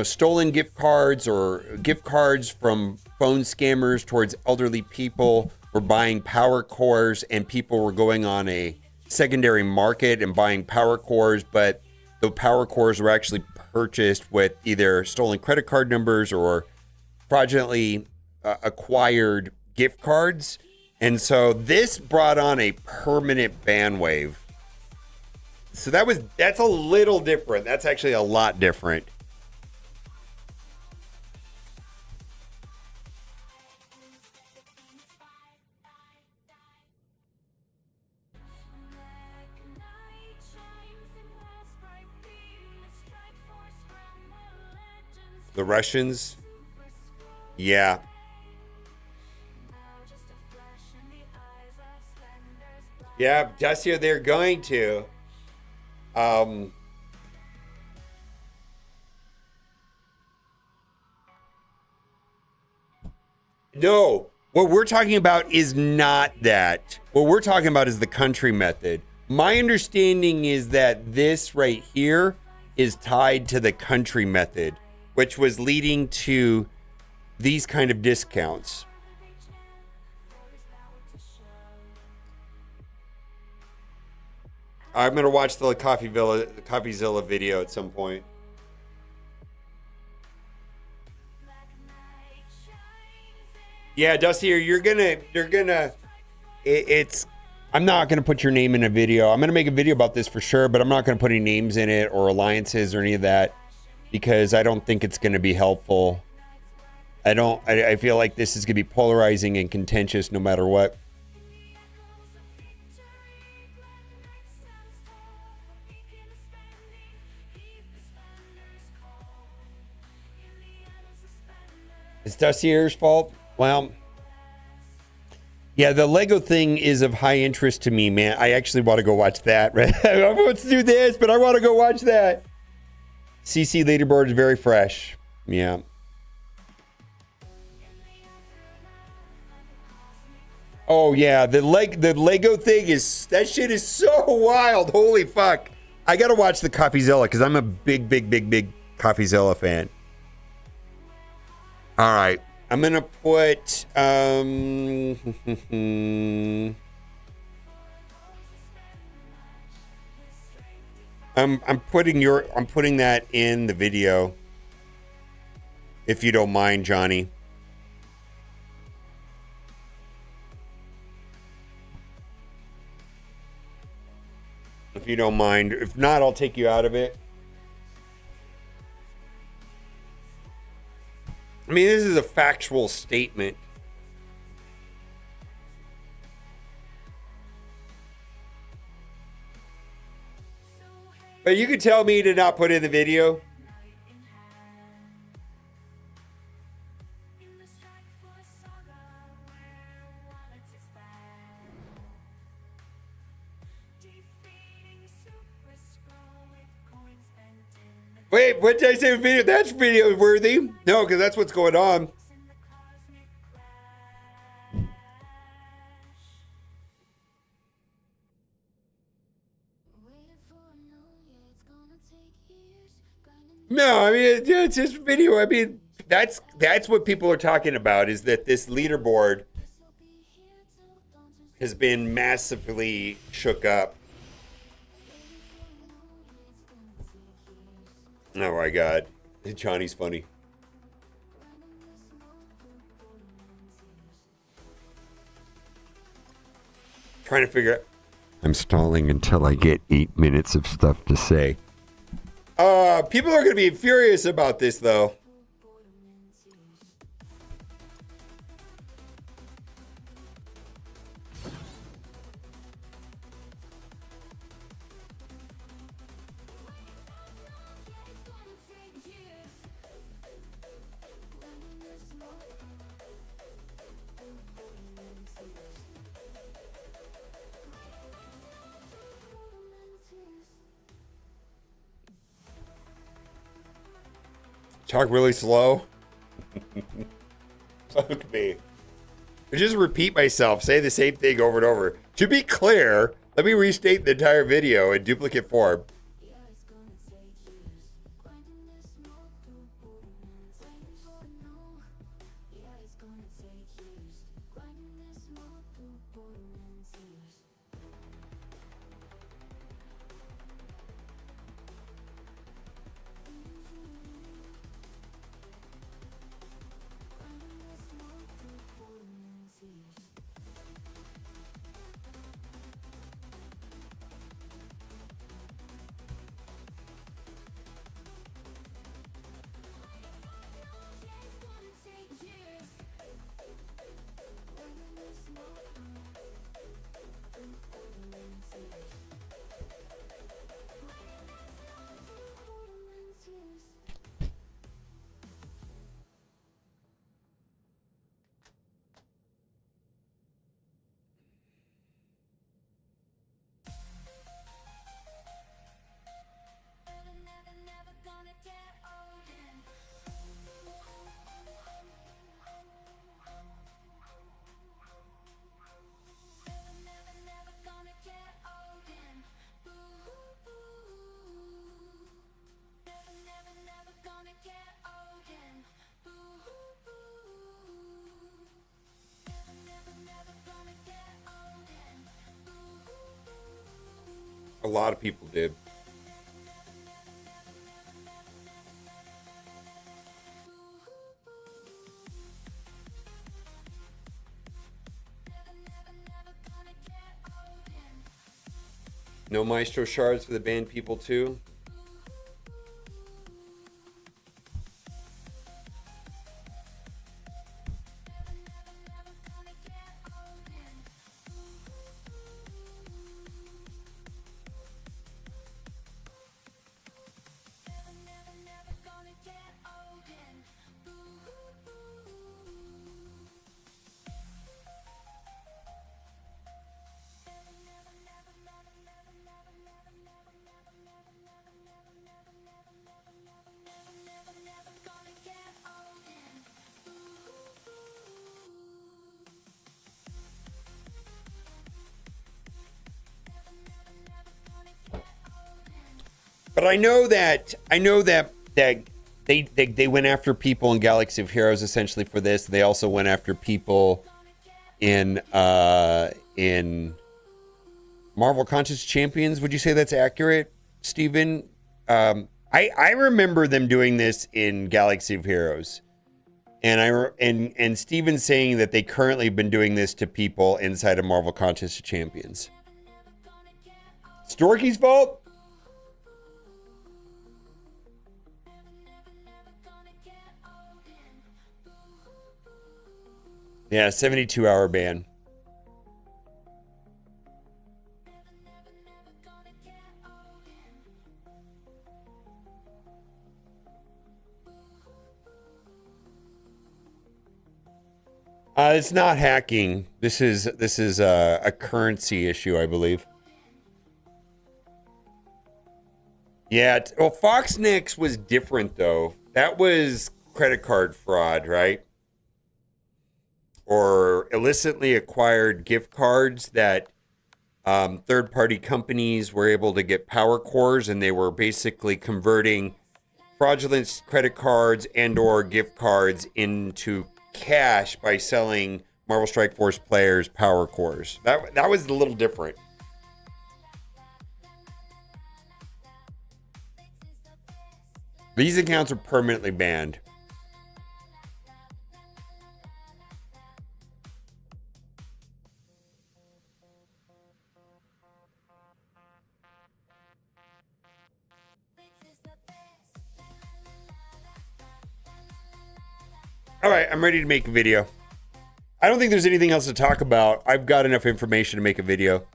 stolen gift cards or gift cards from phone scammers towards elderly people were buying power cores, and people were going on a secondary market and buying power cores, but the power cores were actually purchased with either stolen credit card numbers or fraudulently acquired gift cards. And so this brought on a permanent ban wave. So that's a little different. That's actually a lot different. The Russians. Yeah. Yeah, Jesse, they're going to. No, what we're talking about is not that. What we're talking about is the country method. My understanding is that this right here is tied to the country method, which was leading to these kind of discounts. I'm going to watch the CoffeeZilla video at some point. Yeah, Dusty, I'm not gonna put your name in a video. I'm gonna make a video about this for sure, but I'm not gonna put any names in it or alliances or any of that because I don't think it's gonna be helpful. I feel like this is gonna be polarizing and contentious no matter what. It's Dusty Air's fault? Well, yeah, the Lego thing is of high interest to me, man. I actually want to go watch that. Right? I want to do this, but I want to go watch that. CC leaderboard is very fresh. Yeah. Oh yeah, the Lego thing is, that shit is so wild. Holy fuck. I gotta watch the CoffeeZilla because I'm a big CoffeeZilla fan. All right, I'm gonna put I'm putting that in the video, if you don't mind, Johnny. If you don't mind. If not, I'll take you out of it. I mean, this is a factual statement. But you could tell me to not put in the video. Wait, what did I say? Video? That's video worthy. No, because that's what's going on. No, I mean, it's just video. I mean, that's what people are talking about, is that this leaderboard has been massively shook up. Oh my God, Johnny's funny. Trying to figure out. I'm stalling until I get 8 minutes of stuff to say. People are going to be furious about this, though. Talk really slow. Fuck me. I just repeat myself, say the same thing over and over. To be clear, let me restate the entire video in duplicate form. A lot of people did. No Maestro shards for the band people too. But I know that they went after people in Galaxy of Heroes essentially for this. They also went after people in Marvel Contest Champions. Would you say that's accurate, Steven? I remember them doing this in Galaxy of Heroes. And Steven saying that they currently have been doing this to people inside of Marvel Contest of Champions. Storky's fault? Yeah, 72-hour ban. It's not hacking. This is a currency issue, I believe. Yeah. Well, Foxnix was different though. That was credit card fraud, right? Or illicitly acquired gift cards that third-party companies were able to get power cores, and they were basically converting fraudulent credit cards and or gift cards into cash by selling Marvel Strike Force players power cores. That was a little different. These accounts are permanently banned. All right, I'm ready to make a video. I don't think there's anything else to talk about. I've got enough information to make a video.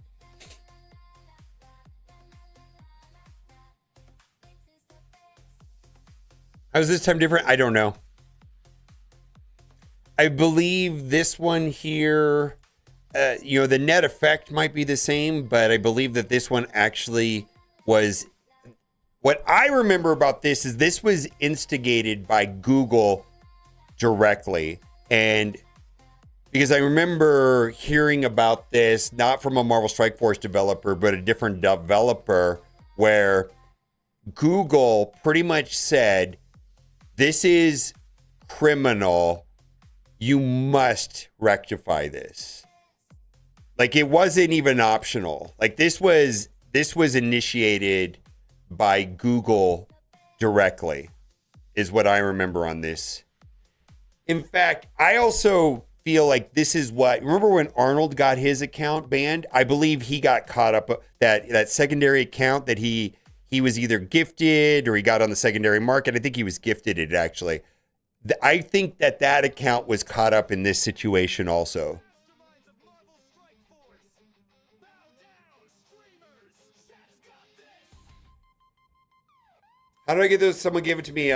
How's this time different? I don't know. I believe this one here, the net effect might be the same, but I believe that this one actually was... What I remember about this is this was instigated by Google directly. And because I remember hearing about this, not from a Marvel Strike Force developer, but a different developer, where Google pretty much said, this is criminal. You must rectify this. Like, it wasn't even optional. Like, this was initiated by Google directly, is what I remember on this. In fact, I also feel like this is what, remember when Arnold got his account banned? I believe he got caught up that secondary account that he was either gifted or he got on the secondary market. I think he was gifted it actually. I think that account was caught up in this situation also. How do I get those? Someone gave it to me.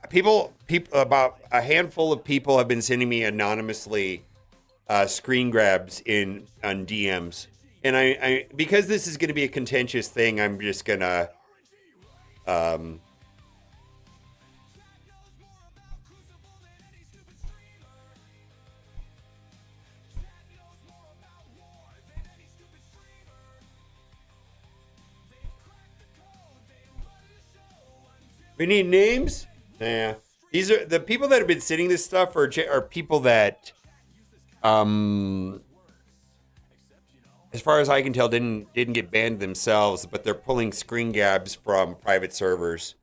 People, about a handful of people have been sending me anonymously screen grabs on DMs, and I because this is going to be a contentious thing, I'm just gonna we need names. Yeah, these are the people that have been sending this stuff are people that as far as I can tell, didn't get banned themselves, but they're pulling screen grabs from private servers.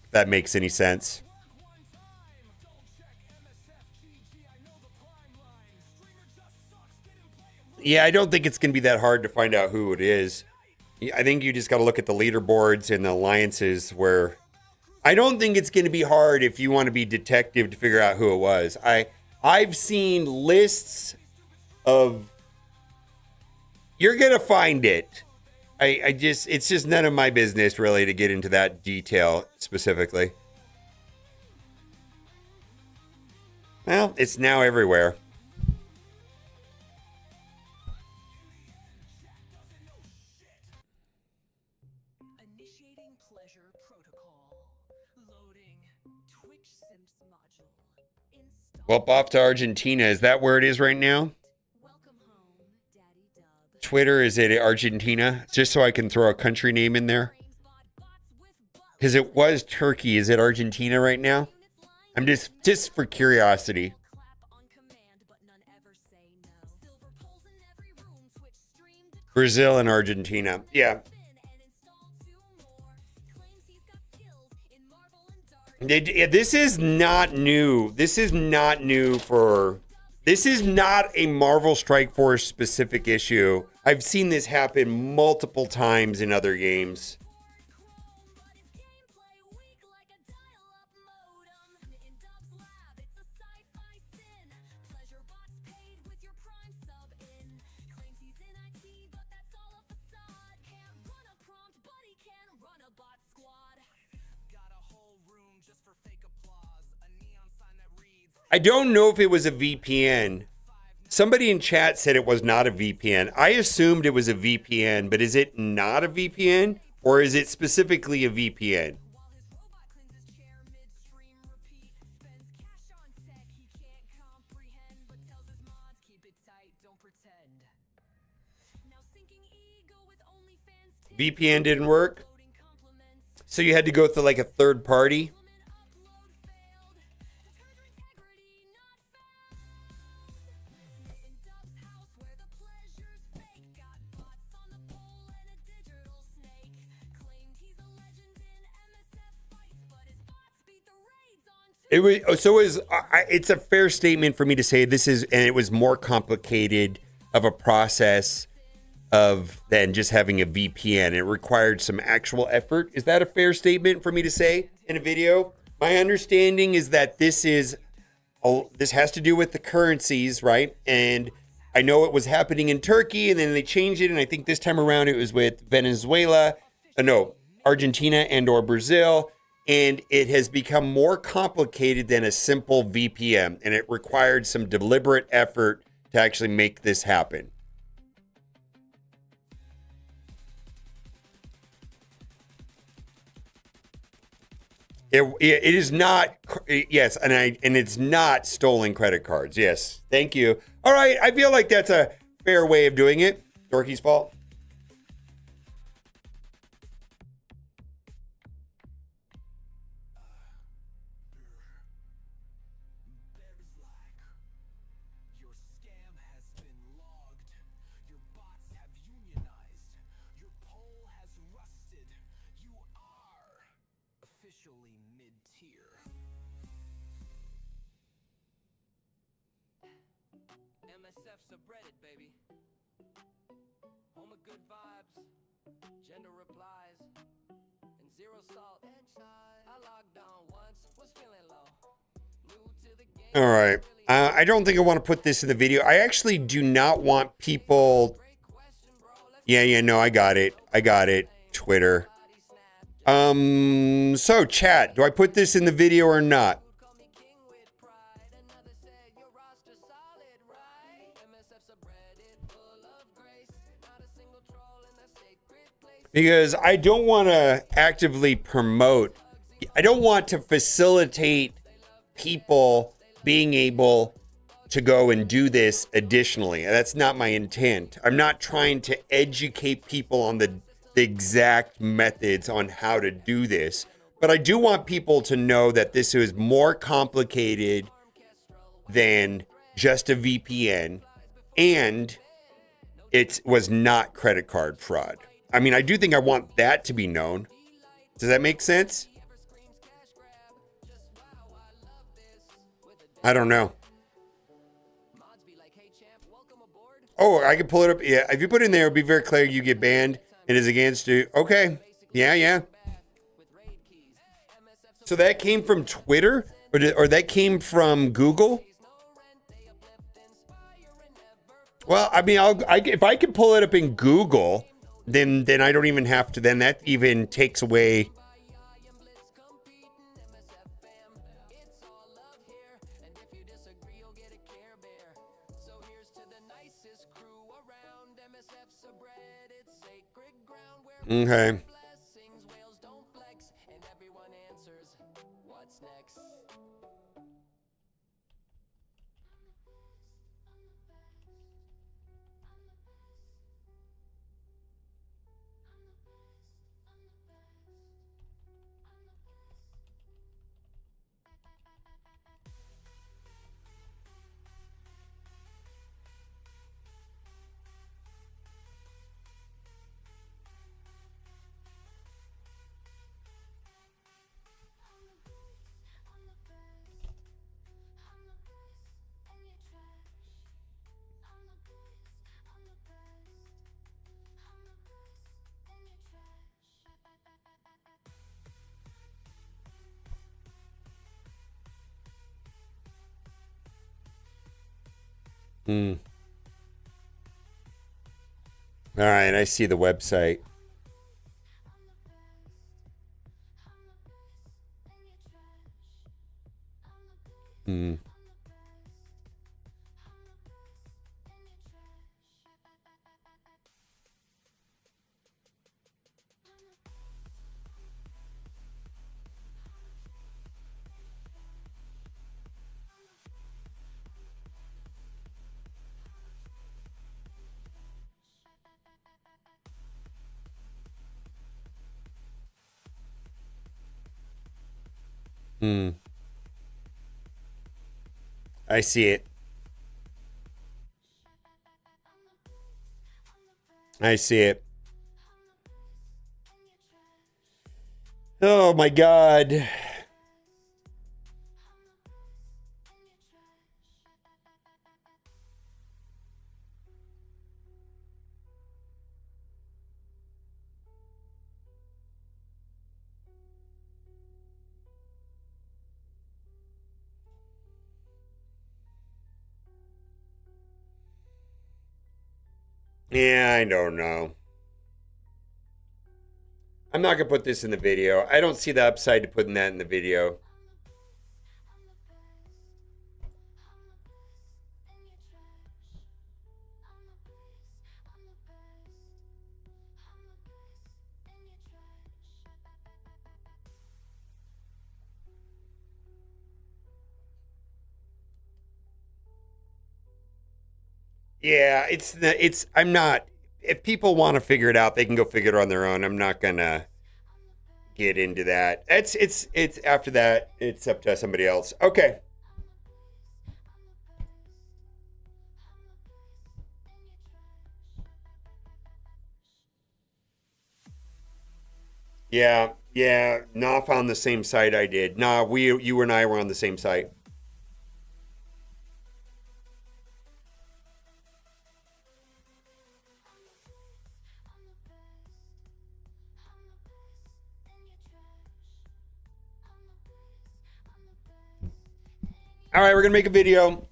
If that makes any sense. Yeah, I don't think it's going to be that hard to find out who it is. I think you just got to look at the leaderboards and the alliances where... I don't think it's going to be hard if you want to be detective to figure out who it was. I've seen lists of... You're going to find it. It's just none of my business really to get into that detail specifically. Well, it's now everywhere. Well, off to Argentina. Is that where it is right now? Twitter, is it Argentina? Just so I can throw a country name in there. Because it was Turkey. Is it Argentina right now? I'm just for curiosity. Brazil and Argentina. Yeah. This is not new. This is not new for... This is not a Marvel Strike Force specific issue. I've seen this happen multiple times in other games. I don't know if it was a VPN. Somebody in chat said it was not a VPN. I assumed it was a VPN, but is it not a VPN? Or is it specifically a VPN? VPN didn't work? So you had to go through like a third party? It's a fair statement for me to say this is, and it was more complicated of a process than just having a VPN. It required some actual effort. Is that a fair statement for me to say in a video? My understanding is that this has to do with the currencies, right? And I know it was happening in Turkey, and then they changed it, and I think this time around it was with Argentina and or Brazil. And it has become more complicated than a simple VPN, and it required some deliberate effort to actually make this happen. It is not, yes, and it's not stolen credit cards. Yes, thank you. All right, I feel like that's a fair way of doing it. Dorky's fault. MSF subreddit, baby. Home of good vibes, gender replies, and zero salt. I logged on once, was feeling low. New to the game. All right. I don't think I want to put this in the video. I actually do not want people... Yeah, no, I got it. Twitter. So chat, do I put this in the video or not? Because I don't want to actively promote, I don't want to facilitate people being able to go and do this additionally. That's not my intent. I'm not trying to educate people on the exact methods on how to do this. But I do want people to know that this is more complicated than just a VPN. And it was not credit card fraud. I mean, I do think I want that to be known. Does that make sense? I don't know. Oh, I can pull it up. Yeah, if you put it in there, it'll be very clear you get banned and is against you. Okay. Yeah. So that came from Twitter or that came from Google? Well, I mean, if I can pull it up in Google, then I don't even have to. Then that even takes away. Okay. All right, I see the website. I see it. I see it. Oh my God. Yeah, I don't know. I'm not going to put this in the video. I don't see the upside to putting that in the video. Yeah, I'm not, if people want to figure it out, they can go figure it on their own. I'm not going to get into that. It's after that, it's up to somebody else. Okay. Yeah, Knopf on the same site I did. Nah, you and I were on the same site. All right, we're going to make a video.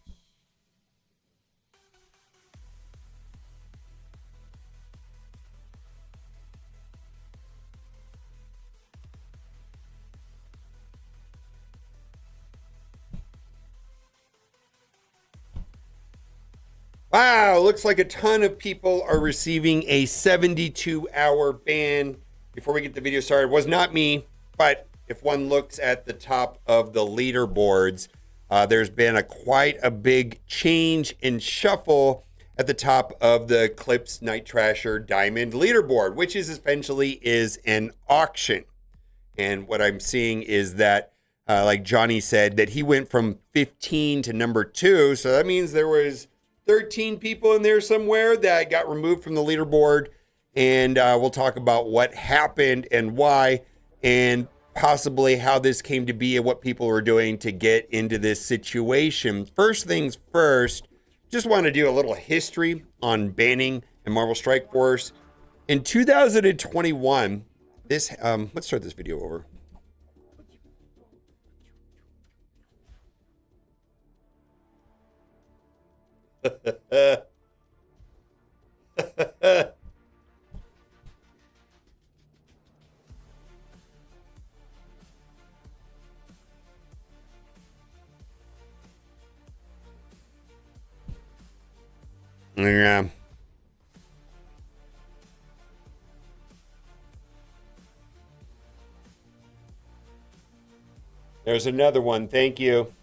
Wow, looks like a ton of people are receiving a 72-hour ban. Before we get the video started, it was not me, but if one looks at the top of the leaderboards, there's been quite a big change and shuffle at the top of the Clips Night Trasher Diamond leaderboard, which is essentially an auction. And what I'm seeing is that, like Johnny said, that he went from 15 to number 2. So that means there was 13 people in there somewhere that got removed from the leaderboard. And we'll talk about what happened and why, and possibly how this came to be and what people were doing to get into this situation. First things first, just want to do a little history on banning in Marvel Strike Force. In 2021, this let's start this video over. Yeah. There's another one. Thank you.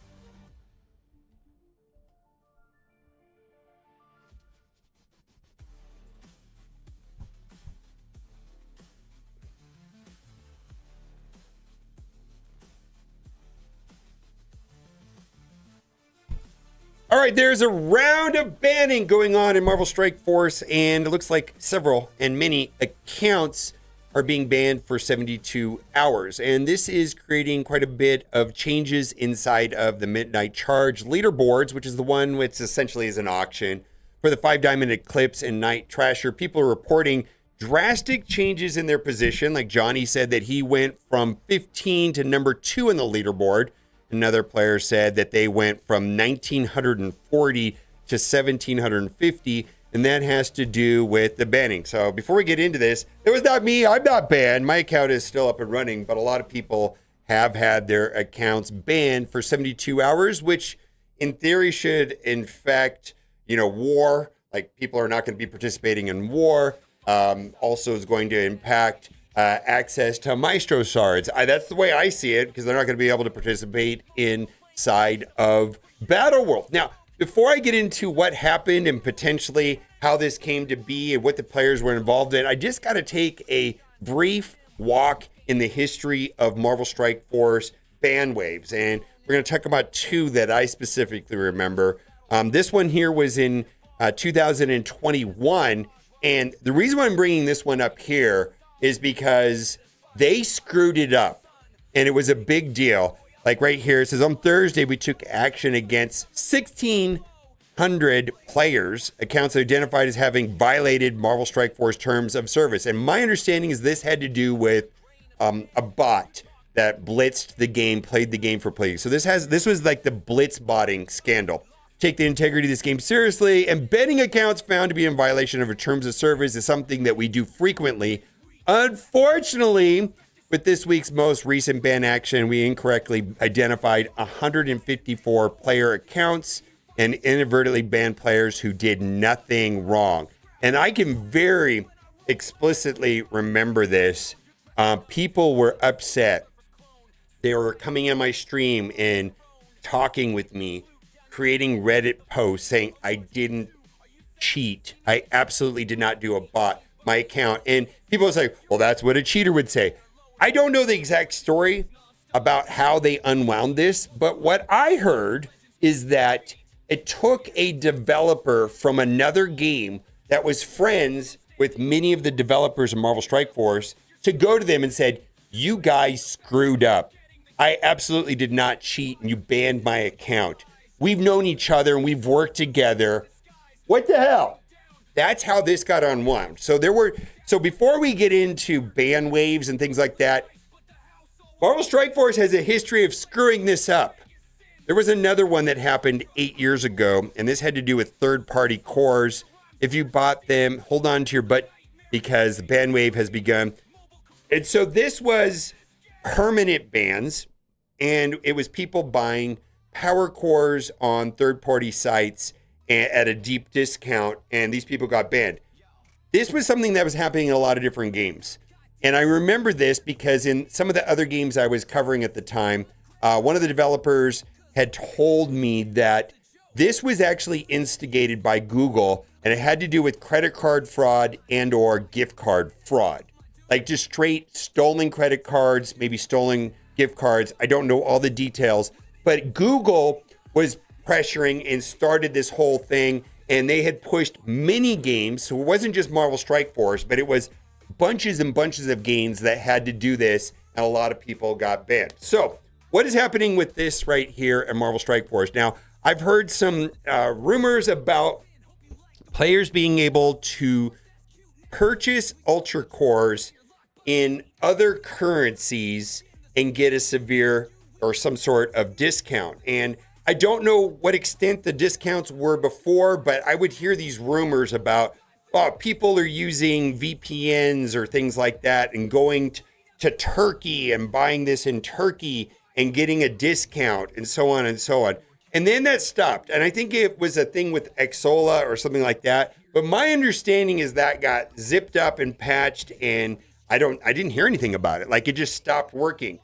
All right, there's a round of banning going on in Marvel Strike Force, and it looks like several and many accounts are being banned for 72 hours. And this is creating quite a bit of changes inside of the Midnight Charge leaderboards, which is the one which essentially is an auction for the 5 Diamond Eclipse and Night Trasher. People are reporting drastic changes in their position. Like Johnny said that he went from 15 to number 2 in the leaderboard. Another player said that they went from 1,940 to 1,750, and that has to do with the banning. So before we get into this, it was not me. I'm not banned. My account is still up and running, but a lot of people have had their accounts banned for 72 hours, which in theory should infect, war. Like people are not going to be participating in war. Also is going to impact access to Maestro shards. That's the way I see it, because they're not going to be able to participate inside of Battle World. Now, before I get into what happened and potentially how this came to be and what the players were involved in, I just got to take a brief walk in the history of Marvel Strike Force ban waves. And we're going to talk about 2 that I specifically remember. This one here was in 2021. And the reason why I'm bringing this one up here is because they screwed it up, and it was a big deal. Like right here, it says, on Thursday, we took action against 1,600 players, accounts identified as having violated Marvel Strike Force terms of service. And my understanding is this had to do with a bot that blitzed the game, played the game for play. So this was like the blitz botting scandal. Take the integrity of this game seriously, and betting accounts found to be in violation of our terms of service is something that we do frequently. Unfortunately, with this week's most recent ban action, we incorrectly identified 154 player accounts and inadvertently banned players who did nothing wrong. And I can very explicitly remember this. People were upset. They were coming on my stream and talking with me, creating Reddit posts saying I didn't cheat. I absolutely did not do a bot. My account. And people say, well, that's what a cheater would say. I don't know the exact story about how they unwound this, but what I heard is that it took a developer from another game that was friends with many of the developers of Marvel Strike Force to go to them and said, you guys screwed up. I absolutely did not cheat, and you banned my account. We've known each other and we've worked together. What the hell? That's how this got unwound. So before we get into ban waves and things like that, Marvel Strike Force has a history of screwing this up. There was another one that happened 8 years ago, and this had to do with third-party cores. If you bought them, hold on to your butt, because the ban wave has begun. And so this was permanent bans, and it was people buying power cores on third-party sites at a deep discount, and these people got banned. This was something that was happening in a lot of different games. And I remember this because in some of the other games I was covering at the time, one of the developers had told me that this was actually instigated by Google, and it had to do with credit card fraud and or gift card fraud. Like just straight stolen credit cards, maybe stolen gift cards. I don't know all the details, but Google was pressuring and started this whole thing, and they had pushed mini games. So it wasn't just Marvel Strike Force, but it was bunches and bunches of games that had to do this, and a lot of people got banned. So what is happening with this right here at Marvel Strike Force? Now, I've heard some rumors about players being able to purchase Ultra Cores in other currencies and get a severe or some sort of discount. And I don't know what extent the discounts were before, but I would hear these rumors about people are using VPNs or things like that and going to Turkey and buying this in Turkey and getting a discount and so on and so on. And then that stopped. And I think it was a thing with Exola or something like that. But my understanding is that got zipped up and patched, and I didn't hear anything about it. Like, it just stopped working.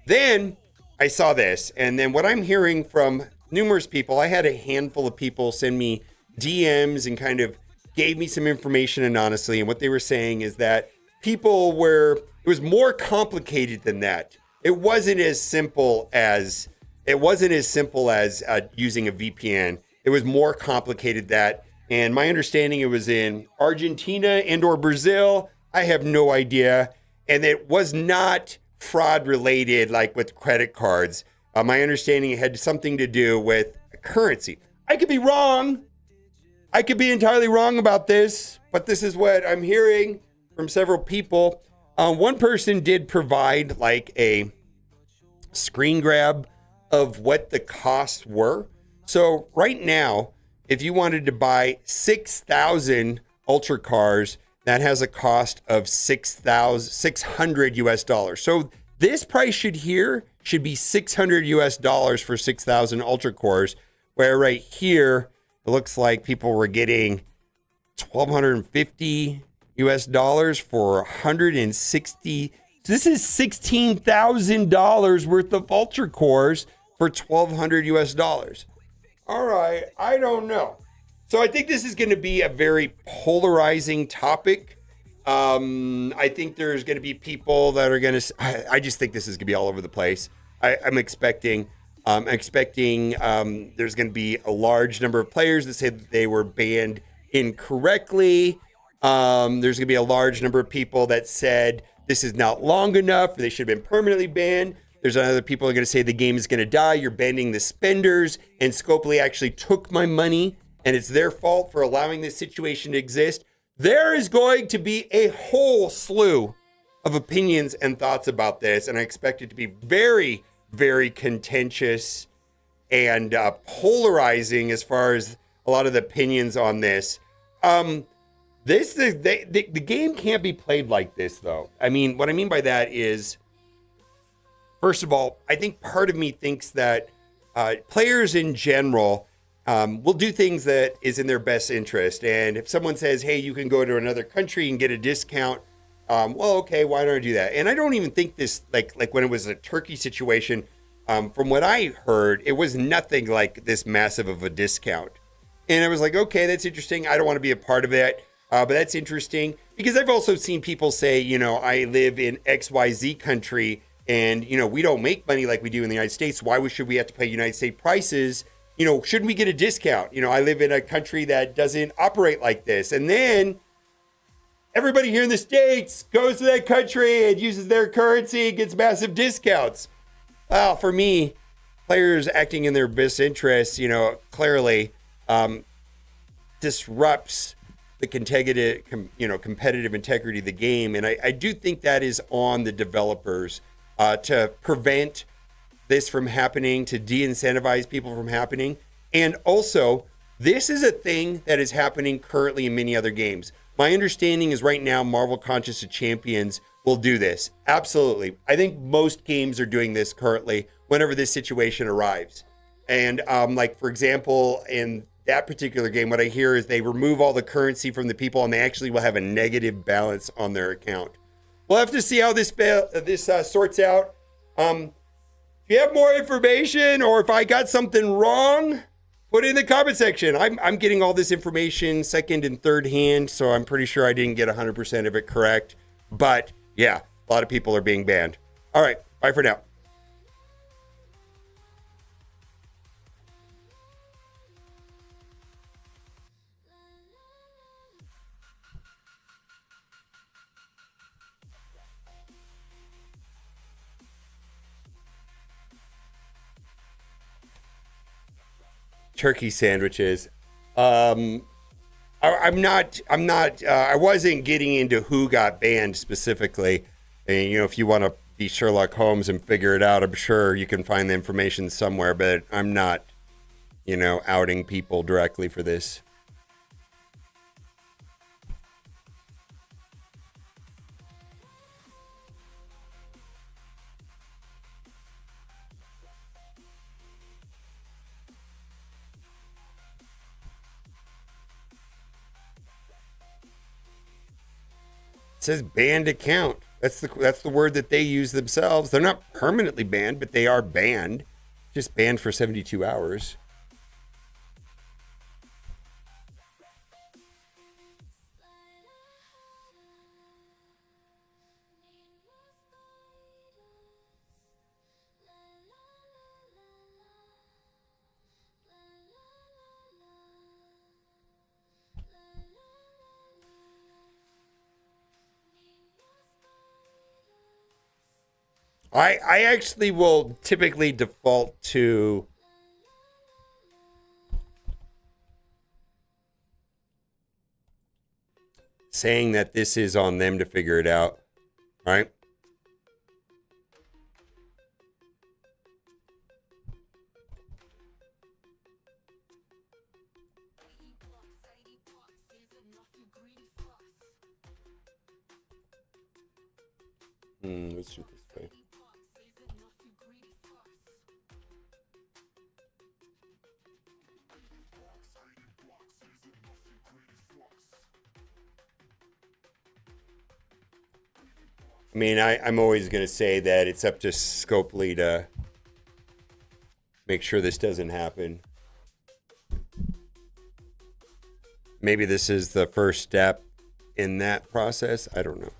Then I saw this, and then what I'm hearing from numerous people, I had a handful of people send me DMs and kind of gave me some information anonymously, and what they were saying is that it was more complicated than that. It wasn't as simple as using a VPN. It was more complicated that, and my understanding it was in Argentina and or Brazil. I have no idea, and it was not fraud related like with credit cards. My understanding it had something to do with currency. I could be wrong. I could be entirely wrong about this, but this is what I'm hearing from several people. One person did provide like a screen grab of what the costs were. So right now, if you wanted to buy 6,000 Ultra Cars, that has a cost of $600 US. So this price should be $600 US for 6,000 Ultra Cores, where right here, it looks like people were getting $1,250 US for 160. This is $16,000 worth of Ultra Cores for $1,200 US. All right, I don't know. So I think this is going to be a very polarizing topic. I think there's going to be people that are going to. I just think this is going to be all over the place. I'm expecting there's going to be a large number of players that say that they were banned incorrectly. There's going to be a large number of people that said this is not long enough, or they should have been permanently banned. There's other people who are going to say the game is going to die. You're banning the spenders, and Scopely actually took my money, and it's their fault for allowing this situation to exist. There is going to be a whole slew of opinions and thoughts about this, and I expect it to be very, very contentious and polarizing as far as a lot of the opinions on this. The game can't be played like this, though. I mean, what I mean by that is, first of all, I think part of me thinks that players in general will do things that is in their best interest. And if someone says, hey, you can go to another country and get a discount, well, okay, why don't I do that? And I don't even think this, like when it was a Turkey situation, from what I heard, it was nothing like this massive of a discount. And I was like, okay, that's interesting. I don't want to be a part of that. But that's interesting because I've also seen people say, I live in XYZ country and, we don't make money like we do in the United States. Why should we have to pay United States prices? Shouldn't we get a discount? I live in a country that doesn't operate like this. And then everybody here in the States goes to that country and uses their currency and gets massive discounts. Well, for me, players acting in their best interests, clearly disrupts the competitive integrity of the game. And I do think that is on the developers to prevent this from happening, to de-incentivize people from happening. And also, this is a thing that is happening currently in many other games. My understanding is right now, Marvel Contest of Champions will do this. Absolutely. I think most games are doing this currently whenever this situation arrives. And for example, in that particular game, what I hear is they remove all the currency from the people and they actually will have a negative balance on their account. We'll have to see how this sorts out. If you have more information or if I got something wrong, put it in the comment section. I'm getting all this information second and third hand, so I'm pretty sure I didn't get 100% of it correct. But yeah, a lot of people are being banned. All right, bye for now. turkey sandwiches. I wasn't getting into who got banned specifically. And, you know, if you want to be Sherlock Holmes and figure it out, I'm sure you can find the information somewhere, but I'm not, you know, outing people directly for this. It says banned account. That's the word that they use themselves. They're not permanently banned, but they are banned. Just banned for 72 hours. I actually will typically default to saying that this is on them to figure it out, right? Let's do it this way. I mean, I'm always going to say that it's up to Scopely to make sure this doesn't happen. Maybe this is the first step in that process. I don't know.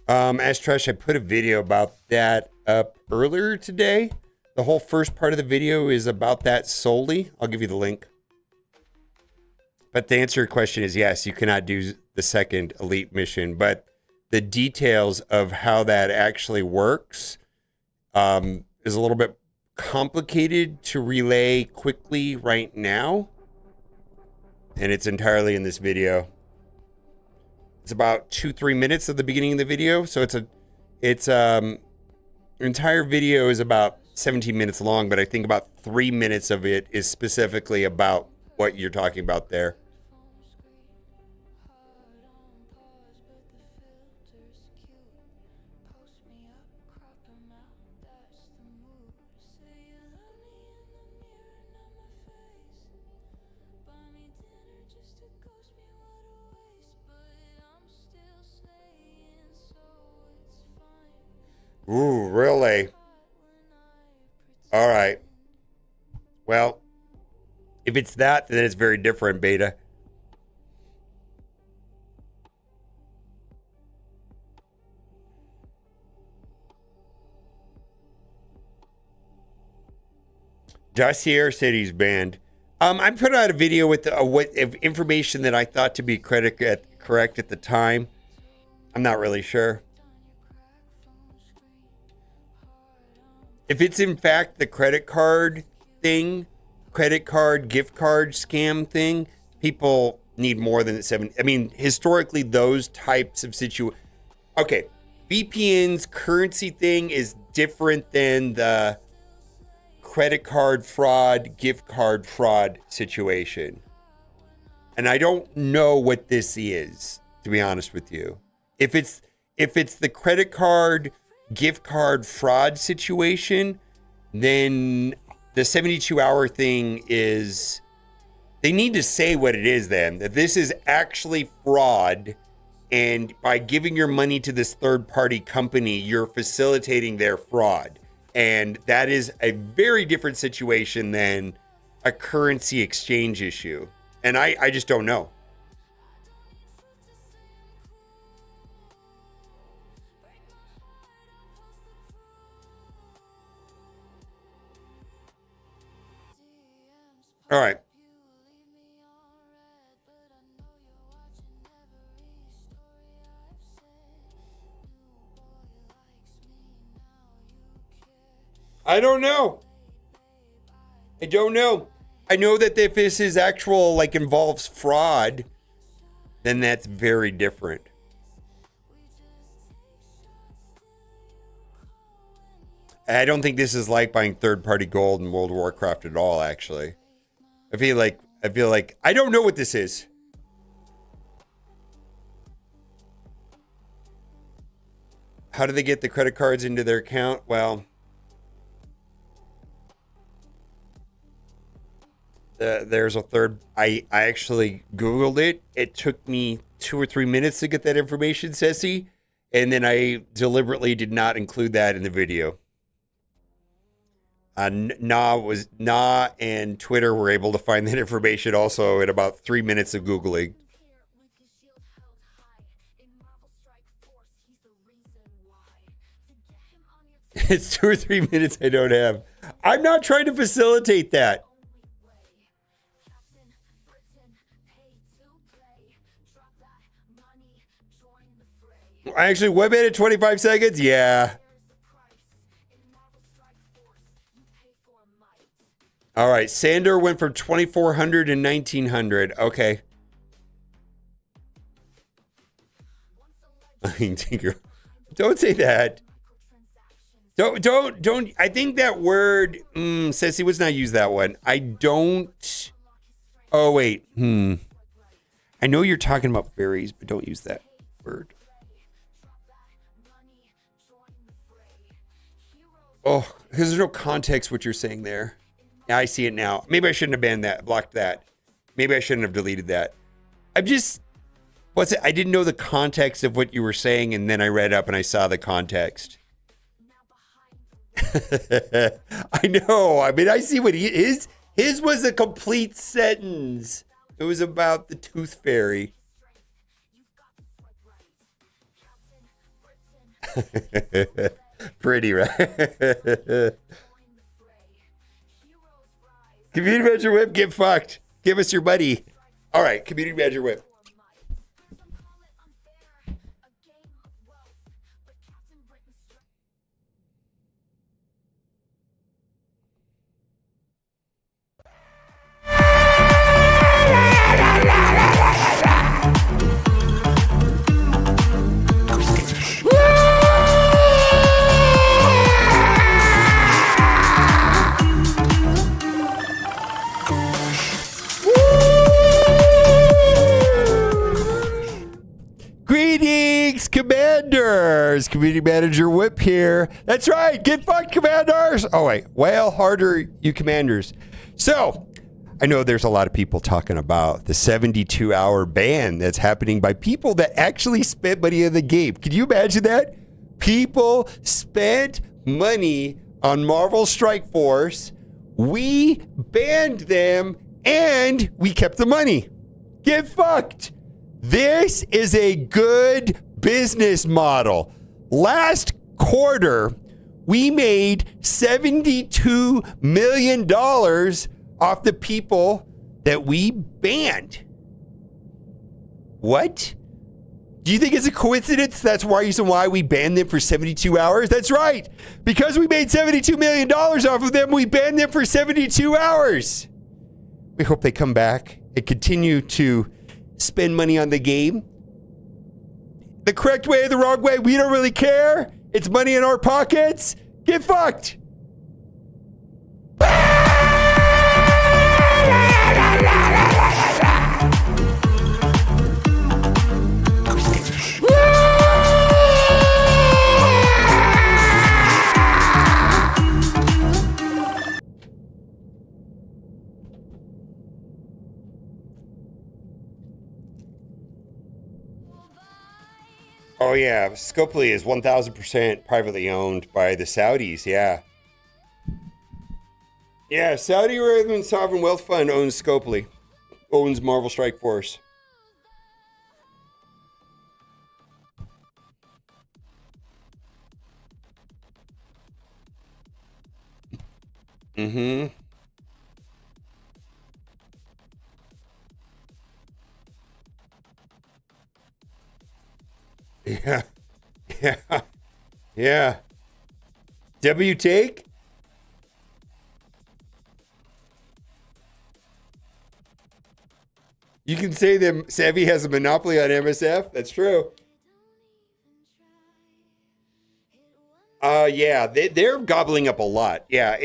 Ash Trash, I put a video about that up earlier today. The whole first part of the video is about that solely. I'll give you the link. But to answer your question is yes, you cannot do the second elite mission, but the details of how that actually works is a little bit complicated to relay quickly right now. And it's entirely in this video. It's about 2-3 minutes of the beginning of the video. So it's entire video is about 17 minutes long, but I think about 3 minutes of it is specifically about what you're talking about there. Ooh, really? All right. Well, if it's that, then it's very different, Beta. Dossier said he's banned. I put out a video with what information that I thought to be correct at the time. I'm not really sure. If it's in fact the credit card thing, credit card, gift card scam thing, people need more than 70. I mean, historically, those types of Okay, VPN's currency thing is different than the credit card fraud, gift card fraud situation. And I don't know what this is, to be honest with you. If it's the credit card, gift card fraud situation, then the 72-hour thing is, they need to say what it is then, that this is actually fraud, and by giving your money to this third-party company, you're facilitating their fraud. And that is a very different situation than a currency exchange issue. And I just don't know. All right. I don't know. I don't know. I know that if this is actual, like, involves fraud, then that's very different. I don't think this is like buying third-party gold in World of Warcraft at all, actually. I feel like I don't know what this is. How do they get the credit cards into their account? Well, there's a third. I actually Googled it. It took me 2 or 3 minutes to get that information, Ceci. And then I deliberately did not include that in the video. Nah and Twitter were able to find that information also in about 3 minutes of Googling. It's 2 or 3 minutes I don't have. I'm not trying to facilitate that. I actually web edit 25 seconds? Yeah. All right. Sander went from 2,400 to 1,900. Okay. Don't say that. Don't. I think that word, Ceci was not use that one. I don't. Oh, wait. I know you're talking about fairies, but don't use that word. Oh, because there's no context what you're saying there. Yeah, I see it now. Maybe I shouldn't have banned that, blocked that. Maybe I shouldn't have deleted that. I didn't know the context of what you were saying, and then I read up and I saw the context. I know. I mean, I see what his was a complete sentence. It was about the tooth fairy. Pretty, right? Community Manager Whip, get fucked. Give us your money. All right, Community Manager Whip. Greetings, Commanders! Community Manager Whip here. That's right, get fucked, Commanders! Oh wait, wail harder, you Commanders. So, I know there's a lot of people talking about the 72-hour ban that's happening by people that actually spent money in the game. Can you imagine that? People spent money on Marvel Strike Force. We banned them and we kept the money. Get fucked. This is a good business model. Last quarter, we made $72 million off the people that we banned. What? Do you think it's a coincidence that's why we banned them for 72 hours? That's right. Because we made $72 million off of them, we banned them for 72 hours. We hope they come back and continue to spend money on the game. The correct way or the wrong way, we don't really care. It's money in our pockets. Get fucked. Oh yeah, Scopely is 1,000% privately owned by the Saudis. Yeah, yeah. Saudi Arabian Sovereign Wealth Fund owns Scopely, owns Marvel Strike Force. Mm-hmm. Yeah, yeah, yeah. W take? You can say that Savvy has a monopoly on MSF. That's true. Yeah, they're gobbling up a lot. Yeah,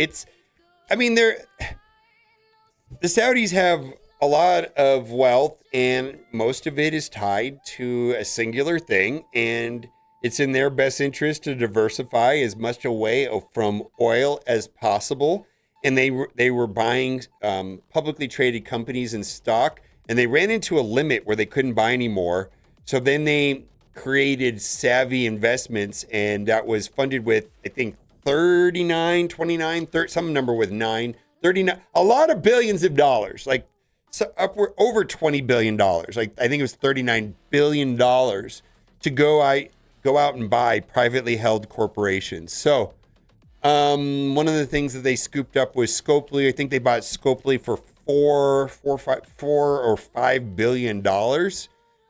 I mean, the Saudis have a lot of wealth, and most of it is tied to a singular thing, and it's in their best interest to diversify as much away from oil as possible. And they were buying publicly traded companies in stock, and they ran into a limit where they couldn't buy anymore. So then they created Savvy Investments, and that was funded with, I think, 39, 29, 30, some number with 9, 39, a lot of billions of dollars, like so upward over $20 billion. Like I think it was $39 billion to go out and buy privately held corporations. So one of the things that they scooped up was Scopely. I think they bought Scopely for $4 or $5 billion.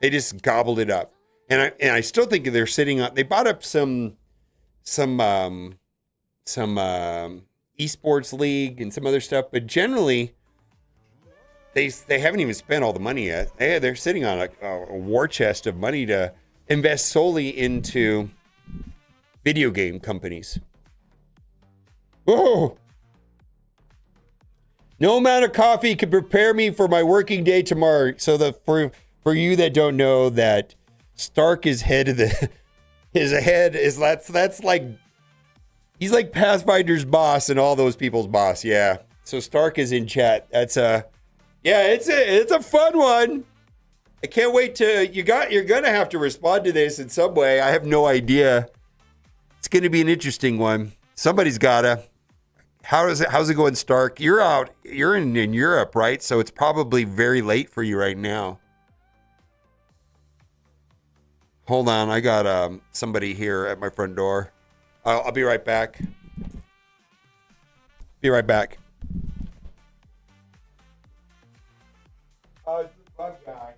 They just gobbled it up. And I still think they're sitting on, they bought up some esports league and some other stuff, but generally they haven't even spent all the money yet. They're sitting on a war chest of money to invest solely into video game companies. Whoa! No amount of coffee can prepare me for my working day tomorrow. So for you that don't know, that Stark is head of the that's like, he's like Pathfinder's boss and all those people's boss. Yeah. So Stark is in chat. That's it's a fun one. I can't wait to you're gonna have to respond to this in some way. I have no idea. It's gonna be an interesting one. Somebody's gotta. How's it going, Stark? You're in Europe, right? So it's probably very late for you right now. Hold on, I got somebody here at my front door. I'll be right back. Be right back. Oh, it's the bug guy.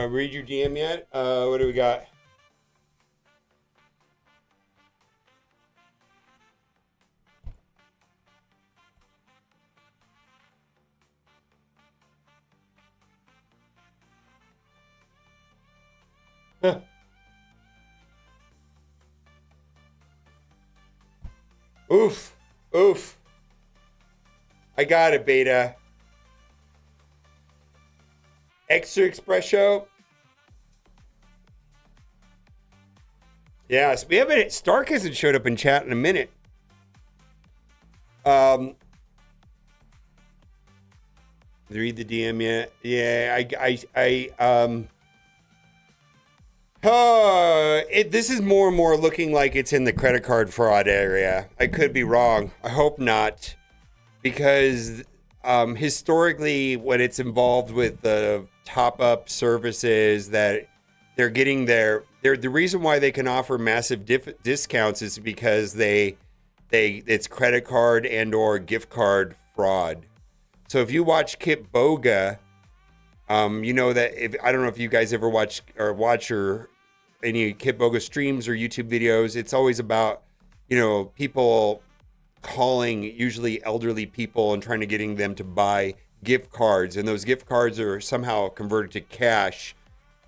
Read your DM yet? What do we got? Oof. Oof. I got it, Beta. Extra espresso. Yes, we haven't. Stark hasn't showed up in chat in a minute. Read the DM yet? Yeah, this is more and more looking like it's in the credit card fraud area. I could be wrong. I hope not, because historically, when it's involved with the top-up services that they're getting the reason why they can offer massive discounts is because it's credit card and or gift card fraud. So if you watch Kip Boga, you know that I don't know if you guys ever watch any Kip Boga streams or YouTube videos. It's always about, people calling usually elderly people and trying to getting them to buy gift cards, and those gift cards are somehow converted to cash.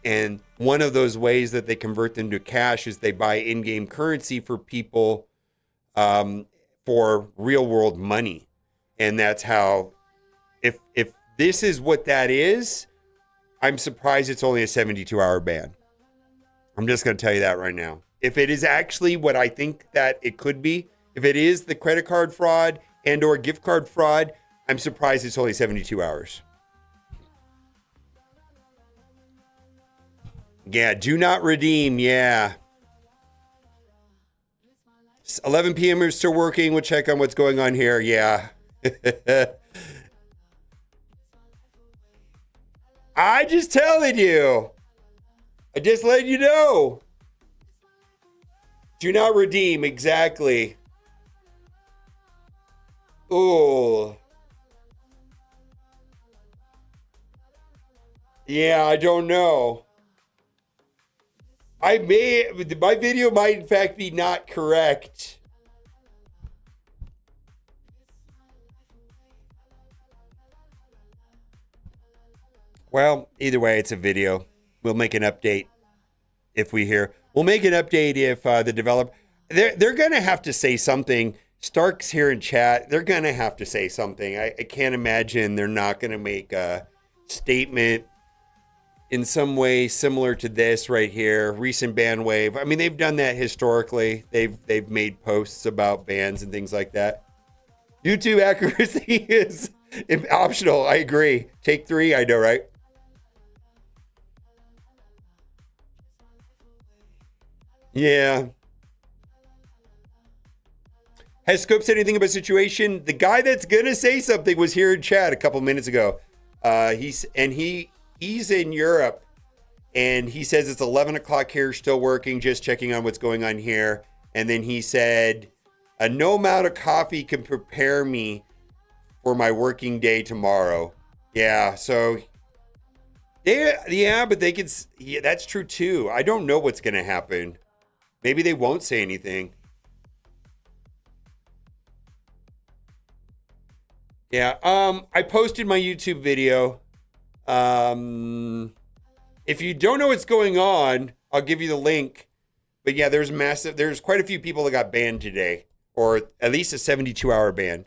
And one of those ways that they convert them to cash is they buy in-game currency for people for real-world money. And that's how, if this is what that is, I'm surprised it's only a 72-hour ban. I'm just going to tell you that right now. If it is actually what I think that it could be, if it is the credit card fraud and or gift card fraud, I'm surprised it's only 72 hours. Yeah, do not redeem. Yeah. 11 p.m. is still working. We'll check on what's going on here. Yeah. I just telling you. I just let you know. Do not redeem. Exactly. Oh. Yeah, I don't know. My video might in fact be not correct. Well, either way, it's a video. We'll make an update if we hear. We'll make an update if the developer... They're going to have to say something. Stark's here in chat. They're going to have to say something. I can't imagine they're not going to make a statement in some way similar to this right here, recent ban wave. I mean, they've done that historically. They've made posts about bans and things like that. YouTube accuracy is optional. I agree. Take 3, I know, right? Yeah. Has Scope said anything about the situation? The guy that's gonna say something was here in chat a couple minutes ago. He's in Europe, and he says it's 11 o'clock here, still working, just checking on what's going on here. And then he said, no amount of coffee can prepare me for my working day tomorrow. Yeah, so but they could. Yeah, that's true too. I don't know what's gonna happen. Maybe they won't say anything. Yeah, I posted my YouTube video. If you don't know what's going on, I'll give you the link. But yeah, there's quite a few people that got banned today, or at least a 72-hour ban.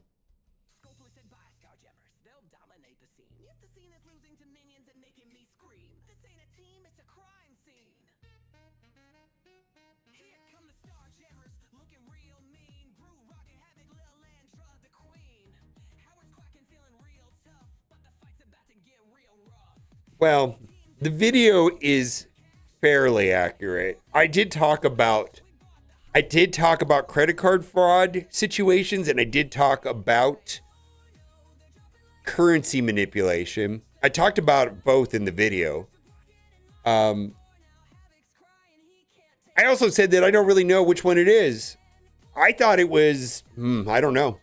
Well, the video is fairly accurate. I did talk about credit card fraud situations, and I did talk about currency manipulation. I talked about both in the video. I also said that I don't really know which one it is. I thought it was, I don't know.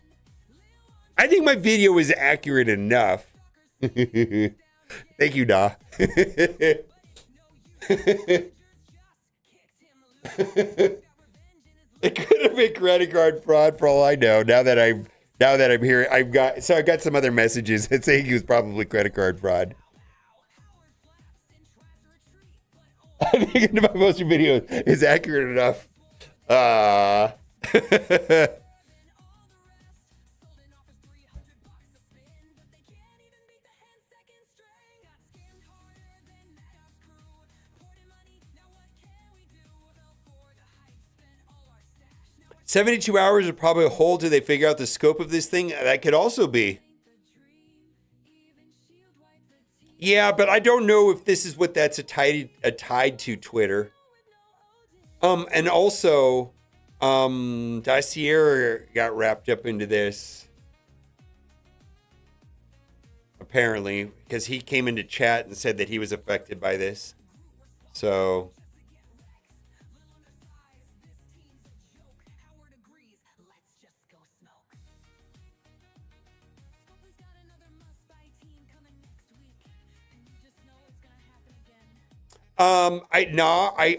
I think my video is accurate enough. Thank you, Da. It could have been credit card fraud for all I know. Now that I'm here, I got some other messages that saying he was probably credit card fraud. I think if I post your video is accurate enough. Uh 72 hours would probably hold till they figure out the scope of this thing. That could also be. Yeah, but I don't know if this is what that's tied to Twitter. And also, Dossier got wrapped up into this. Apparently, because he came into chat and said that he was affected by this. So...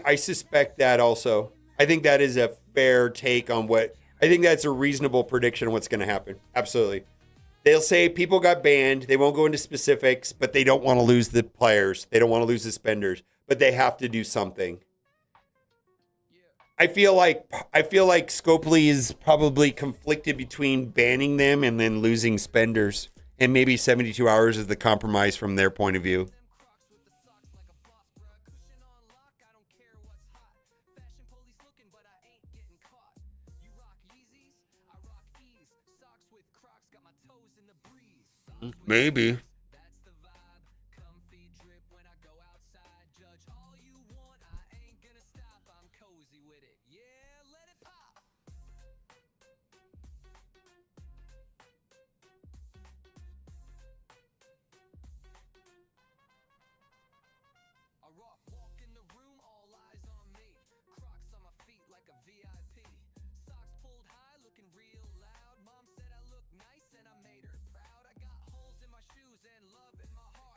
I suspect that also. I think that is a fair take on what I think that's a reasonable prediction on what's going to happen. Absolutely. They'll say people got banned. They won't go into specifics, but they don't want to lose the players. They don't want to lose the spenders, but they have to do something. I feel like Scopely is probably conflicted between banning them and then losing spenders, and maybe 72 hours is the compromise from their point of view. Maybe.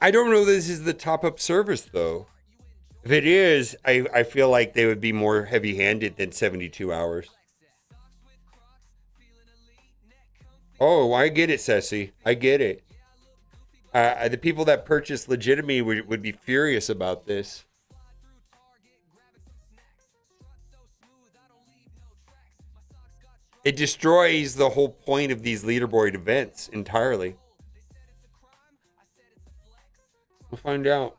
I don't know this is the top-up service, though. If it is, I feel like they would be more heavy-handed than 72 hours. Oh, I get it, Ceci. I get it. The people that purchase Legitimy would be furious about this. It destroys the whole point of these leaderboard events entirely. We'll find out.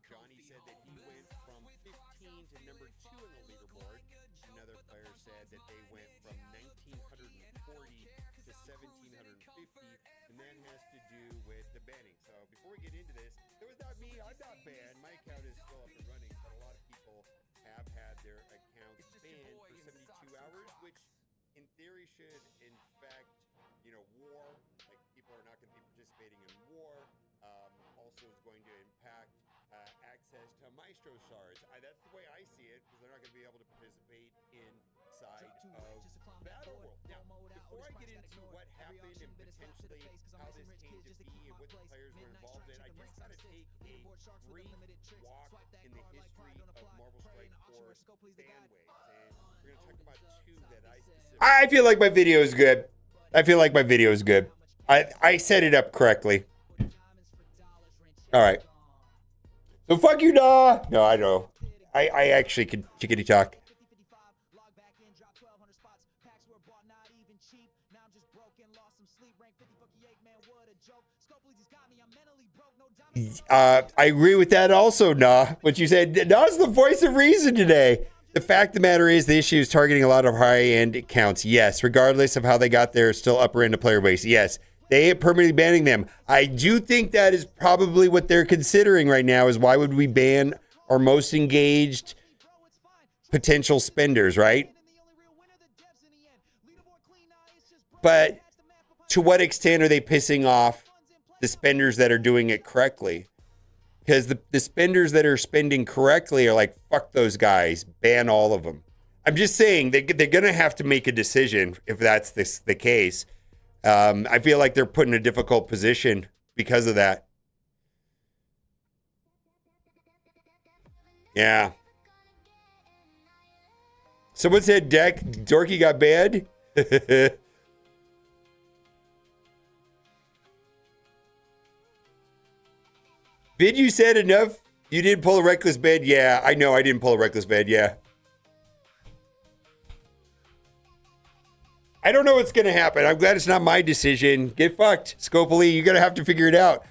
Johnny said that he went from 15 to number 2 in the leaderboard. Another player said that they went from 1,940 to 1,750, and that has to do with the banning. So before we get into this, it was not me. I'm not banned. My account is still up and running, but a lot of people have had their accounts banned for 72 hours, which in theory should, in fact, war, like people are not going to be participating in war, also is going to impact access to Maestro shards. That's the way I see it, because they're not going to be able to participate inside of Battle World. Now, before I get into what happened and potentially how this came to be and what the players were involved in, I just got to take a brief walk in the history of Marvel Strike Force fan waves, and we're going to talk about two that I specifically... I feel like my video is good. I set it up correctly. All right. So fuck you, nah. No, I know. I actually could chickadee talk. I agree with that also, nah. What you said, Nah's the voice of reason today. The fact of the matter is the issue is targeting a lot of high-end accounts. Yes, regardless of how they got there, still upper end of player base. Yes, They are permanently banning them. I do think that is probably what they're considering right now is why would we ban our most engaged potential spenders, right? But to what extent are they pissing off the spenders that are doing it correctly? Because the spenders that are spending correctly are like, fuck those guys, ban all of them. I'm just saying they're going to have to make a decision if that's the case. I feel like they're put in a difficult position because of that. Yeah. Someone said Dorky got banned. Vid, you said enough. You didn't pull a reckless bed. Yeah, I know I didn't pull a reckless bed. Yeah. I don't know what's going to happen. I'm glad it's not my decision. Get fucked. Scopely, you're going to have to figure it out.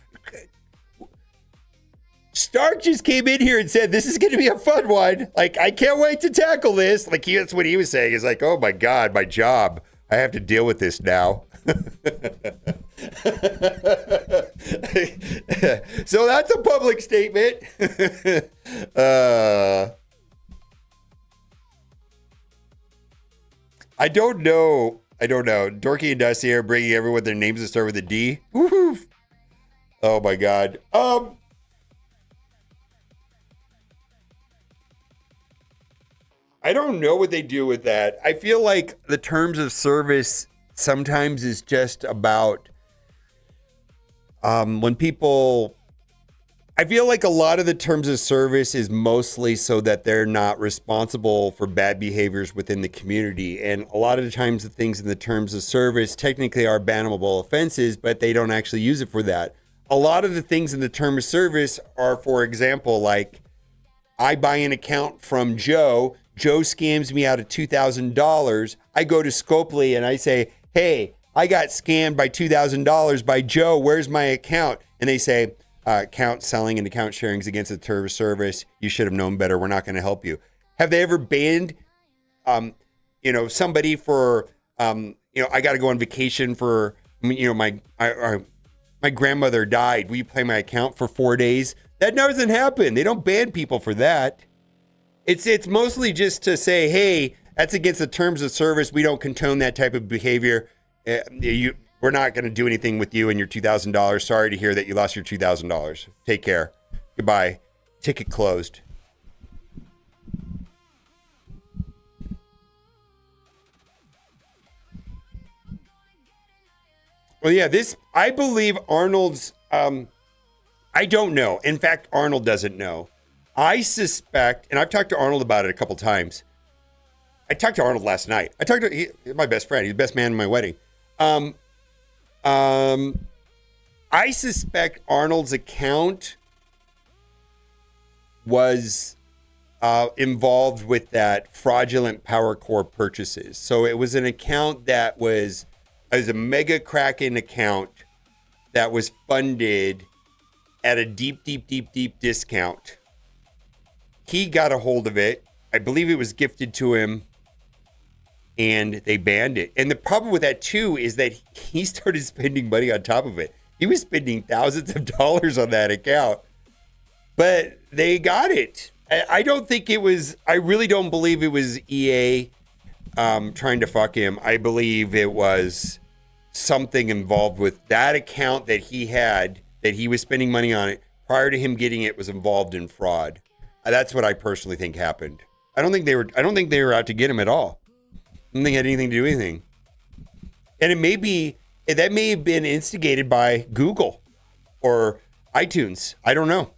Stark just came in here and said, this is going to be a fun one. Like, I can't wait to tackle this. Like, that's what he was saying. He's like, oh my God, my job. I have to deal with this now. So that's a public statement. I don't know. Dorky and Dusty are bringing everyone their names that start with a D. Woo-hoo. Oh my God. I don't know what they do with that. I feel like the terms of service sometimes is just about when people, I feel like a lot of the terms of service is mostly so that they're not responsible for bad behaviors within the community. And a lot of the times the things in the terms of service technically are bannable offenses, but they don't actually use it for that. A lot of the things in the term of service are, for example, like I buy an account from Joe. Joe scams me out of $2,000. I go to Scopely and I say, hey, I got scammed by $2,000 by Joe. Where's my account? And they say, account selling and account sharing is against the term of service. You should have known better. We're not going to help you. Have they ever banned, somebody for, I got to go on vacation for, my grandmother died. Will you play my account for 4 days? That doesn't happen. They don't ban people for that. It's mostly just to say, hey, that's against the terms of service. We don't condone that type of behavior. We're not going to do anything with you and your $2,000. Sorry to hear that you lost your $2,000. Take care. Goodbye. Ticket closed. Well, yeah, I believe Arnold's, I don't know. In fact, Arnold doesn't know. I suspect, and I've talked to Arnold about it a couple times. I talked to Arnold last night. He's my best friend. He's the best man in my wedding. I suspect Arnold's account was involved with that fraudulent Power Core purchases. So it was an account that was a Mega Kraken account that was funded at a deep discount. He got a hold of it. I believe it was gifted to him and they banned it. And the problem with that too is that he started spending money on top of it. He was spending thousands of dollars on that account, but they got it. I don't think it was, I really don't believe it was EA trying to fuck him. I believe it was something involved with that account that he had, that he was spending money on it prior to him getting it, was involved in fraud. That's what I personally think happened. I don't think they were out to get him at all. I don't think it had anything to do with anything. And that may have been instigated by Google or iTunes. I don't know.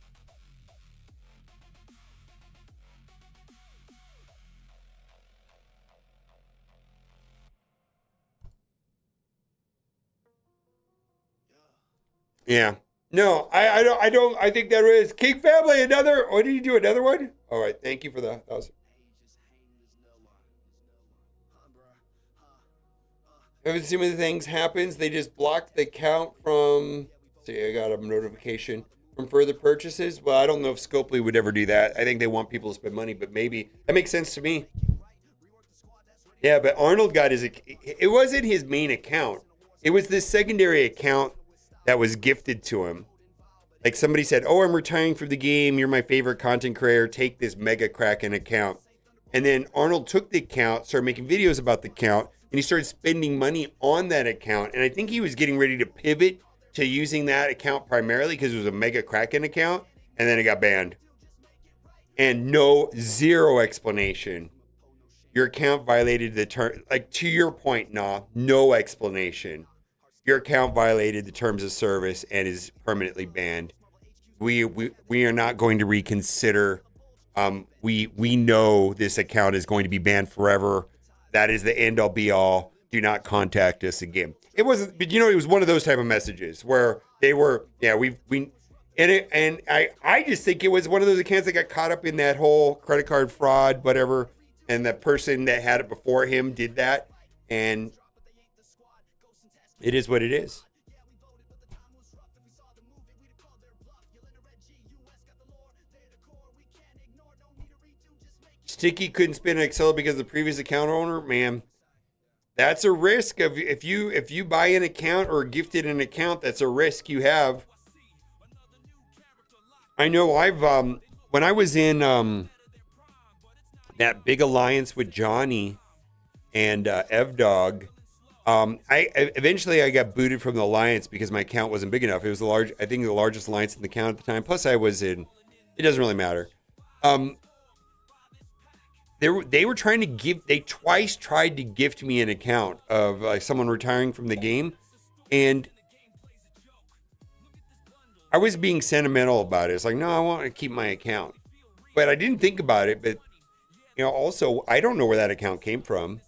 Yeah. No, I don't. I think there is. King Family, another. What did you do? Another one? All right. Thank you for that. That was. Haven't seen many things happens. They just blocked the account from. See, I got a notification from further purchases. Well, I don't know if Scopely would ever do that. I think they want people to spend money, but maybe that makes sense to me. Yeah, but Arnold got his. It wasn't his main account. It was this secondary account that was gifted to him. Like somebody said, "Oh, I'm retiring from the game. You're my favorite content creator. Take this Mega Kraken account." And then Arnold took the account, started making videos about the account, and he started spending money on that account. And I think he was getting ready to pivot to using that account primarily because it was a Mega Kraken account. And then it got banned. And zero explanation. Your account violated the term. Like to your point, no explanation. Your account violated the terms of service and is permanently banned. We are not going to reconsider. We know this account is going to be banned forever. That is the end all be all. Do not contact us again. It wasn't, but it was one of those type of messages where they were, I just think it was one of those accounts that got caught up in that whole credit card fraud, whatever. And the person that had it before him did that. And it is what it is. Sticky couldn't spin an Excel because the previous account owner, man, that's a risk of if you buy an account or gifted an account, that's a risk you have. I know I've when I was in that big alliance with Johnny and Evdog, I eventually got booted from the alliance because my account wasn't big enough. It was the largest alliance in the account at the time. Plus I was in, it doesn't really matter. They were trying to they twice tried to gift me an account of someone retiring from the game. And I was being sentimental about it. It's like, no, I want to keep my account. But I didn't think about it. But, also, I don't know where that account came from.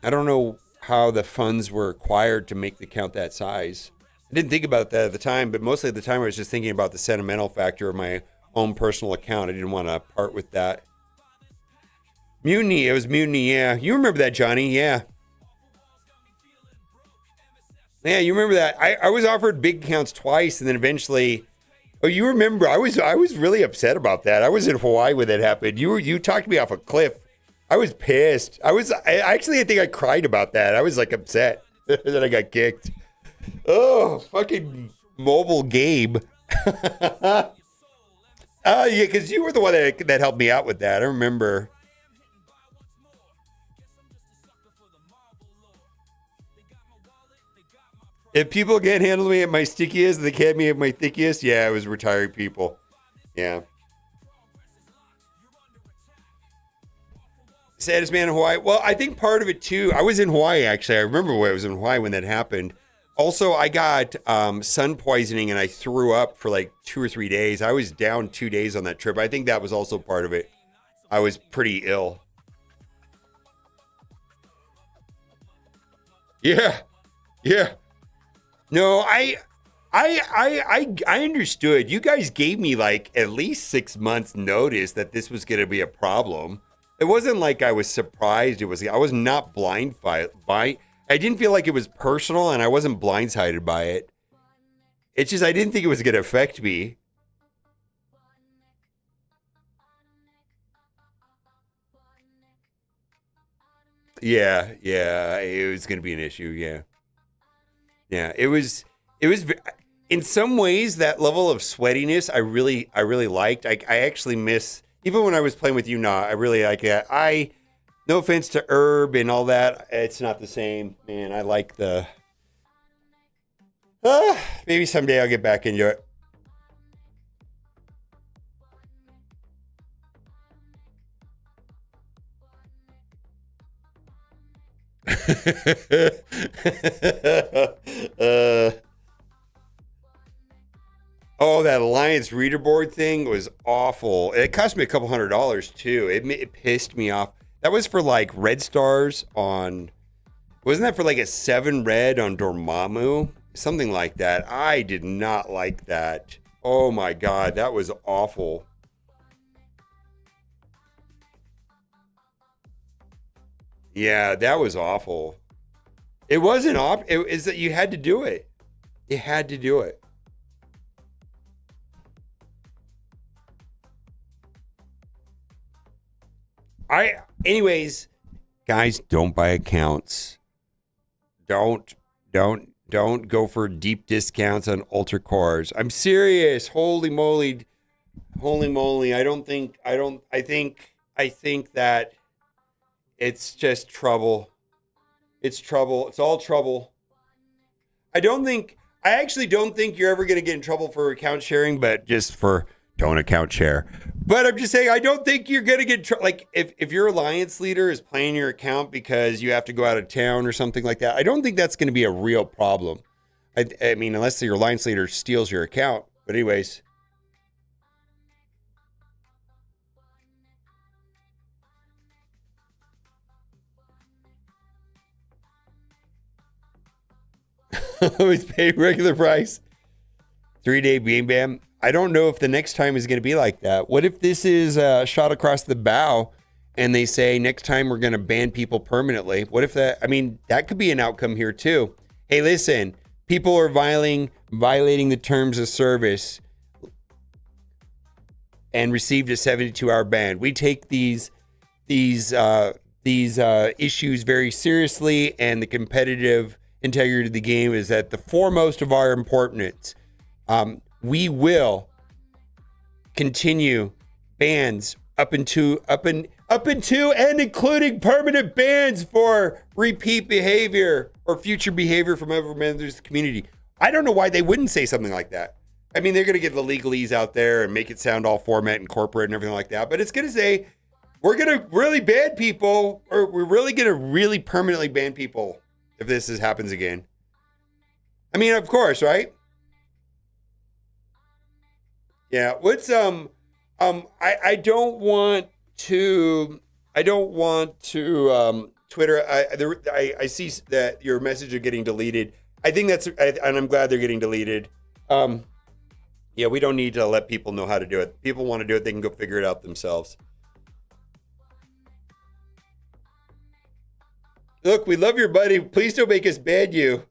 I don't know how the funds were acquired to make the account that size. I didn't think about that at the time, but mostly at the time I was just thinking about the sentimental factor of my own personal account. I didn't want to part with that. Mutiny, it was Mutiny, yeah. You remember that, Johnny? Yeah. Yeah, you remember that. I was offered big accounts twice, and then eventually, oh, you remember, I was really upset about that. I was in Hawaii when that happened. You talked me off a cliff. I was pissed. I think I cried about that. I was like upset that I got kicked. Oh, fucking mobile Gabe. Yeah, because you were the one that helped me out with that. I remember. If people can't handle me at my stickiest, they can't me at my thickiest. Yeah, it was retired people. Yeah. Saddest man in Hawaii. Well, I think part of it too. I was in Hawaii actually. I remember when I was in Hawaii when that happened. Also, I got sun poisoning and I threw up for like 2 or 3 days. I was down 2 days on that trip. I think that was also part of it. I was pretty ill. Yeah. Yeah. No, I understood. You guys gave me like at least 6 months notice that this was going to be a problem. It wasn't like I was surprised. I was not blindsided by. I didn't feel like it was personal, and I wasn't blindsided by it. It's just I didn't think it was going to affect me. Yeah, it was going to be an issue. Yeah, it was. In some ways, that level of sweatiness, I really liked. I actually miss, even when I was playing with you, I really like it. No offense to Herb and all that, it's not the same, man. I like the. Maybe someday I'll get back into it. Oh, that Alliance reader board thing was awful. It cost me a couple $100 too. It pissed me off. That was for like red stars on, wasn't that for like a 7 red on Dormammu? Something like that. I did not like that. Oh my God, that was awful. Yeah, that was awful. It wasn't it is that you had to do it. You had to do it. Anyways, guys, don't buy accounts. don't go for deep discounts on ultra cores. I'm serious. Holy moly. I think that it's just trouble. It's trouble. It's all trouble. I actually don't think you're ever going to get in trouble for account sharing, but just for don't account share. But I'm just saying, I don't think you're going to get like if your alliance leader is playing your account because you have to go out of town or something like that. I don't think that's going to be a real problem. I mean, unless your alliance leader steals your account. But anyways. Always pay regular price. 3-day beam bam. I don't know if the next time is going to be like that. What if this is shot across the bow and they say next time we're going to ban people permanently? What if that, I mean, that could be an outcome here too. Hey, listen, people are violating the terms of service and received a 72-hour ban. We take these issues very seriously, and the competitive integrity of the game is at the foremost of our importance. We will continue bans up into and including permanent bans for repeat behavior or future behavior from other members of the community. I don't know why they wouldn't say something like that. I mean, they're going to get the legalese out there and make it sound all format and corporate and everything like that. But it's going to say, we're going to really ban people, or we're really going to really permanently ban people if this happens again. I mean, of course, right? Yeah. What's I don't want to Twitter. I see that your message are getting deleted. I think and I'm glad they're getting deleted. Yeah, we don't need to let people know how to do it. People want to do it, they can go figure it out themselves. Look, we love your buddy. Please don't make us ban you.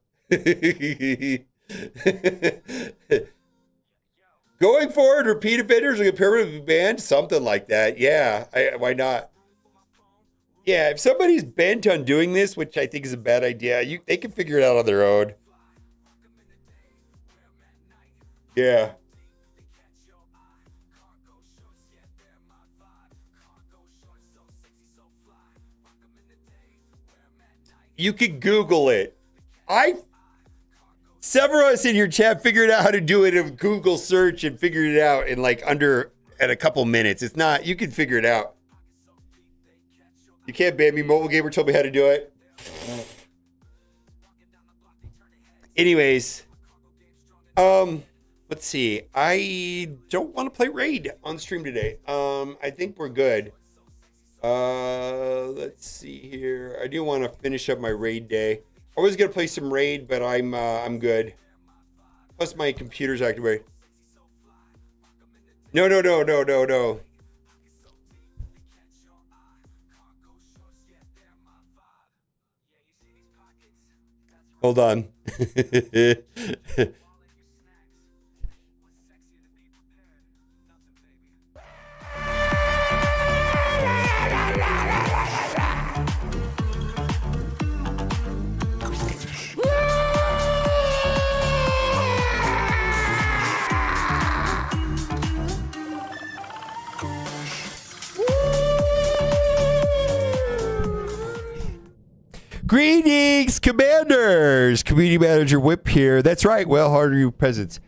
Going forward, repeat offenders will get permanently banned. Something like that. Yeah, why not? Yeah, if somebody's bent on doing this, which I think is a bad idea, they can figure it out on their own. Yeah. You could Google it. Several of us in your chat figured out how to do it in Google search and figured it out in at a couple minutes. It's not, you can figure it out. You can't ban me. Mobile Gamer told me how to do it. Anyways, let's see. I don't want to play Raid on stream today. I think we're good. Let's see here. I do want to finish up my Raid day. I was gonna play some Raid, but I'm good. Plus my computer's activated. No. Hold on. Greetings, commanders! Community manager Whip here. That's right. Well, how are you, presents?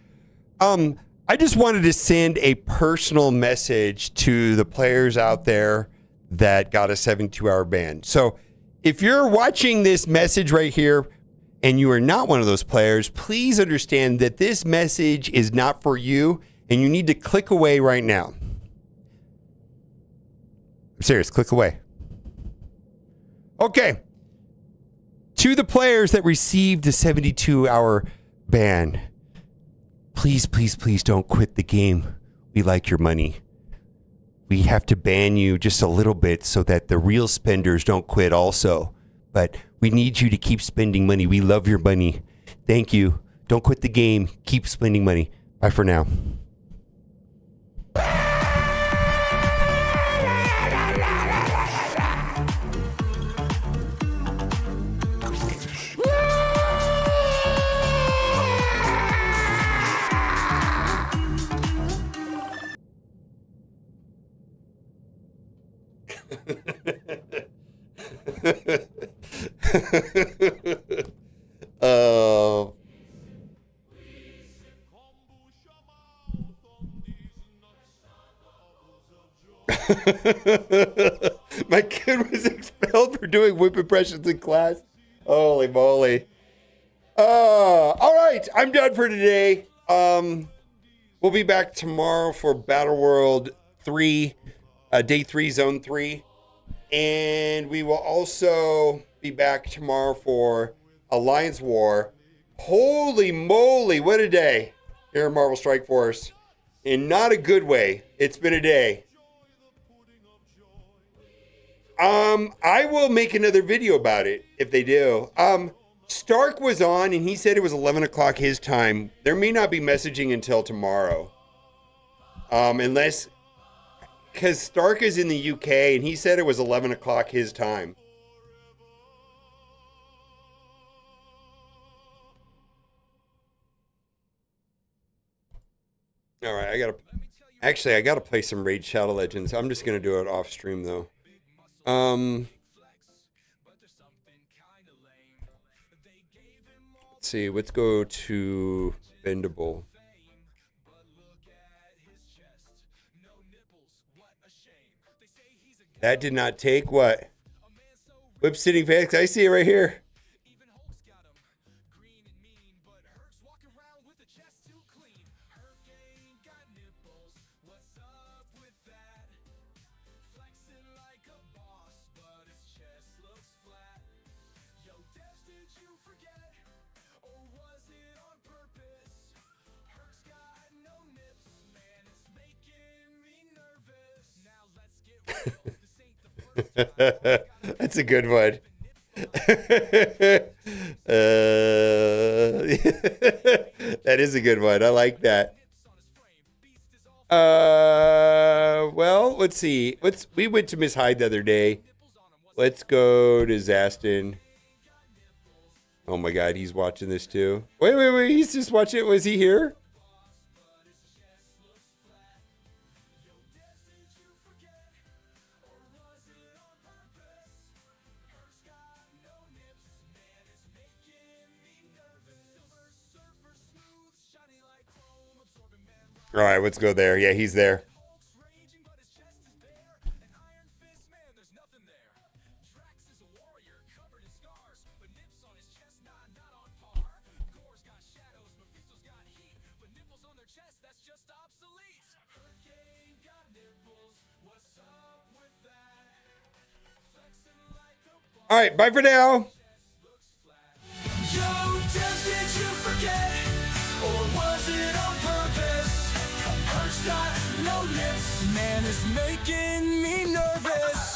I just wanted to send a personal message to the players out there that got a 72-hour ban. So, if you're watching this message right here and you are not one of those players, please understand that this message is not for you, and you need to click away right now. I'm serious. Click away. Okay. To the players that received a 72-hour ban, please don't quit the game. We like your money. We have to ban you just a little bit so that the real spenders don't quit also. But we need you to keep spending money. We love your money. Thank you. Don't quit the game. Keep spending money. Bye for now. Oh. My kid was expelled for doing whip impressions in class. Holy moly. All right, I'm done for today. We'll be back tomorrow for Battle World 3, Day 3, Zone 3. And we will also be back tomorrow for Alliance War. Holy moly, what a day here at Marvel Strike Force. In not a good way. It's been a day. I will make another video about it if they do. Stark was on and he said it was 11 o'clock his time. There may not be messaging until tomorrow. Unless, because Stark is in the UK and he said it was 11 o'clock his time. All right, I gotta play some Raid Shadow Legends. I'm just gonna do it off stream though. Let's see, let's go to Bendable. That did not take what? Whip sitting facts. I see it right here. That's a good one. That is a good one. I like that. Well, let's see. We went to Miss Hyde the other day. Let's go to Zastin. Oh my God, he's watching this too. Wait. He's just watching it. Was he here? All right, let's go there. Yeah, he's there. All right, bye for now. Man, it's making me nervous.